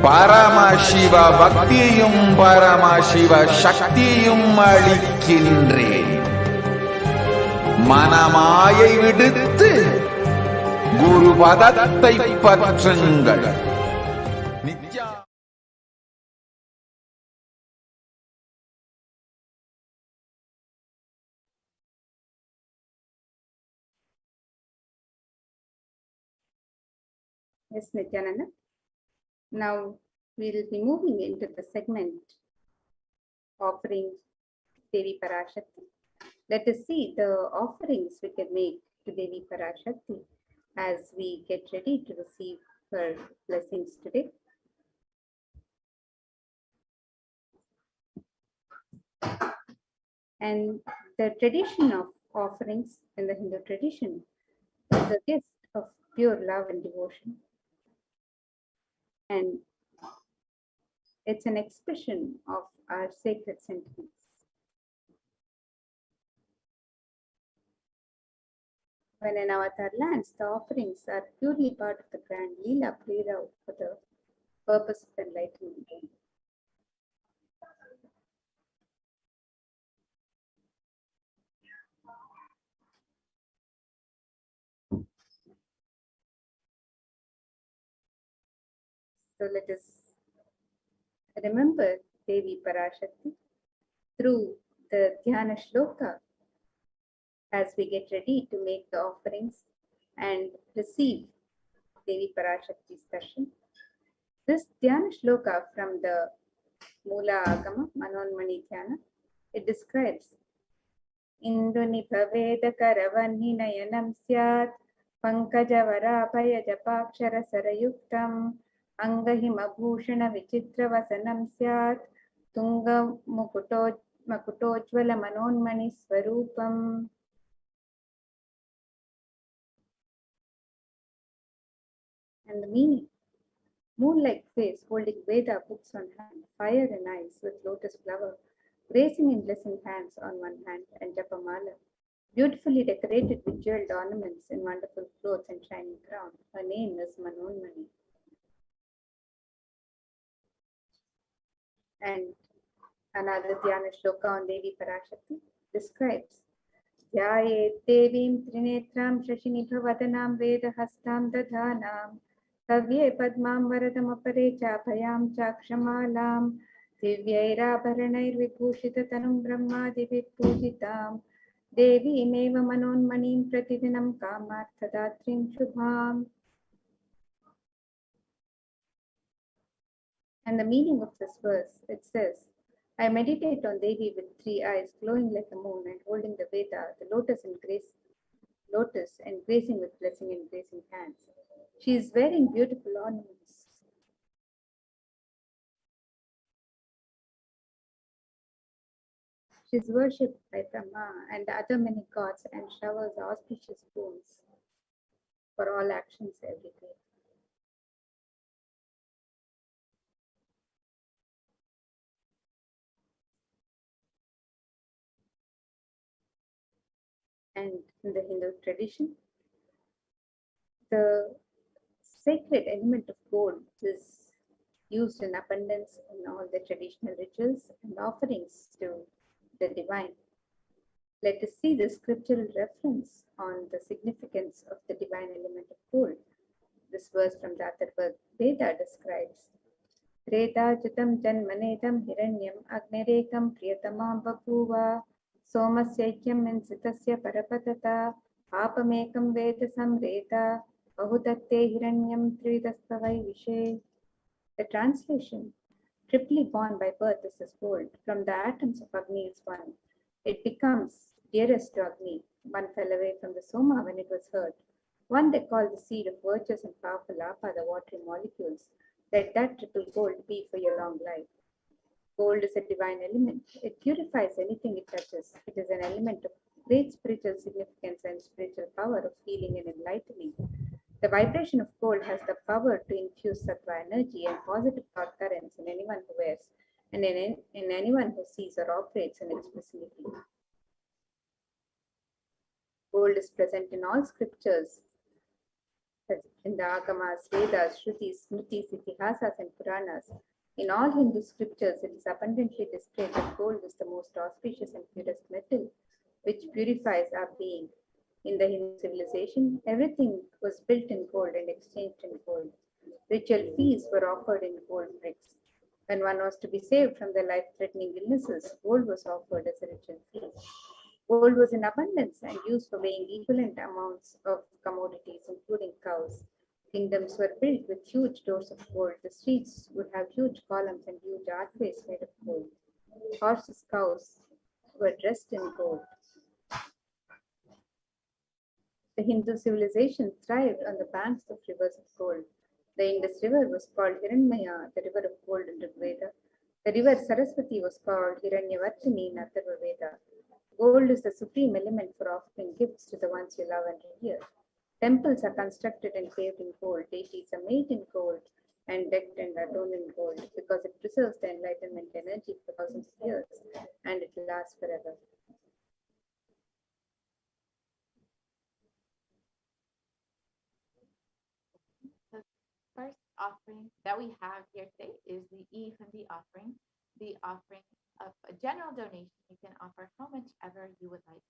பரமசிவ பக்தியும் பரமசிவ சக்தியும் அளிக்கின்றேன். மனமாயை விடுத்து குரு பதத்தை பற்றுங்கள். Nithya Yes, Nithyananda. Now we will be moving into the segment offering Devi Parashakti. Let us see the offerings we can make to Devi Parashakti as we get ready to receive her blessings today. And the tradition of offerings in the Hindu tradition is a gift of pure love and devotion. And it's an expression of our sacred sentiments. When in Avatar lands, the offerings are purely part of the grand Leela played out for the purpose of enlightenment. So let us remember Devi Parashakti through the Dhyana Shloka as we get ready to make the offerings and receive Devi Parashakti's darshan. This Dhyana Shloka from the Mula Agama, Manonmani Dhyana, it describes Indunipa Veda Karavani Nayanam Syat Pankajavara Payajapakshara Sarayuktam Angahima Bhushana Vichitra Vasanam Syat Tunga Makutojvala Manonmani Swarupam. And the meaning: moon-like face holding Veda books on hand, fire in eyes with lotus flower, gracing in blessing hands on one hand and japamala, beautifully decorated with jeweled ornaments in wonderful clothes and shining crown. Her name is Manonmani. And another Dhyana Shloka on Devi Parashakti describes Dhyayet Devim Trinetram Shashinibhavadanam Vedahastam Dadhanam Kavye Padmam Varadam Apare Chapayam Chakshamalam Divyairabharanair Vibhushita Tanum Brahmadi Vippujitam Devi Meva Manonmanim Pratidinam Kamarthadatrim Shubham. And the meaning of this verse, it says, I meditate on Devi with three eyes, glowing like a moon and holding the Veda, the lotus and gracing with blessing and gracing hands. She is wearing beautiful ornaments. She is worshipped by Brahma and other many gods and showers auspicious boons for all actions every day. And in the Hindu tradition, the sacred element of gold is used in abundance in all the traditional rituals and offerings to the divine. Let us see the scriptural reference on the significance of the divine element of gold. This verse from the Atharva Veda describes Tretajutam janmanedam hiranyam agnerekam priyatamam babuva somasyaikyam insitasya parapatata apamekam veda samreta bahudatte hiranyam trividastavai vishe. The translation, triply born by birth is as gold, from the atoms of Agni is one. It becomes dearest to Agni. One fell away from the Soma when it was hurt. One they call the seed of virtuous and powerful Apa, the watery molecules. Let that triple gold be for your long life. Gold is a divine element. It purifies anything it touches. It is an element of great spiritual significance and spiritual power of healing and enlightening. The vibration of gold has the power to infuse sattva energy and positive thought currents in anyone who wears and in anyone who sees or operates in its vicinity. Gold is present in all scriptures, in the Agamas, Vedas, Shrutis, Smritis, Itihasas, and Puranas. In all Hindu scriptures, it is abundantly displayed that gold is the most auspicious and purest metal, which purifies our being. In the Hindu civilization, everything was built in gold and exchanged in gold. Ritual feasts were offered in gold bricks. When one was to be saved from their life-threatening illnesses, gold was offered as a ritual feast. Gold was in abundance and used for weighing equivalent amounts of commodities, including cows. Kingdoms were built with huge doors of gold. The streets would have huge columns and huge archways made of gold. Horses, cows were dressed in gold. The Hindu civilization thrived on the banks of rivers of gold. The Indus River was called Hiranmaya, the river of gold in Rigveda. The river Saraswati was called Hiranyavartini in Atharva Veda. Gold is the supreme element for offering gifts to the ones you love and revere. Temples are constructed and paved in gold. Deities are made in gold and decked and adorned in gold because it preserves the enlightenment energy for thousands of years and it lasts forever. The first offering that we have here today is the E-Hundi offering, the offering of a general donation. You can offer how much ever you would like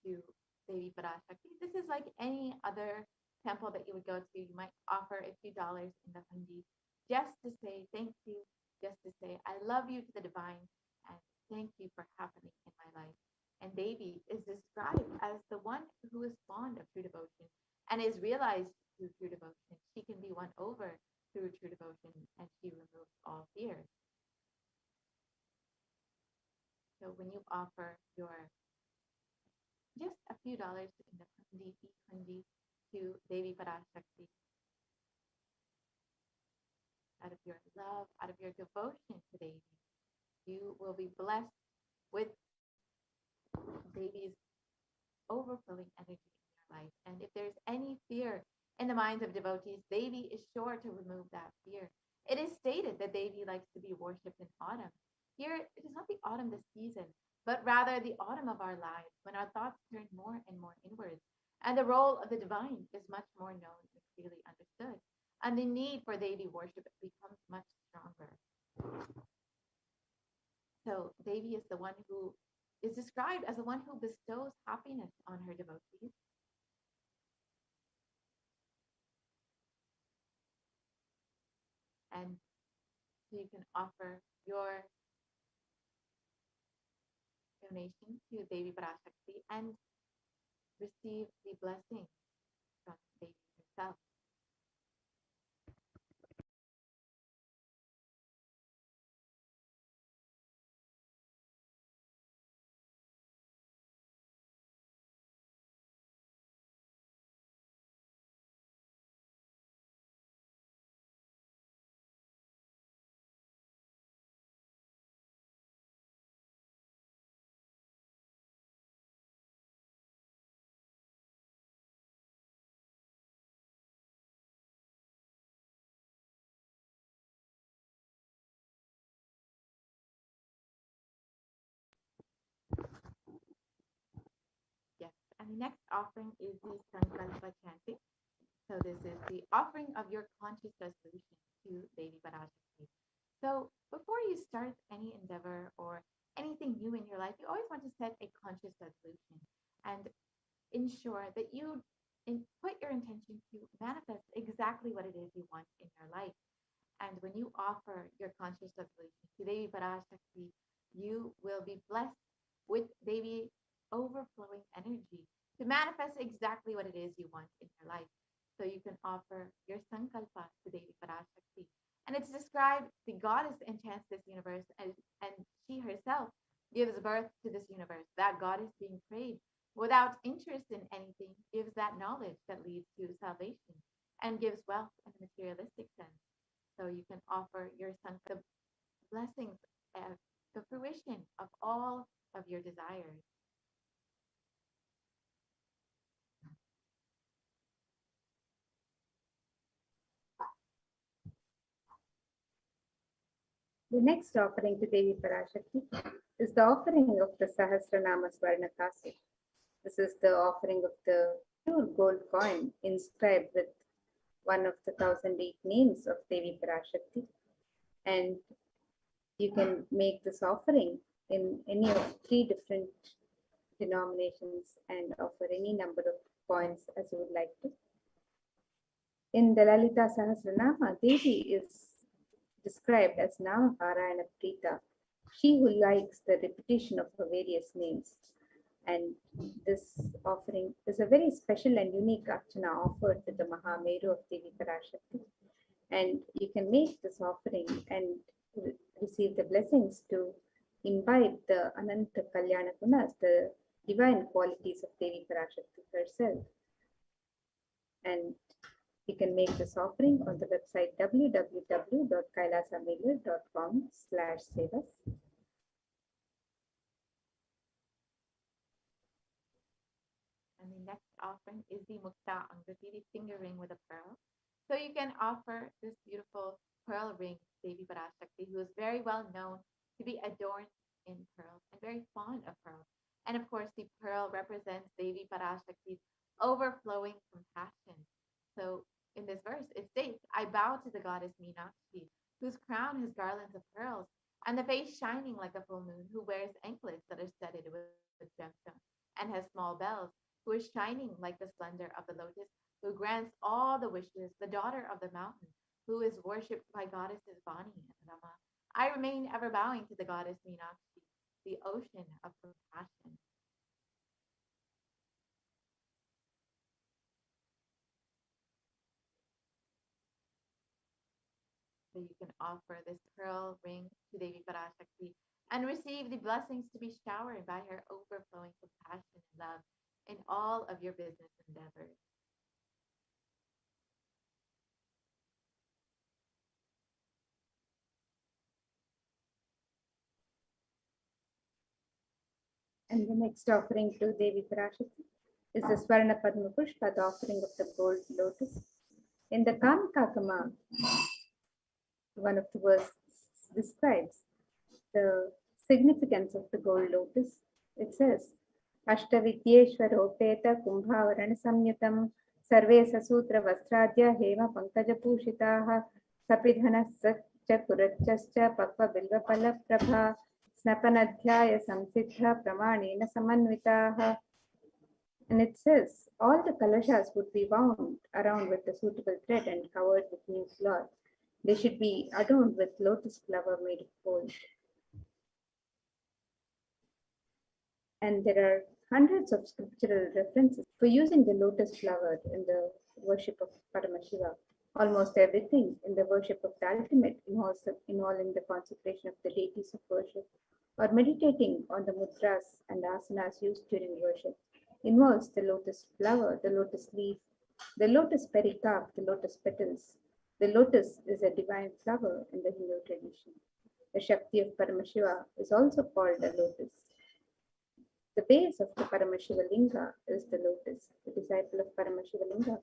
to Devi Parashakti. This is like any other temple that you would go to. You might offer a few dollars in the hundi just to say thank you, just to say I love you to the divine and thank you for happening in my life. And Devi is described as the one who is fond of true devotion and is realized through true devotion. She can be won over through true devotion and she removes all fear. So when you offer your just a few dollars in the hundi to Devi Parashakti, out of your love, out of your devotion to Devi, you will be blessed with Devi's overflowing energy in your life. And if there's any fear in the minds of devotees, Devi is sure to remove that fear. It is stated that Devi likes to be worshipped in autumn. Here, it is not the autumn this season, but rather the autumn of our lives, when our thoughts turn more and more inwards, and the role of the divine is much more known and clearly understood, and the need for Devi worship becomes much stronger. So Devi is the one who is described as the one who bestows happiness on her devotees. And so you can offer your donation to Devi Parashakti and receive the blessing from Devi herself. Yes, and the next offering is the Sankalpa chanting. So this is the offering of your conscious resolution. to Devi Parashakti. So before you start any endeavor or anything new in your life, you always want to set a conscious resolution and ensure that you put your intention to manifest exactly what it is you want in your life. And when you offer your conscious resolution to Devi Parashakti, you will be blessed with Devi overflowing energy to manifest exactly what it is you want in your life. So you can offer your Sankalpa to Devi Parashakti. And it's described the goddess enchants this universe, and she herself gives birth to this universe. That goddess being prayed without interest in anything gives that knowledge that leads to salvation and gives wealth in a materialistic sense. So you can offer your son the blessings, the fruition of all of your desires. The next offering to Devi Parashakti is the offering of the Sahasranama Swarnakasi. This is the offering of the pure gold coin inscribed with one of the 1008 names of Devi Parashakti. And you can make this offering in any of 3 different denominations and offer any number of coins as you would like to. In the Lalita Sahasranama, Devi is described as Nama Parayana Prita, she who likes the repetition of her various names. And this offering is a very special and unique archana offered with the Mahameru of Devi Parashakti. And you can make this offering and receive the blessings to imbibe the Ananta Kalyana Gunas, the divine qualities of Devi Parashakti herself. And you can make this offering on the website www.kailasamelia.com/sevas. And the next offering is the Mukta Angati, the finger ring with a pearl. So you can offer this beautiful pearl ring to Devi Parashakti, who is very well known to be adorned in pearls and very fond of pearls. And of course, the pearl represents Devi Parashakti's overflowing compassion. So in this verse, it states, I bow to the goddess Meenakshi, whose crown has garlands of pearls, and the face shining like a full moon, who wears anklets that are studded with gemstones and has small bells, who is shining like the splendor of the lotus, who grants all the wishes, the daughter of the mountain, who is worshipped by goddesses Vani and Rama. I remain ever bowing to the goddess Meenakshi, the ocean of compassion. So you can offer this pearl ring to Devi Parashakti and receive the blessings to be showered by her overflowing compassion and love in all of your business endeavors. And the next offering to Devi Parashakti is the Swarna Padma Pushpa, the offering of the gold lotus. In the Kamkakama, one of the verses describes the significance of the gold lotus. It says, Ashtavidyeshwaroteta kumbhavarana samyutam sarve sasutra vastrajya hema pankaja pushitaha sapidhana satcha kurachascha pakva bilva pala prabha snapanadhyaya samsiddha pramanena samanvitaha. And it says, all the kalashas would be wound around with a suitable thread and covered with new cloth. They should be adorned with lotus flower made of gold. And there are hundreds of scriptural references for using the lotus flower in the worship of Paramashiva. Almost everything in the worship of the ultimate involving the consecration of the deities of worship or meditating on the mudras and asanas used during worship involves the lotus flower, the lotus leaf, the lotus pericarp, the lotus petals. The lotus is a divine flower in the Hindu tradition. The Shakti of Paramashiva is also called a lotus. The base of the Paramashiva Linga is the lotus. The disciple of Paramashiva Linga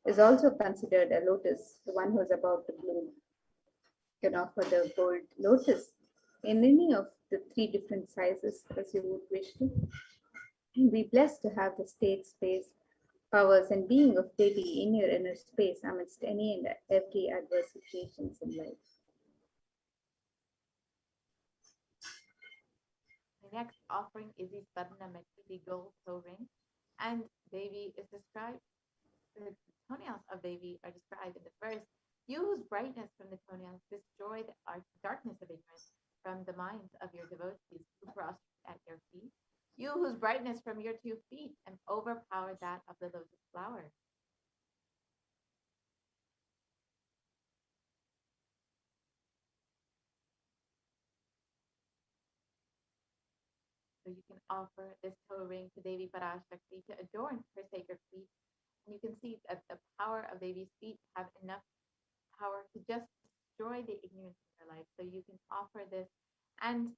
is also considered a lotus, the one who is about to bloom. You can offer the gold lotus in any of the 3 different sizes as you would wish to. And be blessed to have the state space powers and being of Devi in your inner space amidst any and every adverse situations in life. The next offering is the Swarnamati, the gold toe ring, and Devi is described. The toenails of Devi are described in the verse. You whose brightness from the toenails destroy the darkness of ignorance from the minds of your devotees who prostrate at your feet. You whose brightness from your 2 feet and overpower that of the lotus flower. So you can offer this toe ring to Devi Parashakti to adorn her sacred feet. And you can see that the power of Devi's feet have enough power to just destroy the ignorance in your life. So you can offer this and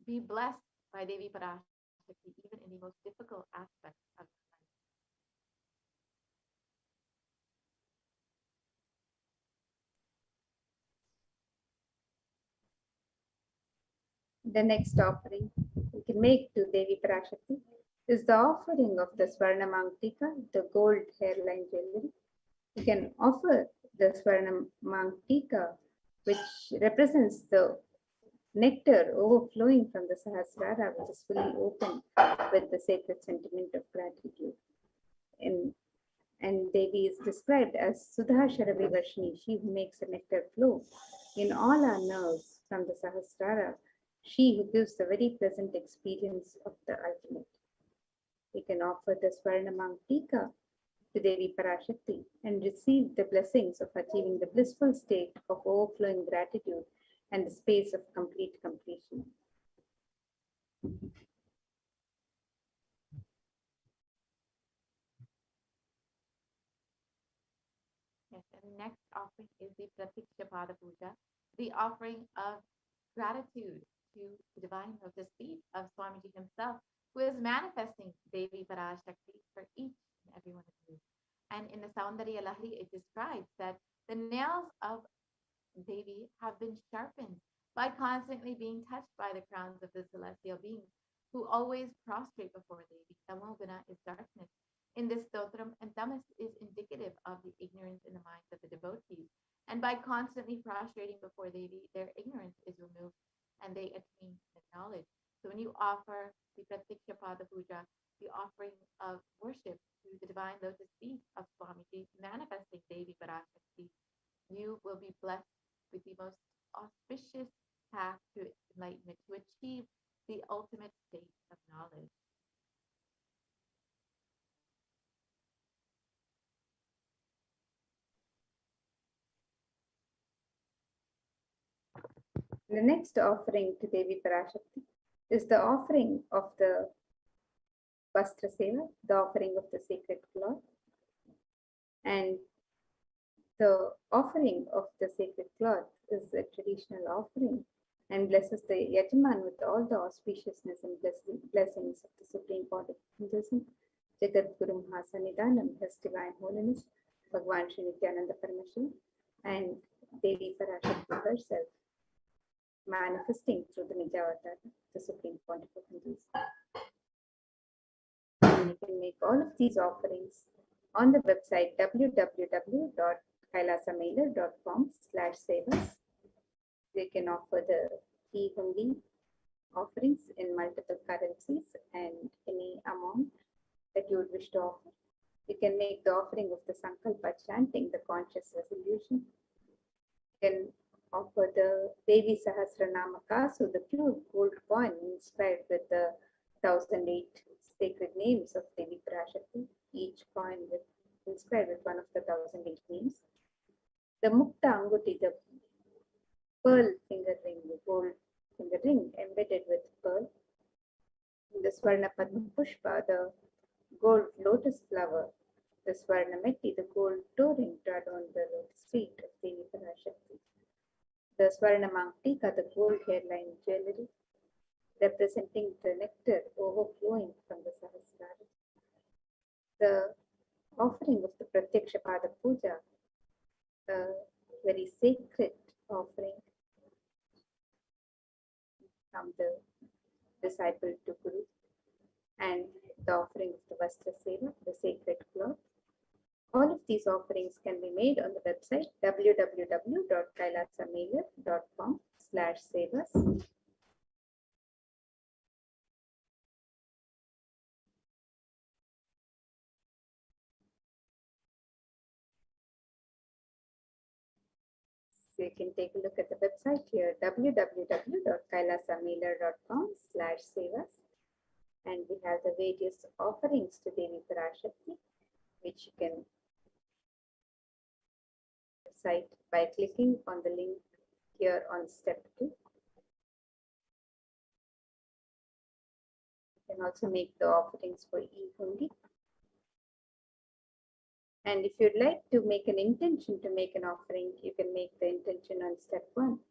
be blessed by Devi Parashakti even in the most difficult aspects of your life. The next offering we can make to Devi Parashakti is the offering of the Swarnamangtika, the gold hairline jewelry. You can offer the Swarnamangtika, which represents the nectar overflowing from the Sahasrara, which is fully open with the sacred sentiment of gratitude. And Devi is described as Sudha Sharavi Varshini, she who makes the nectar flow in all our nerves from the Sahasrara, she who gives the very pleasant experience of the ultimate. We can offer the Swarnamangtika to Devi Parashakti and receive the blessings of achieving the blissful state of overflowing gratitude and the space of complete completion. Yes, and the next offering is the Pratiksha Pada Puja, the offering of gratitude to the divine lotus feet of Swamiji himself, who is manifesting Devi Parashakti for each and every one of you. And in the Saundarya Lahari, it describes that the nails of Devi have been sharpened by constantly being touched by the crowns of the celestial beings who always prostrate before Devi. Tamoguna is darkness. In this stotram, and tamas is indicative of the ignorance in the minds of the devotees. And by constantly prostrating before Devi, their ignorance is removed and they attain the knowledge. So when you offer the Pratiksha Pada Puja, the offering of worship to the divine lotus feet of Swamiji, manifesting Devi Parashakti, you will be blessed with the most auspicious path to enlightenment, to achieve the ultimate state of knowledge. The next offering to Devi Parashakti is the offering of the Vastra Seva, the offering of the sacred cloth. And the offering of the sacred cloth is a traditional offering and blesses the Yajman with all the auspiciousness and blessings of the Supreme Court of Hinduism, Jagat Guru Mahasanidanam, His Divine Holiness, Bhagwan Sri Nithyananda Paramashivam, and Devi Parashakti herself, manifesting through the Nijavatar, the Supreme Pontiff of Hinduism. And you can make all of these offerings on the website www.kailasamailer.com/sevas. You can offer the e-hundi offerings in multiple currencies and any amount that you would wish to offer. You can make the offering of the Sankalpa chanting the conscious resolution. You can offer the Devi Sahasranama, so the pure gold coin inscribed with the 1008 sacred names of Devi Parashakti, each coin inscribed with one of the 1008 names. The Mukta Anguti, the pearl finger ring, the gold finger ring embedded with pearl. The Swarna Padma Pushpa, the gold lotus flower. The Swarna Metti, the gold toe ring to adorn the lotus feet of Devi Parashakti. The Swarna Mangtika, the gold hairline jewelry, representing the nectar overflowing from the Sahasrara. The offering of the Pratyaksha Pada Puja, a very sacred offering from the disciple to Guru, and the offering of the Vastra Seva, the sacred cloth, All of these offerings can be made on the website www.kailasamailer.com/sevas. So you can take a look at the website here, www.kailasamailer.com/sevas. And we have the various offerings to Devi Parashakti, which you can site by clicking on the link here on step 2. You can also make the offerings for e-hundi. And if you'd like to make an intention to make an offering, you can make the intention on step 1.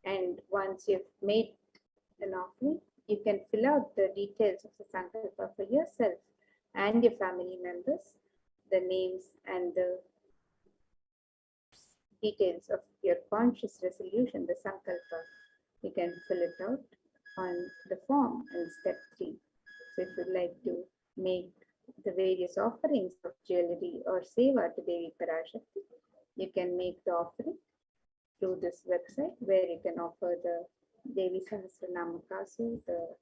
And once you've made an offering, you can fill out the details of the sankalpa for yourself and your family members, the names and the details of your conscious resolution, the sankalpa. You can fill it out on the form in step 3. So if you'd like to make the various offerings of jewelry or seva to Devi Parashakti, you can make the offering through this website, where you can offer the Devi Sahasranama Kasu, the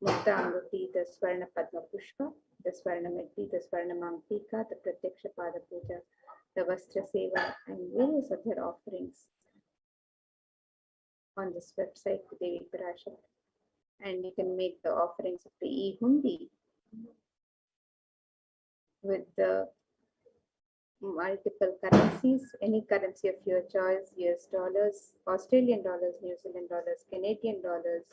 Mukta Anguti, the Swarna Padma Pushpa, the Swarna Meddi, the Swarna Mamtika, the Pratyaksha Pada Puja, the Vastra Seva, and various other offerings on this website to Devi Parashakti. And you can make the offerings of the e-hundi with the multiple currencies, any currency of your choice, US dollars, Australian dollars, New Zealand dollars, Canadian dollars,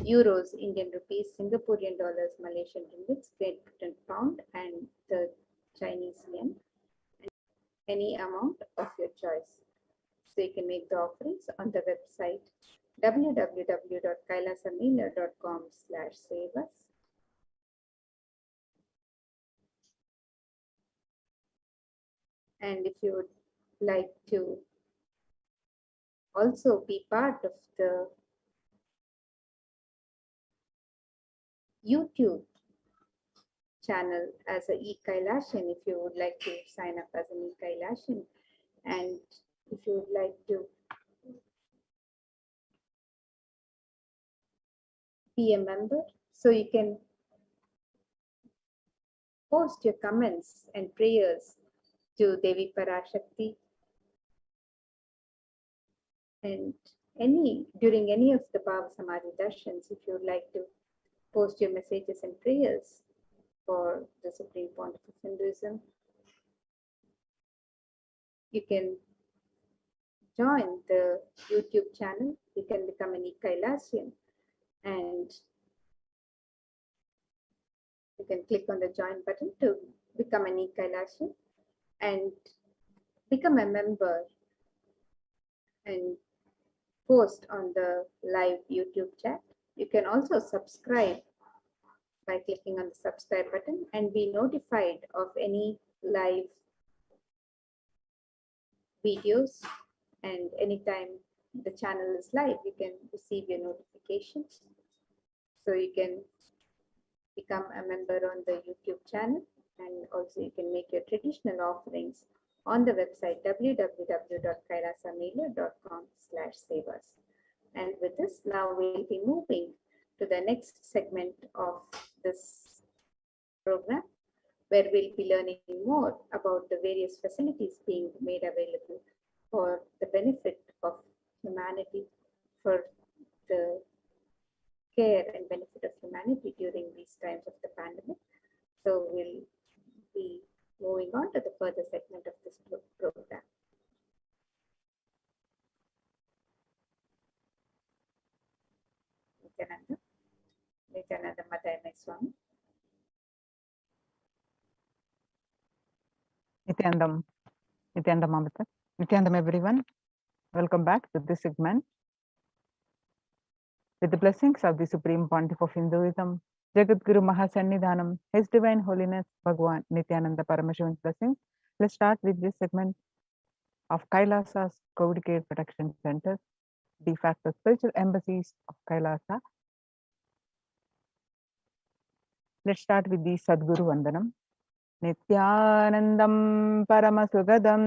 euros, Indian rupees, Singaporean dollars, Malaysian ringgits, Great Britain pound, and the Chinese yen, and any amount of your choice. So you can make the offerings on the website www.kailasamailer.com/sevas. And if you would like to also be part of the YouTube channel as a e-Kailashan, if you would like to sign up as an e-Kailashan, and if you would like to be a member, so you can post your comments and prayers to Devi Parashakti, and during any of the Bhava Samadhi Darshans, if you would like to post your messages and prayers for the Supreme Pontiff of Hinduism, you can join the YouTube channel. You can become an e-Kailasyan, and you can click on the join button to become an e-Kailasyan and become a member and post on the live YouTube chat. You can also subscribe by clicking on the subscribe button and be notified of any live videos, and anytime the channel is live, you can receive your notifications. So you can become a member on the YouTube channel, and also you can make your traditional offerings on the website www.kailasamailer.com/sevas. And with this, now we'll be moving to the next segment of this program, where we'll be learning more about the various facilities being made available for the benefit of humanity, for the care and benefit of humanity during these times of the pandemic. So we'll be moving on to the further segment of this program. Nithyananda Madhyamaya Swami. Nityanandam Amrita. Nityanandam, everyone. Welcome back to this segment. With the blessings of the Supreme Pontiff of Hinduism, Jagat Guru Mahasannidhanam, His Divine Holiness Bhagwan Nithyananda Paramashivan's blessings, let's start with this segment of Kailasa's COVID Care Protection Centers, de facto spiritual embassies of Kailasa. Let's start with the Sadguru Vandanam. नित्यानन्दं परमसुखदं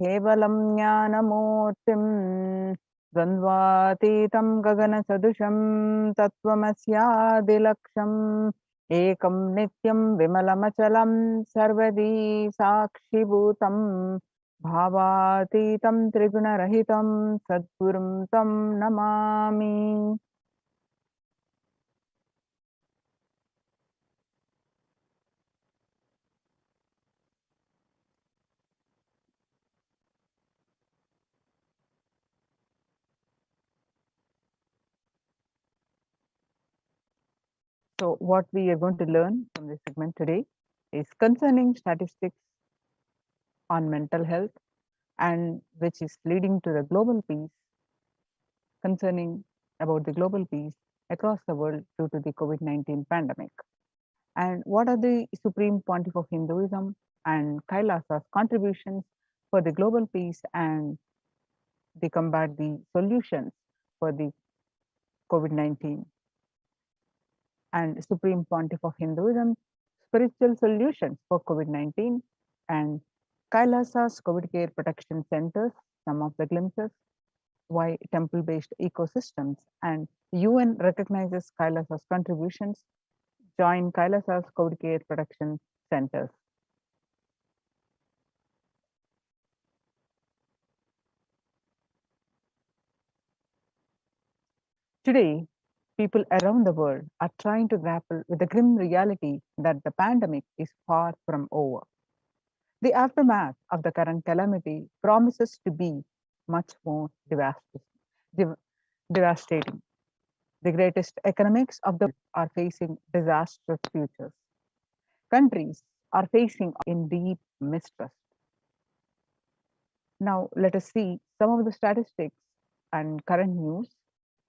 केवलं ज्ञानमूर्तिं द्वन्द्वातीतं गगनसदृशं तत्त्वमस्यादिलक्ष्यम् एकं नित्यं विमलमचलं सर्वदी साक्षिभूतं भावातीतं त्रिगुणरहितं सद्गुरुं तं Namami. So what we are going to learn from this segment today is concerning statistics on mental health, and which is leading to the global peace, concerning about the global peace across the world due to the COVID-19 pandemic. And what are the Supreme Pontiff of Hinduism and Kailasa's contributions for the global peace and the combat the solutions for the COVID-19, and Supreme Pontiff of Hinduism spiritual solutions for COVID-19, and Kailasa's COVID care protection centers, some of the glimpses, why temple-based ecosystems, and UN recognizes Kailasa's contributions, join Kailasa's COVID care protection centers. Today, people around the world are trying to grapple with the grim reality that the pandemic is far from over. The aftermath of the current calamity promises to be much more devastating. The greatest economics of the world are facing disastrous futures. Countries are facing in deep mistrust. Now, let us see some of the statistics and current news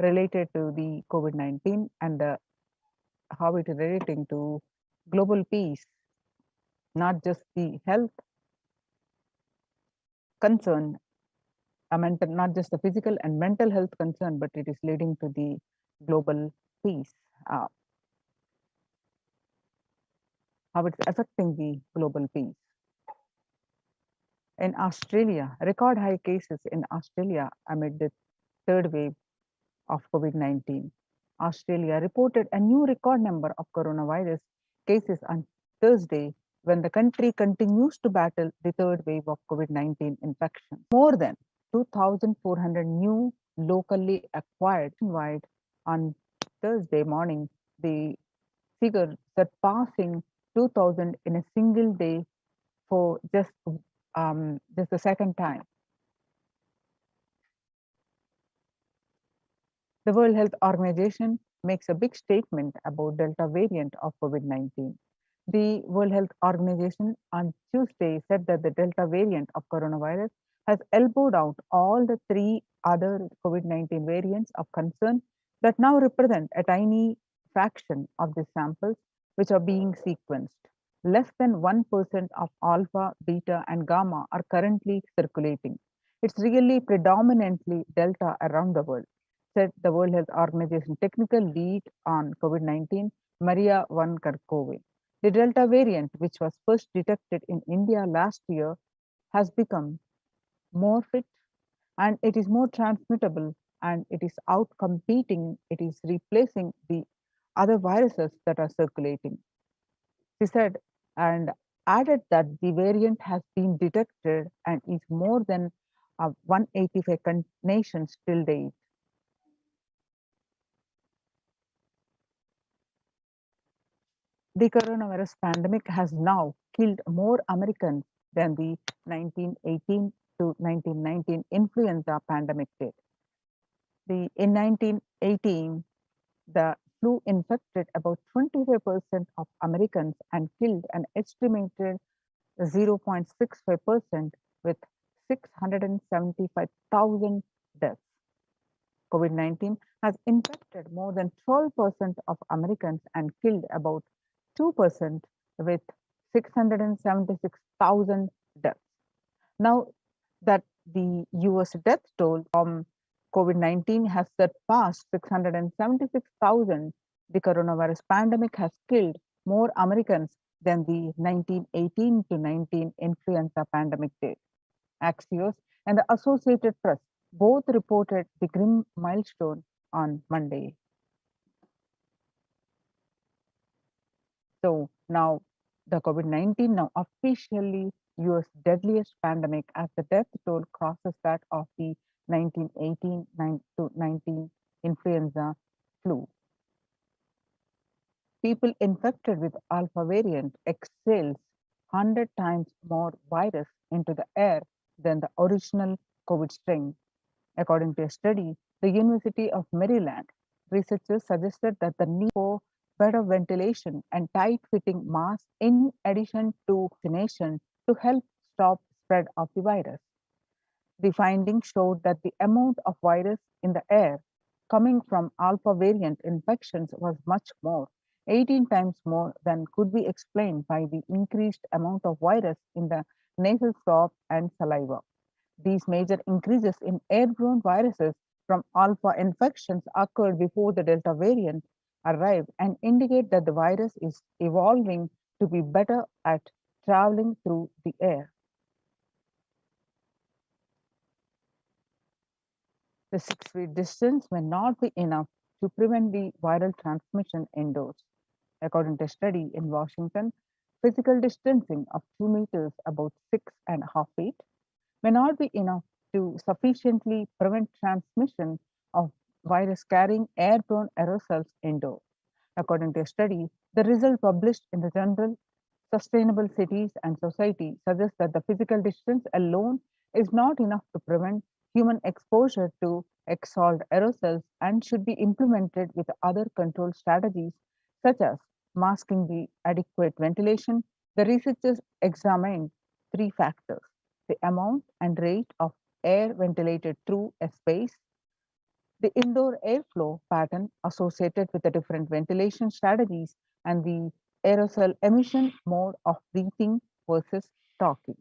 related to the COVID-19 and how it is relating to global peace, not just the health concern, not just the physical and mental health concern, but it is leading to the global peace, how it's affecting the global peace. In Australia, record high cases in Australia amid the third wave of COVID-19. Australia reported a new record number of coronavirus cases on Thursday when the country continues to battle the third wave of COVID-19 infection. More than 2,400 new locally acquired wide on Thursday morning, the figure surpassing 2,000 in a single day for just the second time. The World Health Organization makes a big statement about Delta variant of COVID-19. The World Health Organization on Tuesday said that the Delta variant of coronavirus has elbowed out all the three other COVID-19 variants of concern that now represent a tiny fraction of the samples which are being sequenced. Less than 1% of alpha, beta, and gamma are currently circulating. It's really predominantly Delta around the world, said the World Health Organization technical lead on COVID-19, Maria Van Kerkhove. The Delta variant, which was first detected in India last year, has become more fit and it is more transmittable, and it is outcompeting, it is replacing the other viruses that are circulating. She said and added that the variant has been detected and is more than 185 nations till date. The coronavirus pandemic has now killed more Americans than the 1918 to 1919 influenza pandemic did. In 1918, the flu infected about 25% of Americans and killed an estimated 0.65% with 675,000 deaths. COVID-19 has infected more than 12% of Americans and killed about 2% with 676,000 deaths. Now that the US death toll from COVID-19 has surpassed 676,000, the coronavirus pandemic has killed more Americans than the 1918 to 19 influenza pandemic did. Axios and the Associated Press both reported the grim milestone on Monday. So now the COVID-19 now officially US deadliest pandemic as the death toll crosses that of the 1918 to 19 influenza flu. People infected with alpha variant exhales 100 times more virus into the air than the original COVID strain. According to a study, the University of Maryland researchers suggested that the need for better ventilation and tight-fitting masks in addition to vaccination to help stop spread of the virus. The findings showed that the amount of virus in the air coming from alpha variant infections was much more, 18 times more than could be explained by the increased amount of virus in the nasal swab and saliva. These major increases in airborne viruses from alpha infections occurred before the Delta variant arrived and indicate that the virus is evolving to be better at traveling through the air. The 6 feet distance may not be enough to prevent the viral transmission indoors. According to a study in Washington, physical distancing of 2 meters, about 6.5 feet, may not be enough to sufficiently prevent transmission of virus carrying airborne aerosols indoors. According to a study, the result published in the journal Sustainable Cities and Society suggests that the physical distance alone is not enough to prevent human exposure to exhaled aerosols and should be implemented with other control strategies such as masking the adequate ventilation. The researchers examined 3 factors: the amount and rate of air ventilated through a space, the indoor airflow pattern associated with the different ventilation strategies, and the aerosol emission mode of breathing versus talking.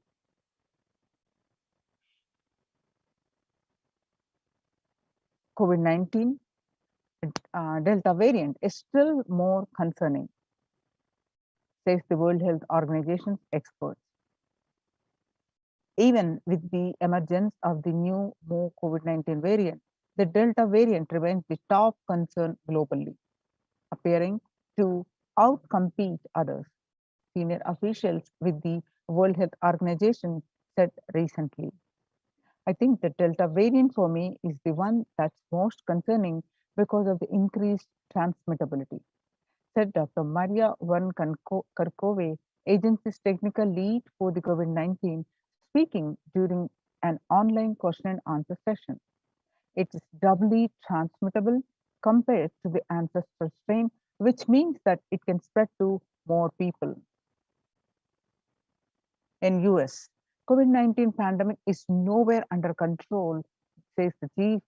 COVID-19 Delta variant is still more concerning, says the World Health Organization's experts. Even with the emergence of the new, more COVID-19 variant, the Delta variant remains the top concern globally, appearing to outcompete others, senior officials with the World Health Organization said recently. I think the Delta variant for me is the one that's most concerning because of the increased transmittability, said Dr. Maria Van Kerkhove, agency's technical lead for the COVID-19, speaking during an online question and answer session. It is doubly transmittable compared to the ancestral strain, which means that it can spread to more people. In US, COVID-19 pandemic is nowhere under control, says the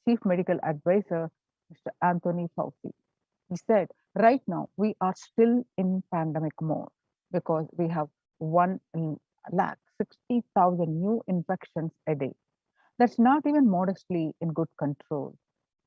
chief medical advisor, Mr. Anthony Fauci. He said, right now we are still in pandemic mode because we have 1,60,000 new infections a day. That's not even modestly in good control.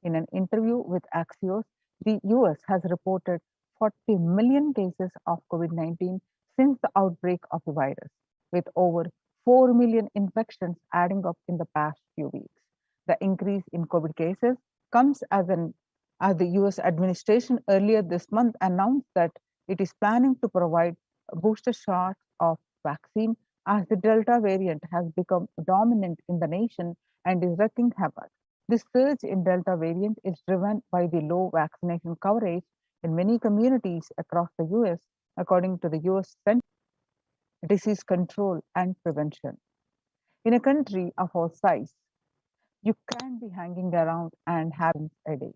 In an interview with Axios, the US has reported 40 million cases of COVID-19 since the outbreak of the virus, with over 4 million infections adding up in the past few weeks. The increase in COVID cases comes as the US administration earlier this month announced that it is planning to provide booster shots of vaccine as the Delta variant has become dominant in the nation and is wreaking havoc. This surge in Delta variant is driven by the low vaccination coverage in many communities across the US, according to the US Center for Disease Control and Prevention. In a country of our size, you can't be hanging around and having a day.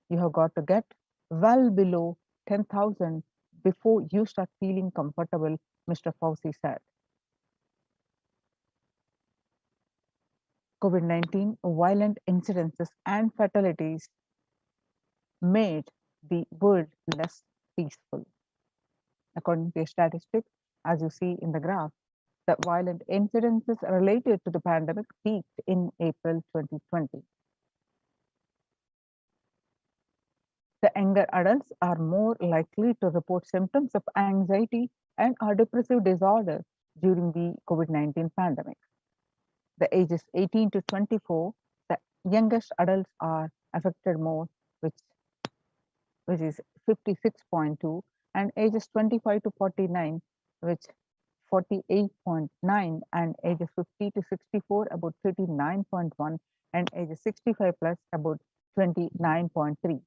You have got to get well below 10,000 before you start feeling comfortable, Mr. Fauci said. COVID-19 violent incidences and fatalities made the world less peaceful. According to a statistic, as you see in the graph, the violent incidences related to the pandemic peaked in April 2020. The younger adults are more likely to report symptoms of anxiety and or depressive disorder during the COVID-19 pandemic. The ages 18 to 24, the youngest adults are affected more, which is 56.2, and ages 25 to 49, which 48.9, and ages 50 to 64 about 39.1, and ages 65 plus about 29.3.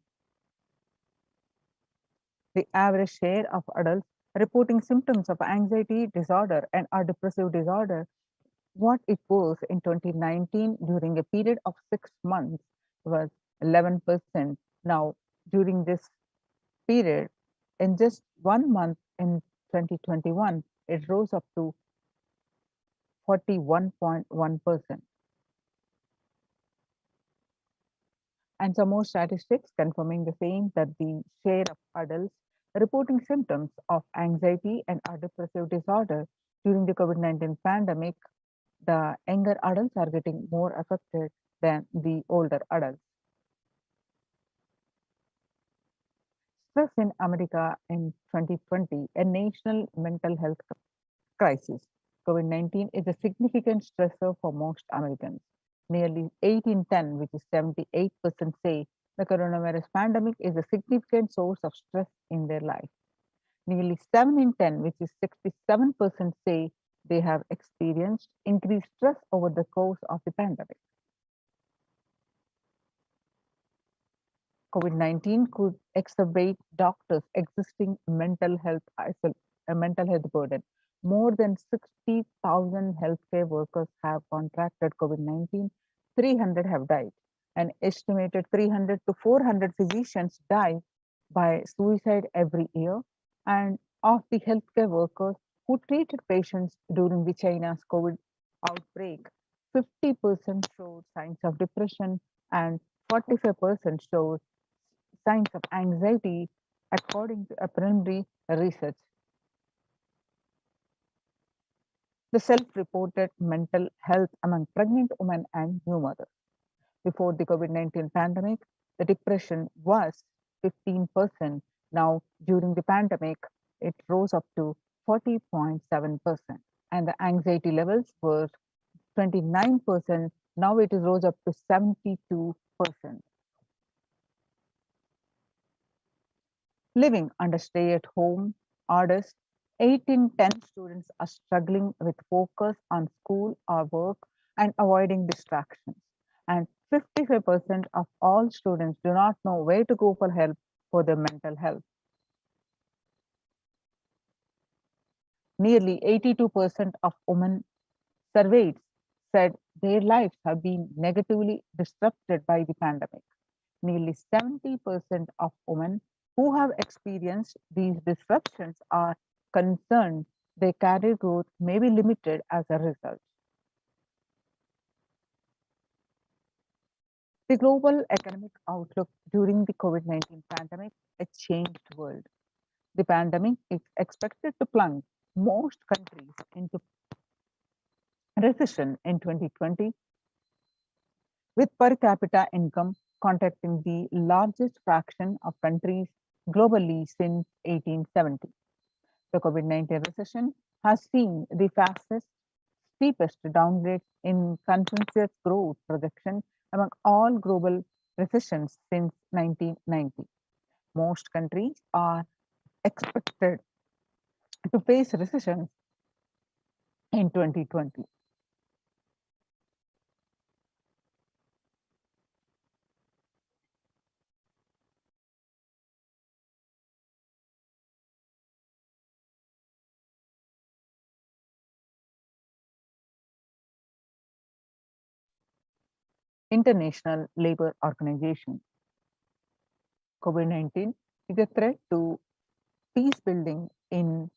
The average share of adults reporting symptoms of anxiety disorder and or depressive disorder, what it was in 2019 during a period of 6 months, was 11%. Now, during this period, in just 1 month in 2021, it rose up to 41.1%. And some more statistics confirming the same, that the share of adults reporting symptoms of anxiety and or depressive disorder during the COVID-19 pandemic, the younger adults are getting more affected than the older adults. Stress in America in 2020, a national mental health crisis. COVID-19 is a significant stressor for most Americans. Nearly 8 in 10, which is 78%, say the coronavirus pandemic is a significant source of stress in their life. Nearly 7 in 10, which is 67%, say they have experienced increased stress over the course of the pandemic. COVID-19 could exacerbate doctors' existing mental health burden. More than 60,000 healthcare workers have contracted COVID-19. 300 have died. An estimated 300 to 400 physicians die by suicide every year. And of the healthcare workers who treated patients during the China's COVID outbreak, 50% showed signs of depression and 45% showed signs of anxiety, according to a preliminary research. The self-reported mental health among pregnant women and new mothers. Before the COVID-19 pandemic, the depression was 15%. Now, during the pandemic, it rose up to 40.7%. And the anxiety levels were 29%. Now it is rose up to 72%. Living under stay-at-home orders, 8 in 10 students are struggling with focus on school or work and avoiding distractions. And 55% of all students do not know where to go for help for their mental health. Nearly 82% of women surveyed said their lives have been negatively disrupted by the pandemic. Nearly 70% of women who have experienced these disruptions are concerned their career growth may be limited as a result. The global economic outlook during the COVID-19 pandemic, a changed world. The pandemic is expected to plunge most countries into recession in 2020, with per capita income contacting the largest fraction of countries globally since 1870. The COVID-19 recession has seen the fastest, steepest downgrade in consensus growth projection among all global recessions since 1990. Most countries are expected to face recessions in 2020. International Labour Organization. COVID-19 is a threat to peace building in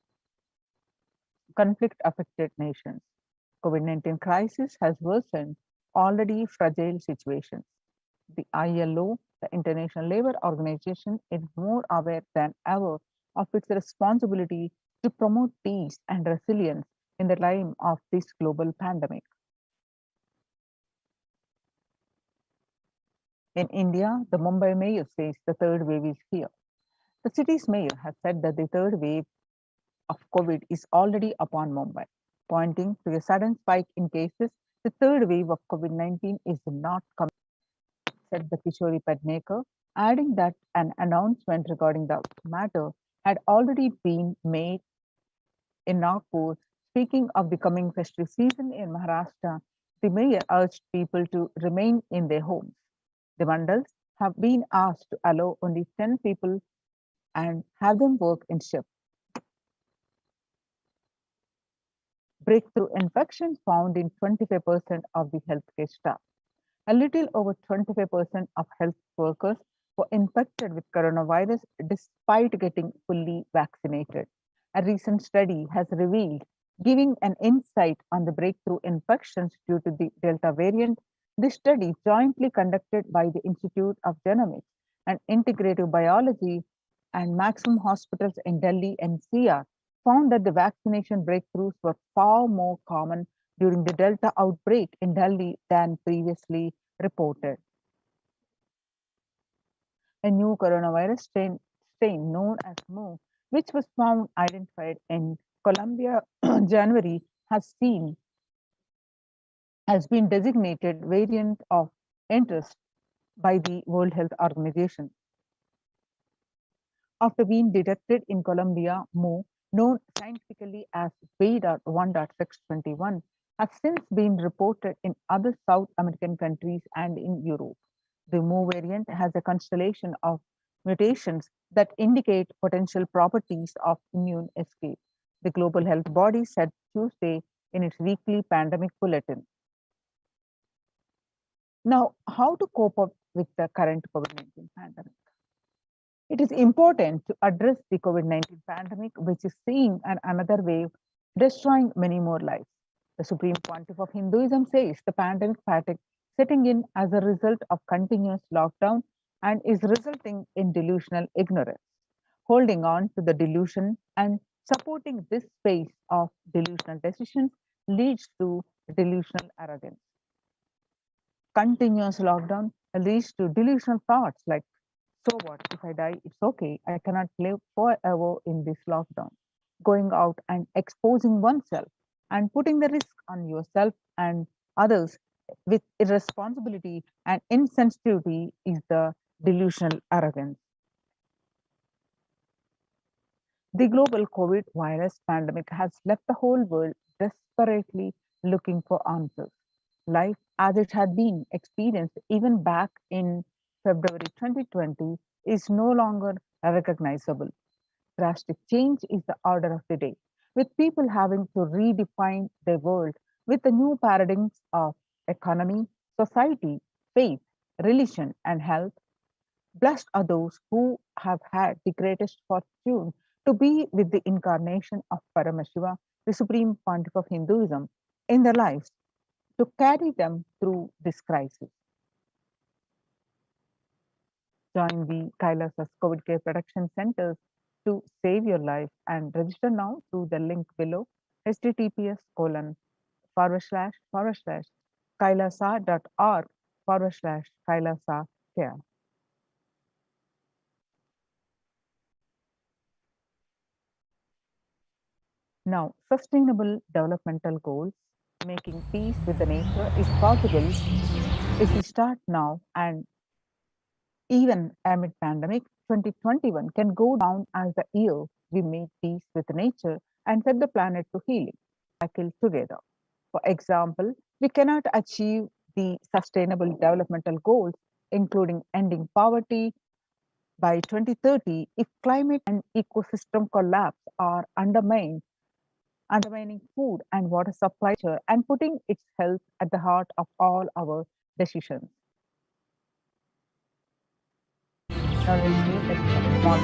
conflict-affected nations. COVID-19 crisis has worsened already fragile situations. The ILO, the International Labour Organization, is more aware than ever of its responsibility to promote peace and resilience in the time of this global pandemic. In India, the Mumbai mayor says the third wave is here. The city's mayor has said that the third wave of COVID is already upon Mumbai, pointing to a sudden spike in cases. The third wave of COVID-19 is not coming, said the Kishori Padnekar, adding that an announcement regarding the matter had already been made in Nagpur. Speaking of the coming festive season in Maharashtra, the mayor urged people to remain in their homes. The mandals have been asked to allow only 10 people and have them work in shifts. Breakthrough infections found in 25% of the healthcare staff. A little over 25% of health workers were infected with coronavirus despite getting fully vaccinated. A recent study has revealed, giving an insight on the breakthrough infections due to the Delta variant. This study, jointly conducted by the Institute of Genomics and Integrative Biology and Maximum Hospitals in Delhi NCR, found that the vaccination breakthroughs were far more common during the Delta outbreak in Delhi than previously reported. A new coronavirus strain known as Mu, which was found identified in Colombia January, has been designated variant of interest by the World Health Organization. After being detected in Colombia, Mu, known scientifically as B.1.621, has since been reported in other South American countries and in Europe. The Mu variant has a constellation of mutations that indicate potential properties of immune escape, the global health body said Tuesday in its weekly pandemic bulletin. Now, how to cope up with the current COVID-19 pandemic? It is important to address the COVID-19 pandemic, which is seeing another wave destroying many more lives. The Supreme Pontiff of Hinduism says the pandemic fatigue setting in as a result of continuous lockdown and is resulting in delusional ignorance. Holding on to the delusion and supporting this space of delusional decisions leads to delusional arrogance. Continuous lockdown leads to delusional thoughts like, so what? If I die, it's okay. I cannot live forever in this lockdown. Going out and exposing oneself and putting the risk on yourself and others with irresponsibility and insensitivity is the delusional arrogance. The global COVID virus pandemic has left the whole world desperately looking for answers. Life as it had been experienced even back in February 2020 is no longer recognizable. Drastic change is the order of the day, with people having to redefine their world with the new paradigms of economy, society, faith, religion, and health. Blessed are those who have had the greatest fortune to be with the incarnation of Paramashiva, the Supreme Pontiff of Hinduism, in their lives to carry them through this crisis. Join the Kailasas COVID Care Protection Centers to save your life and register now through the link below https://kailasa.org/kailasa care. Now, sustainable developmental goals, making peace with the nature is possible if we start now, and even amid pandemic, 2021 can go down as the year we made peace with nature and set the planet to healing cycle together. For example, we cannot achieve the sustainable developmental goals, including ending poverty by 2030, if climate and ecosystem collapse are undermining food and water supply and putting its health at the heart of all our decisions. Now let's see a small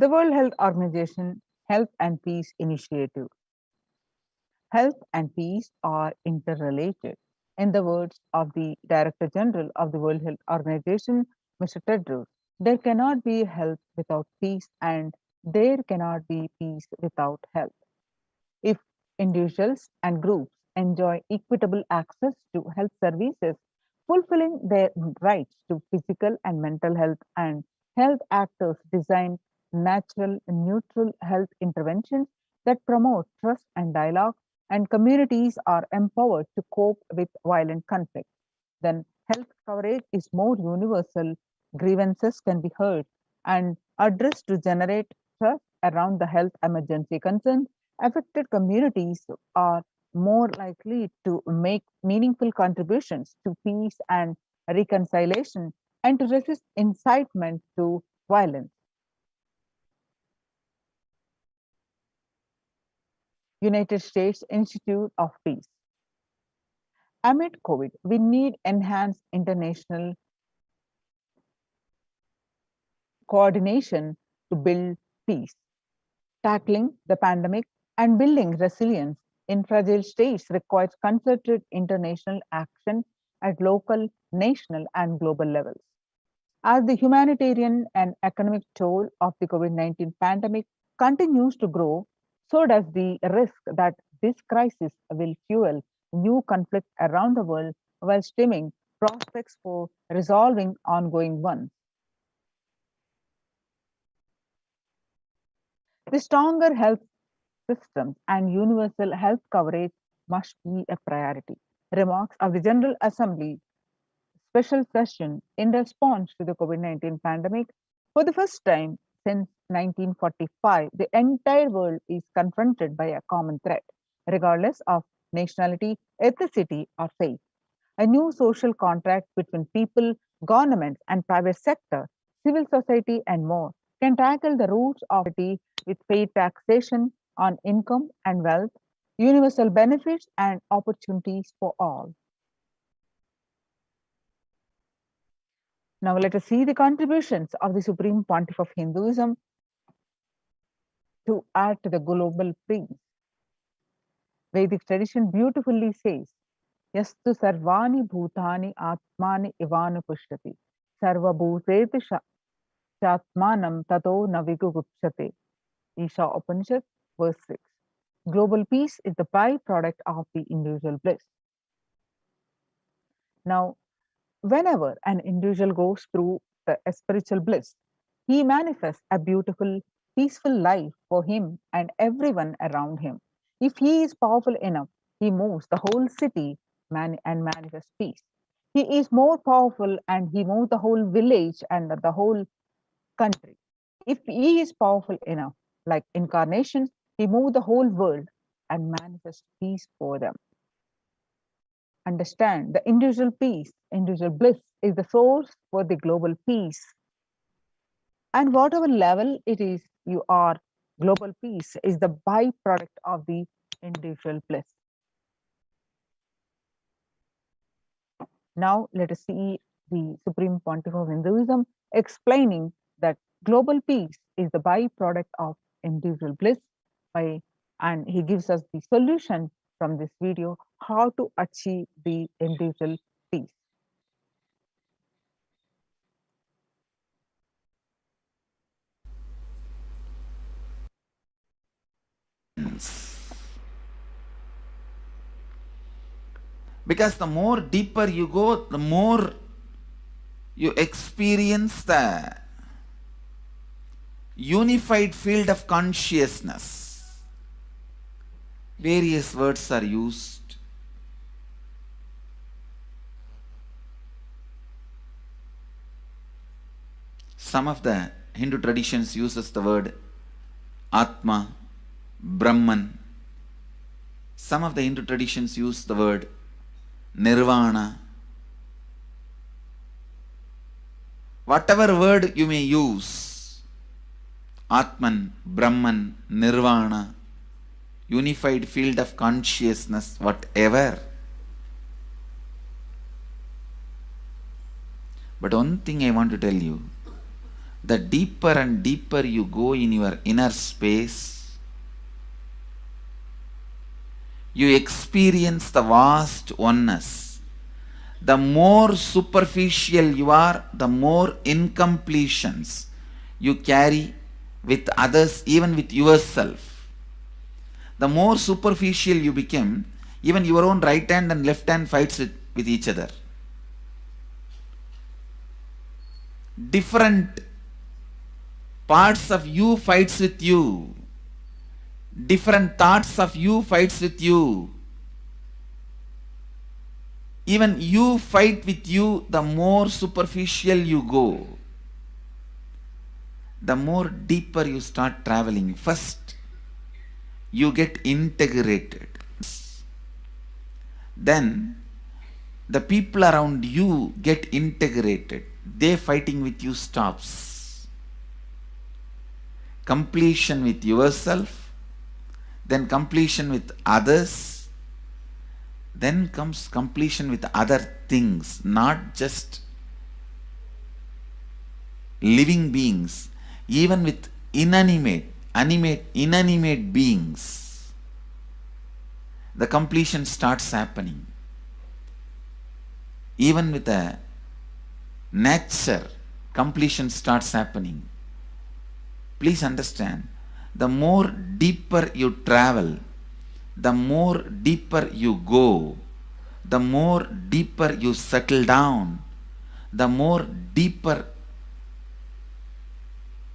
The World Health Organization Health and Peace Initiative. Health and peace are interrelated. In the words of the Director General of the World Health Organization, Mr. Tedros, there cannot be health without peace, and there cannot be peace without health. If individuals and groups enjoy equitable access to health services, fulfilling their rights to physical and mental health, and health actors design natural, neutral health interventions that promote trust and dialogue, and communities are empowered to cope with violent conflict, then health coverage is more universal, grievances can be heard and addressed to generate trust around the health emergency concerns. Affected communities are more likely to make meaningful contributions to peace and reconciliation and to resist incitement to violence. United States Institute of Peace. Amid COVID, we need enhanced international coordination to build peace. Tackling the pandemic and building resilience in fragile states requires concerted international action at local, national, and global levels. As the humanitarian and economic toll of the COVID-19 pandemic continues to grow, so does the risk that this crisis will fuel new conflict around the world while stemming prospects for resolving ongoing ones. The stronger health systems and universal health coverage must be a priority. Remarks of the General Assembly special session in response to the COVID-19 pandemic. For the first time since 1945, the entire world is confronted by a common threat, regardless of nationality, ethnicity, or faith. A new social contract between people, governments, and private sector, civil society, and more can tackle the roots of poverty with fair taxation on income and wealth, universal benefits, and opportunities for all. Now let us see the contributions of the Supreme Pontiff of Hinduism to add to the global peace. Vedic tradition beautifully says, Yastu sarvani bhutani atmani ivanu pushtati, sarva bhuteti chatmanam tato navigugupshate. Isha Upanishad, verse 6. Global peace is the byproduct of the individual bliss. Now, whenever an individual goes through a spiritual bliss, he manifests a beautiful, peaceful life for him and everyone around him. If he is powerful enough, he moves the whole city and manifests peace. He is more powerful and he moves the whole village and the whole country. If he is powerful enough, like incarnations, he moves the whole world and manifests peace for them. Understand the individual peace, individual bliss is the source for the global peace. And whatever level it is you are, global peace is the byproduct of the individual bliss. Now let us see the Supreme Pontiff of Hinduism explaining that global peace is the byproduct of individual bliss and he gives us the solution from this video how to achieve the individual peace. Because the more deeper you go, the more you experience the unified field of consciousness. Various words are used. Some of the Hindu traditions uses the word Atma, Brahman. Some of the Hindu traditions use the word Nirvana. Whatever word you may use, Atman, Brahman, Nirvana, unified field of consciousness, whatever. But one thing I want to tell you, the deeper and deeper you go in your inner space, you experience the vast oneness. The more superficial you are, the more incompletions you carry with others, even with yourself. The more superficial you become, even your own right hand and left hand fights with each other. Different parts of you fights with you. Different thoughts of you fights with you. Even you fight with you. The more superficial you go, the more deeper you start traveling. First, you get integrated. Then, the people around you get integrated. They fighting with you stops. Completion with yourself, then completion with others, then comes completion with other things, not just living beings, even with inanimate beings. The completion starts happening. Even with a nature, completion starts happening. Please understand, the more deeper you travel, the more deeper you go, the more deeper you settle down, the more deeper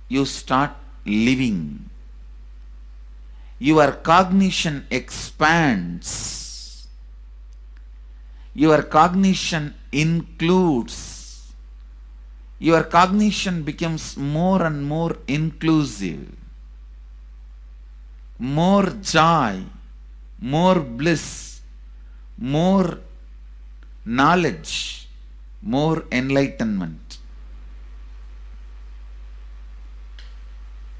you start living. Your cognition expands. Your cognition includes. Your cognition becomes more and more inclusive. More joy, more bliss, more knowledge, more enlightenment.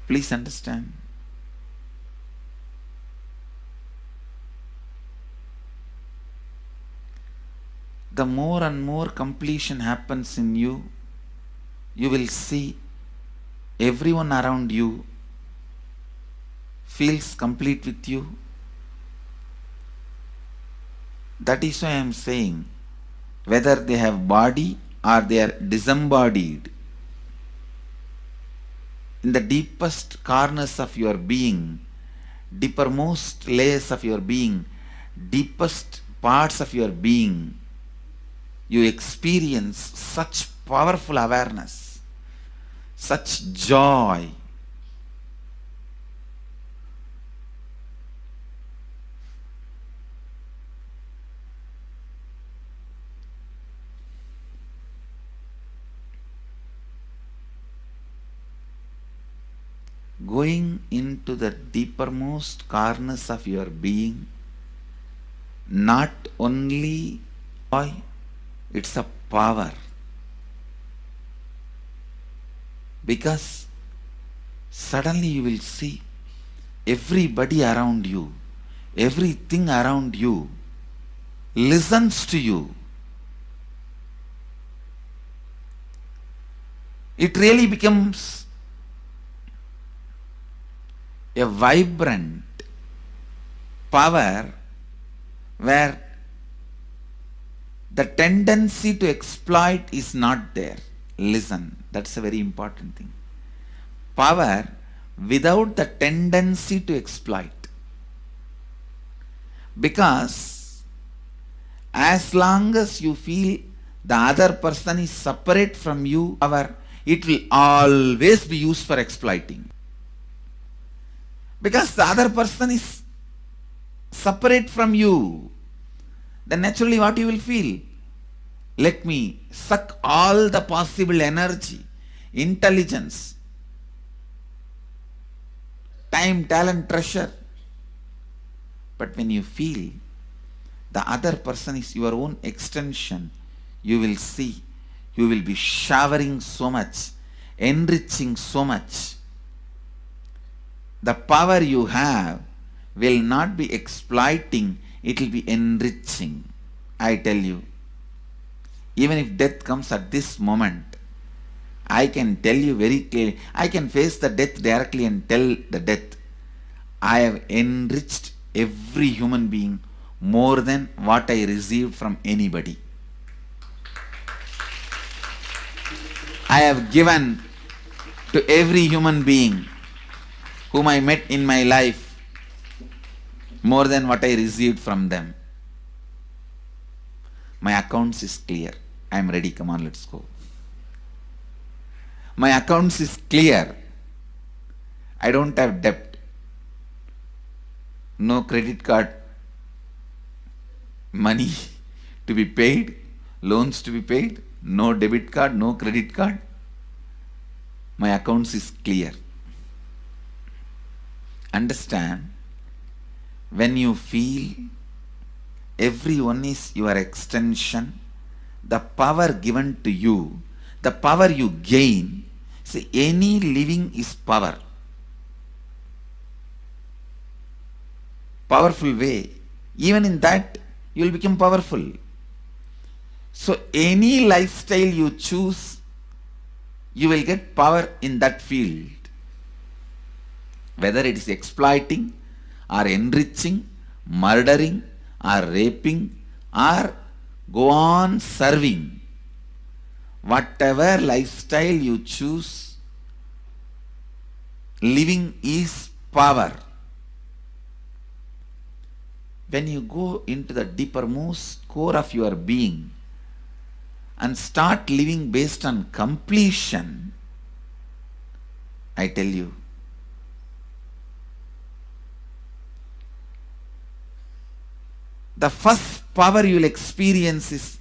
Please understand. The more and more completion happens in you, you will see everyone around you feels complete with you. That is why I am saying, whether they have body or they are disembodied, in the deepest corners of your being, deepermost layers of your being, deepest parts of your being, you experience such powerful awareness, such joy. Going into the deepermost corners of your being, not only joy, it's a power. Because suddenly you will see everybody around you, everything around you listens to you. It really becomes a vibrant power where the tendency to exploit is not there. Listen, that's a very important thing. Power without the tendency to exploit. Because as long as you feel the other person is separate from you, power, it will always be used for exploiting. Because the other person is separate from you, then naturally what you will feel? Let me suck all the possible energy, intelligence, time, talent, treasure. But when you feel the other person is your own extension, you will see, you will be showering so much, enriching so much. The power you have will not be exploiting, it will be enriching. I tell you, even if death comes at this moment, I can tell you very clearly, I can face the death directly and tell the death, I have enriched every human being more than what I received from anybody. I have given to every human being whom I met in my life more than what I received from them. My accounts is clear. I am ready. Come on, let's go. My accounts is clear. I don't have debt. No credit card money to be paid, loans to be paid, no debit card, no credit card. My accounts is clear. Understand, when you feel everyone is your extension, the power given to you, the power you gain, see, any living is power. Powerful way. Even in that, you will become powerful. So any lifestyle you choose, you will get power in that field. Whether it is exploiting or enriching, murdering or raping or go on serving. Whatever lifestyle you choose, living is power. When you go into the deepermost core of your being and start living based on completion, I tell you, the first power you will experience is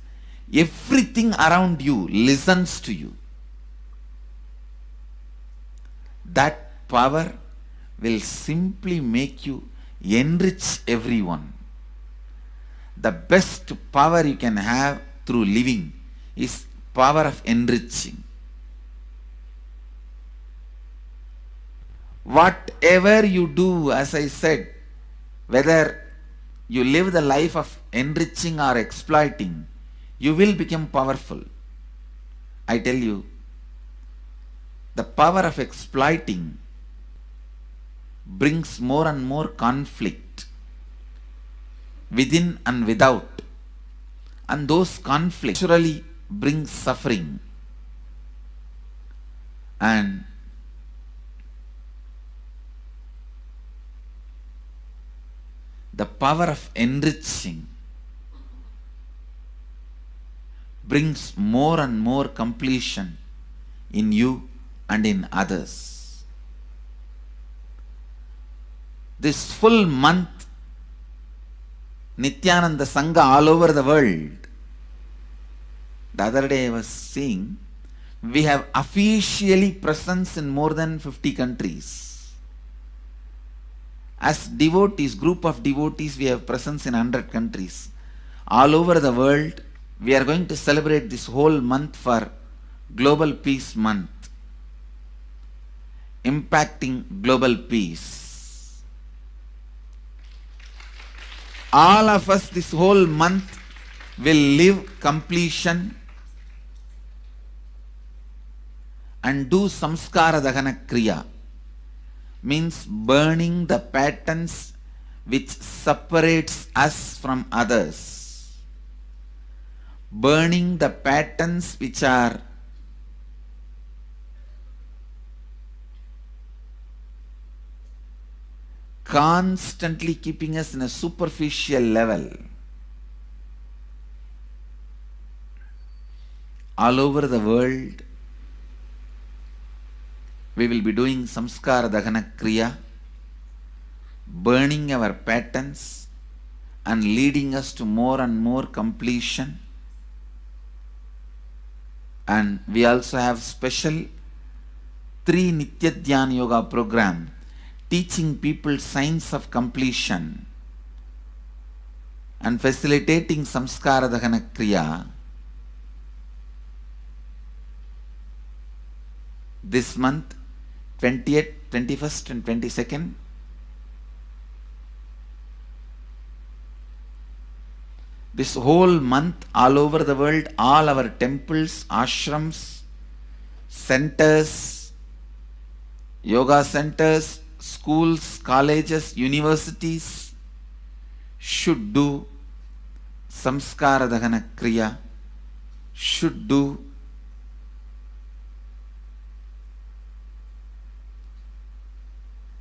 everything around you listens to you. That power will simply make you enrich everyone. The best power you can have through living is power of enriching. Whatever you do, as I said, whether you live the life of enriching or exploiting, you will become powerful. I tell you, the power of exploiting brings more and more conflict within and without, and those conflicts naturally bring suffering. And the power of enriching brings more and more completion in you and in others. This full month, Nithyananda Sangha all over the world. The other day I was seeing, we have officially presence in more than 50 countries. As devotees, group of devotees, we have presence in 100 countries. All over the world, we are going to celebrate this whole month for Global Peace Month, impacting global peace. All of us this whole month will live completion and do samskara dahana kriya, means burning the patterns which separates us from others, burning the patterns which are constantly keeping us in a superficial level. All over the world, we will be doing samskara dahana kriya, burning our patterns and leading us to more and more completion. And we also have special 3 Nitya Dhyana Yoga program teaching people science of completion and facilitating samskara dahana kriya. This month, 20th, 21st and 22nd, this whole month all over the world, all our temples, ashrams, centers, yoga centers, schools, colleges, universities should do samskara dahana kriya, should do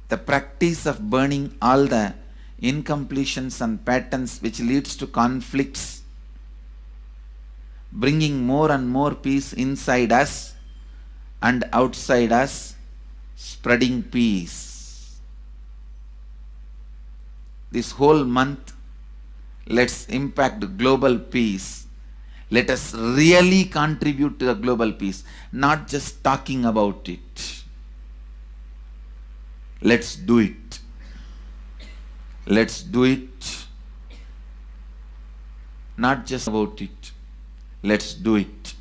the practice of burning all the incompletions and patterns which leads to conflicts, bringing more and more peace inside us and outside us, spreading peace. This whole month, let's impact global peace. Let us really contribute to the global peace, not just talking about it. Let's do it. Let's do it. Not just about it. Let's do it.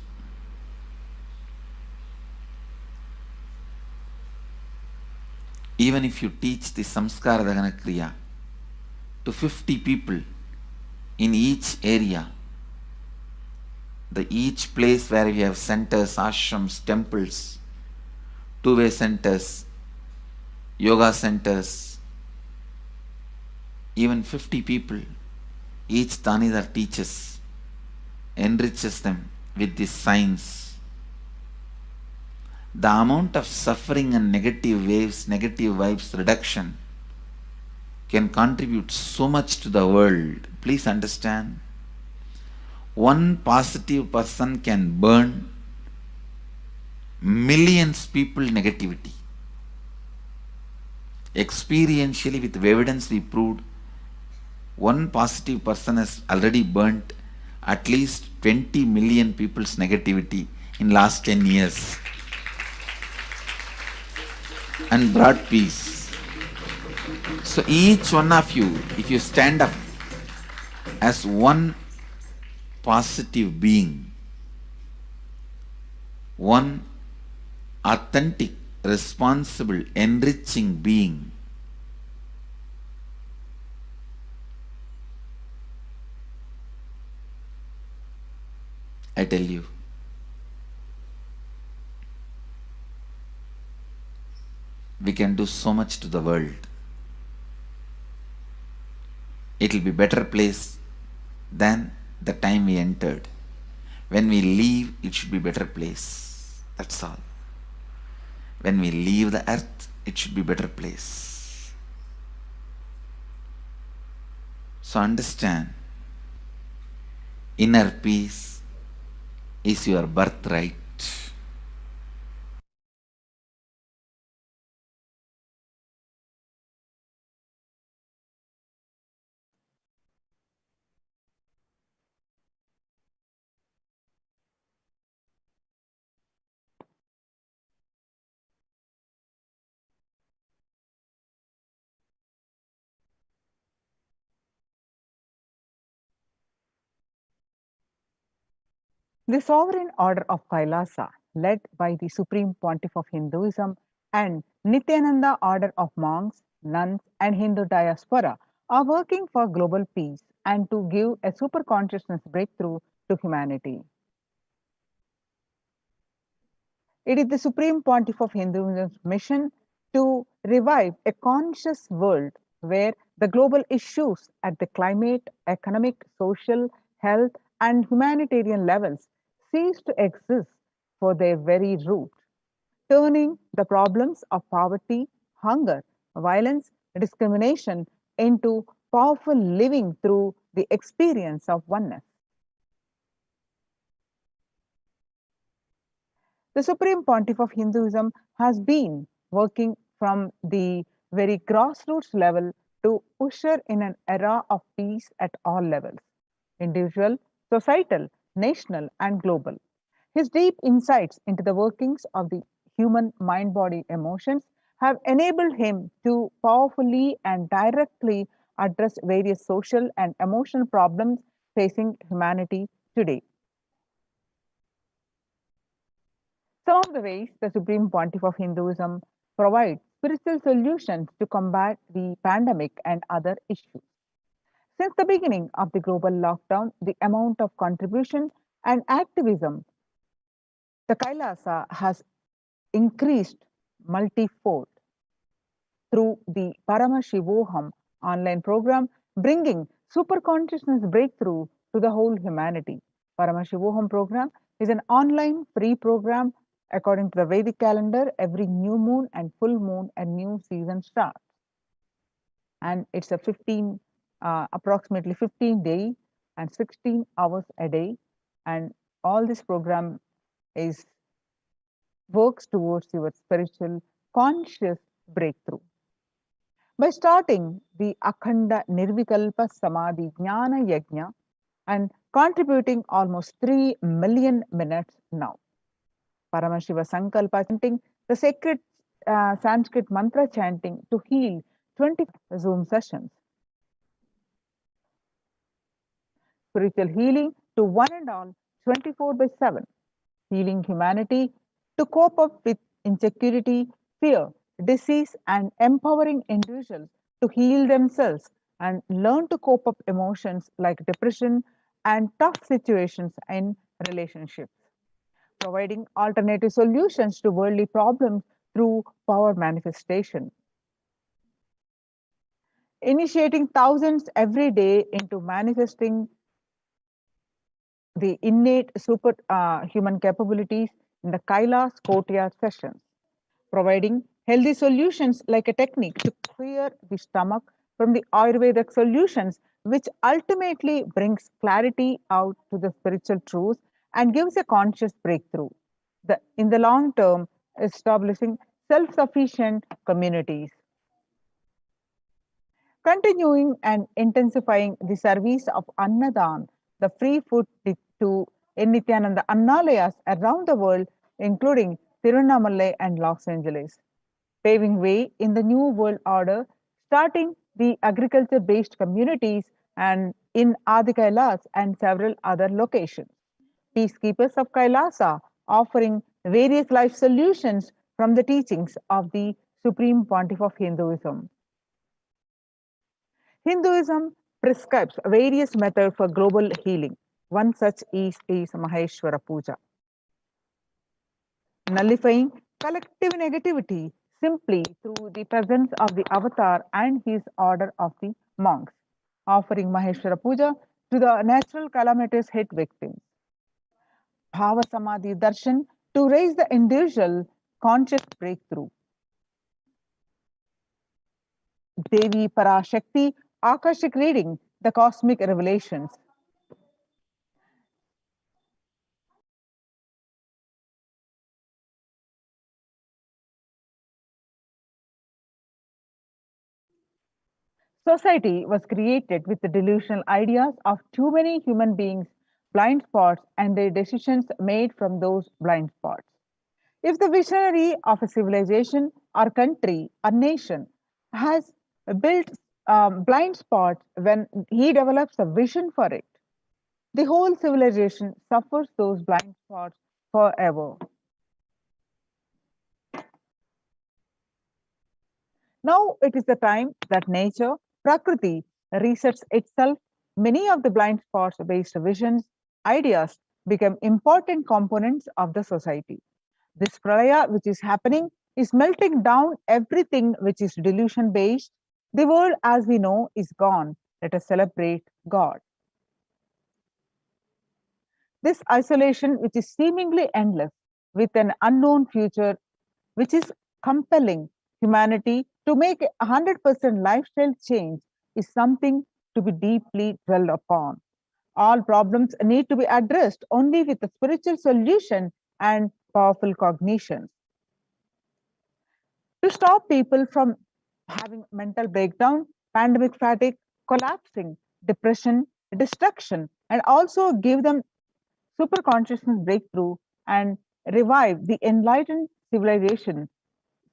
Even if you teach the Samskara Dahana Kriya to 50 people in each area, each place where we have centers, ashrams, temples, two-way centers, yoga centers, even 50 people, each Tanidar teaches, enriches them with this science. The amount of suffering and negative waves, negative vibes reduction can contribute so much to the world. Please understand. One positive person can burn millions people negativity. Experientially, with evidence we proved, one positive person has already burnt at least 20 million people's negativity in last 10 years and brought peace. So each one of you, if you stand up as one positive being, one authentic, responsible, enriching being, I tell you, we can do so much to the world. It will be better place than the time we entered. When we leave, it should be better place. That's all. When we leave the earth, it should be better place. So understand, inner peace is your birthright. The sovereign order of Kailasa, led by the Supreme Pontiff of Hinduism and Nithyananda order of monks, nuns, and Hindu diaspora, are working for global peace and to give a super consciousness breakthrough to humanity. It is the Supreme Pontiff of Hinduism's mission to revive a conscious world where the global issues at the climate, economic, social, health, and humanitarian levels cease to exist for their very root, turning the problems of poverty, hunger, violence, discrimination into powerful living through the experience of oneness. The Supreme Pontiff of Hinduism has been working from the very grassroots level to usher in an era of peace at all levels, individual, societal, national, and global. His deep insights into the workings of the human mind body emotions have enabled him to powerfully and directly address various social and emotional problems facing humanity today. Some of the ways the Supreme Pontiff of Hinduism provides spiritual solutions to combat the pandemic and other issues. Since the beginning of the global lockdown, the amount of contribution and activism the Kailasa has increased multifold through the Paramashivoham online program, bringing super consciousness breakthrough to the whole humanity. Paramashivoham program is an online free program according to the Vedic calendar. Every new moon and full moon, a new season starts. And it's a approximately 15 days and 16 hours a day. And all this program works towards your spiritual conscious breakthrough. By starting the Akhanda Nirvikalpa Samadhi Jnana Yajna and contributing almost 3 million minutes now. Paramashiva Sankalpa chanting, the sacred Sanskrit mantra chanting to heal 20 Zoom sessions. Spiritual healing to one and all 24/7. Healing humanity to cope up with insecurity, fear, disease, and empowering individuals to heal themselves and learn to cope up emotions like depression and tough situations in relationships. Providing alternative solutions to worldly problems through power manifestation. Initiating thousands every day into manifesting the innate human capabilities in the Kailas courtyard sessions, providing healthy solutions like a technique to clear the stomach from the Ayurvedic solutions, which ultimately brings clarity out to the spiritual truths and gives a conscious breakthrough. In the long term, establishing self-sufficient communities. Continuing and intensifying the service of Annadan, the free food to Nithyananda Annalayas around the world, including Tirunamalai and Los Angeles, paving way in the new world order, starting the agriculture-based communities and in Adi Kailas and several other locations. Peacekeepers of Kailasa offering various life solutions from the teachings of the Supreme Pontiff of Hinduism. Hinduism prescribes various methods for global healing. One such is Maheshwara Puja, nullifying collective negativity simply through the presence of the avatar and his order of the monks, offering Maheshwara Puja to the natural calamities hit victims. Bhava Samadhi Darshan to raise the individual conscious breakthrough. Devi Parashakti Akashic reading, the cosmic revelations. Society was created with the delusional ideas of too many human beings, blind spots, and their decisions made from those blind spots. If the visionary of a civilization or country or nation has built blind spots when he develops a vision for it, the whole civilization suffers those blind spots forever. Now it is the time that nature, Prakriti, resets itself. Many of the blind spots based visions, ideas become important components of the society. This pralaya which is happening is melting down everything which is delusion based. The world as we know is gone. Let us celebrate God. This isolation which is seemingly endless with an unknown future which is compelling humanity to make a 100% lifestyle change is something to be deeply dwelled upon. All problems need to be addressed only with a spiritual solution and powerful cognition. To stop people from having mental breakdown, pandemic fatigue, collapsing, depression, destruction, and also give them super consciousness breakthrough and revive the enlightened civilization.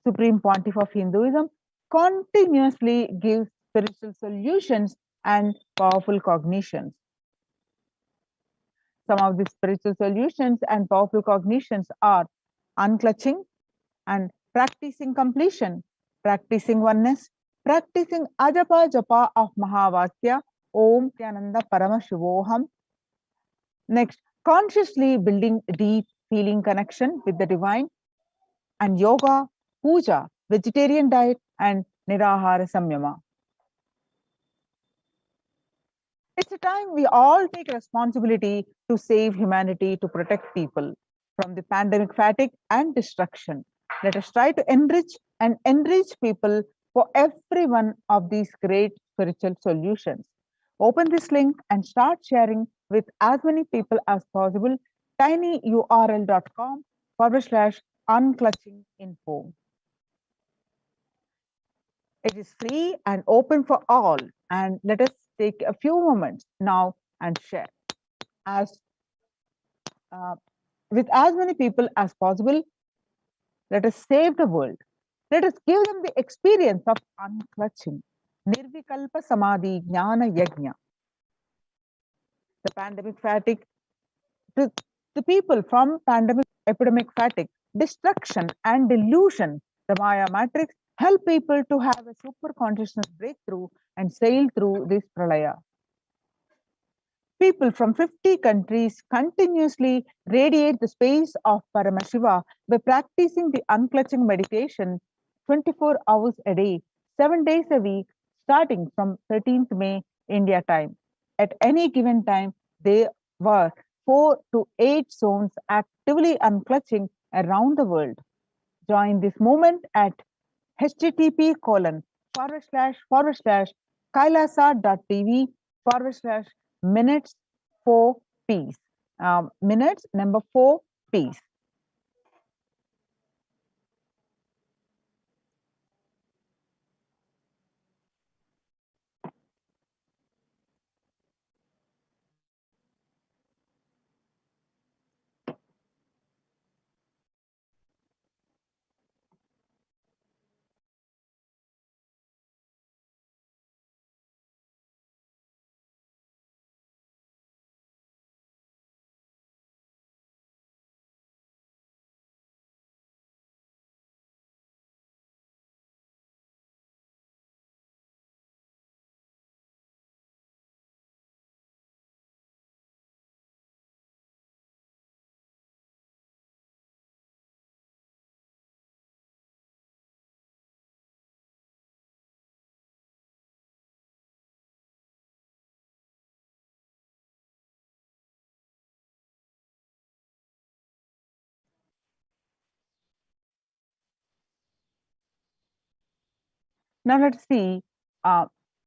Supreme Pontiff of Hinduism continuously gives spiritual solutions and powerful cognitions. Some of the spiritual solutions and powerful cognitions are unclutching and practicing completion, practicing oneness, practicing ajapa japa of Mahavakya, Om Nithyananda Paramashivoham. Next, consciously building deep feeling connection with the divine and yoga, puja, vegetarian diet, and nirahara samyama. It's a time we all take responsibility to save humanity, to protect people from the pandemic fatigue and destruction. Let us try to enrich people for every one of these great spiritual solutions. Open this link and start sharing with as many people as possible. tinyurl.com/unclutching info. It is free and open for all. And let us take a few moments now and share as with as many people as possible. Let us save the world. Let us give them the experience of unclutching. Nirvikalpa Samadhi Jnana Yajna. The pandemic fatigue, the people from pandemic epidemic fatigue, destruction and delusion, the Maya matrix help people to have a super consciousness breakthrough and sail through this pralaya. People from 50 countries continuously radiate the space of Paramashiva by practicing the unclutching meditation 24 hours a day, 7 days a week, starting from 13th May India time. At any given time, there were 4 to 8 zones actively unclutching around the world. Join this movement at http://kailasa.tv/minutes 4 peace. Minutes number 4 peace. Now let's see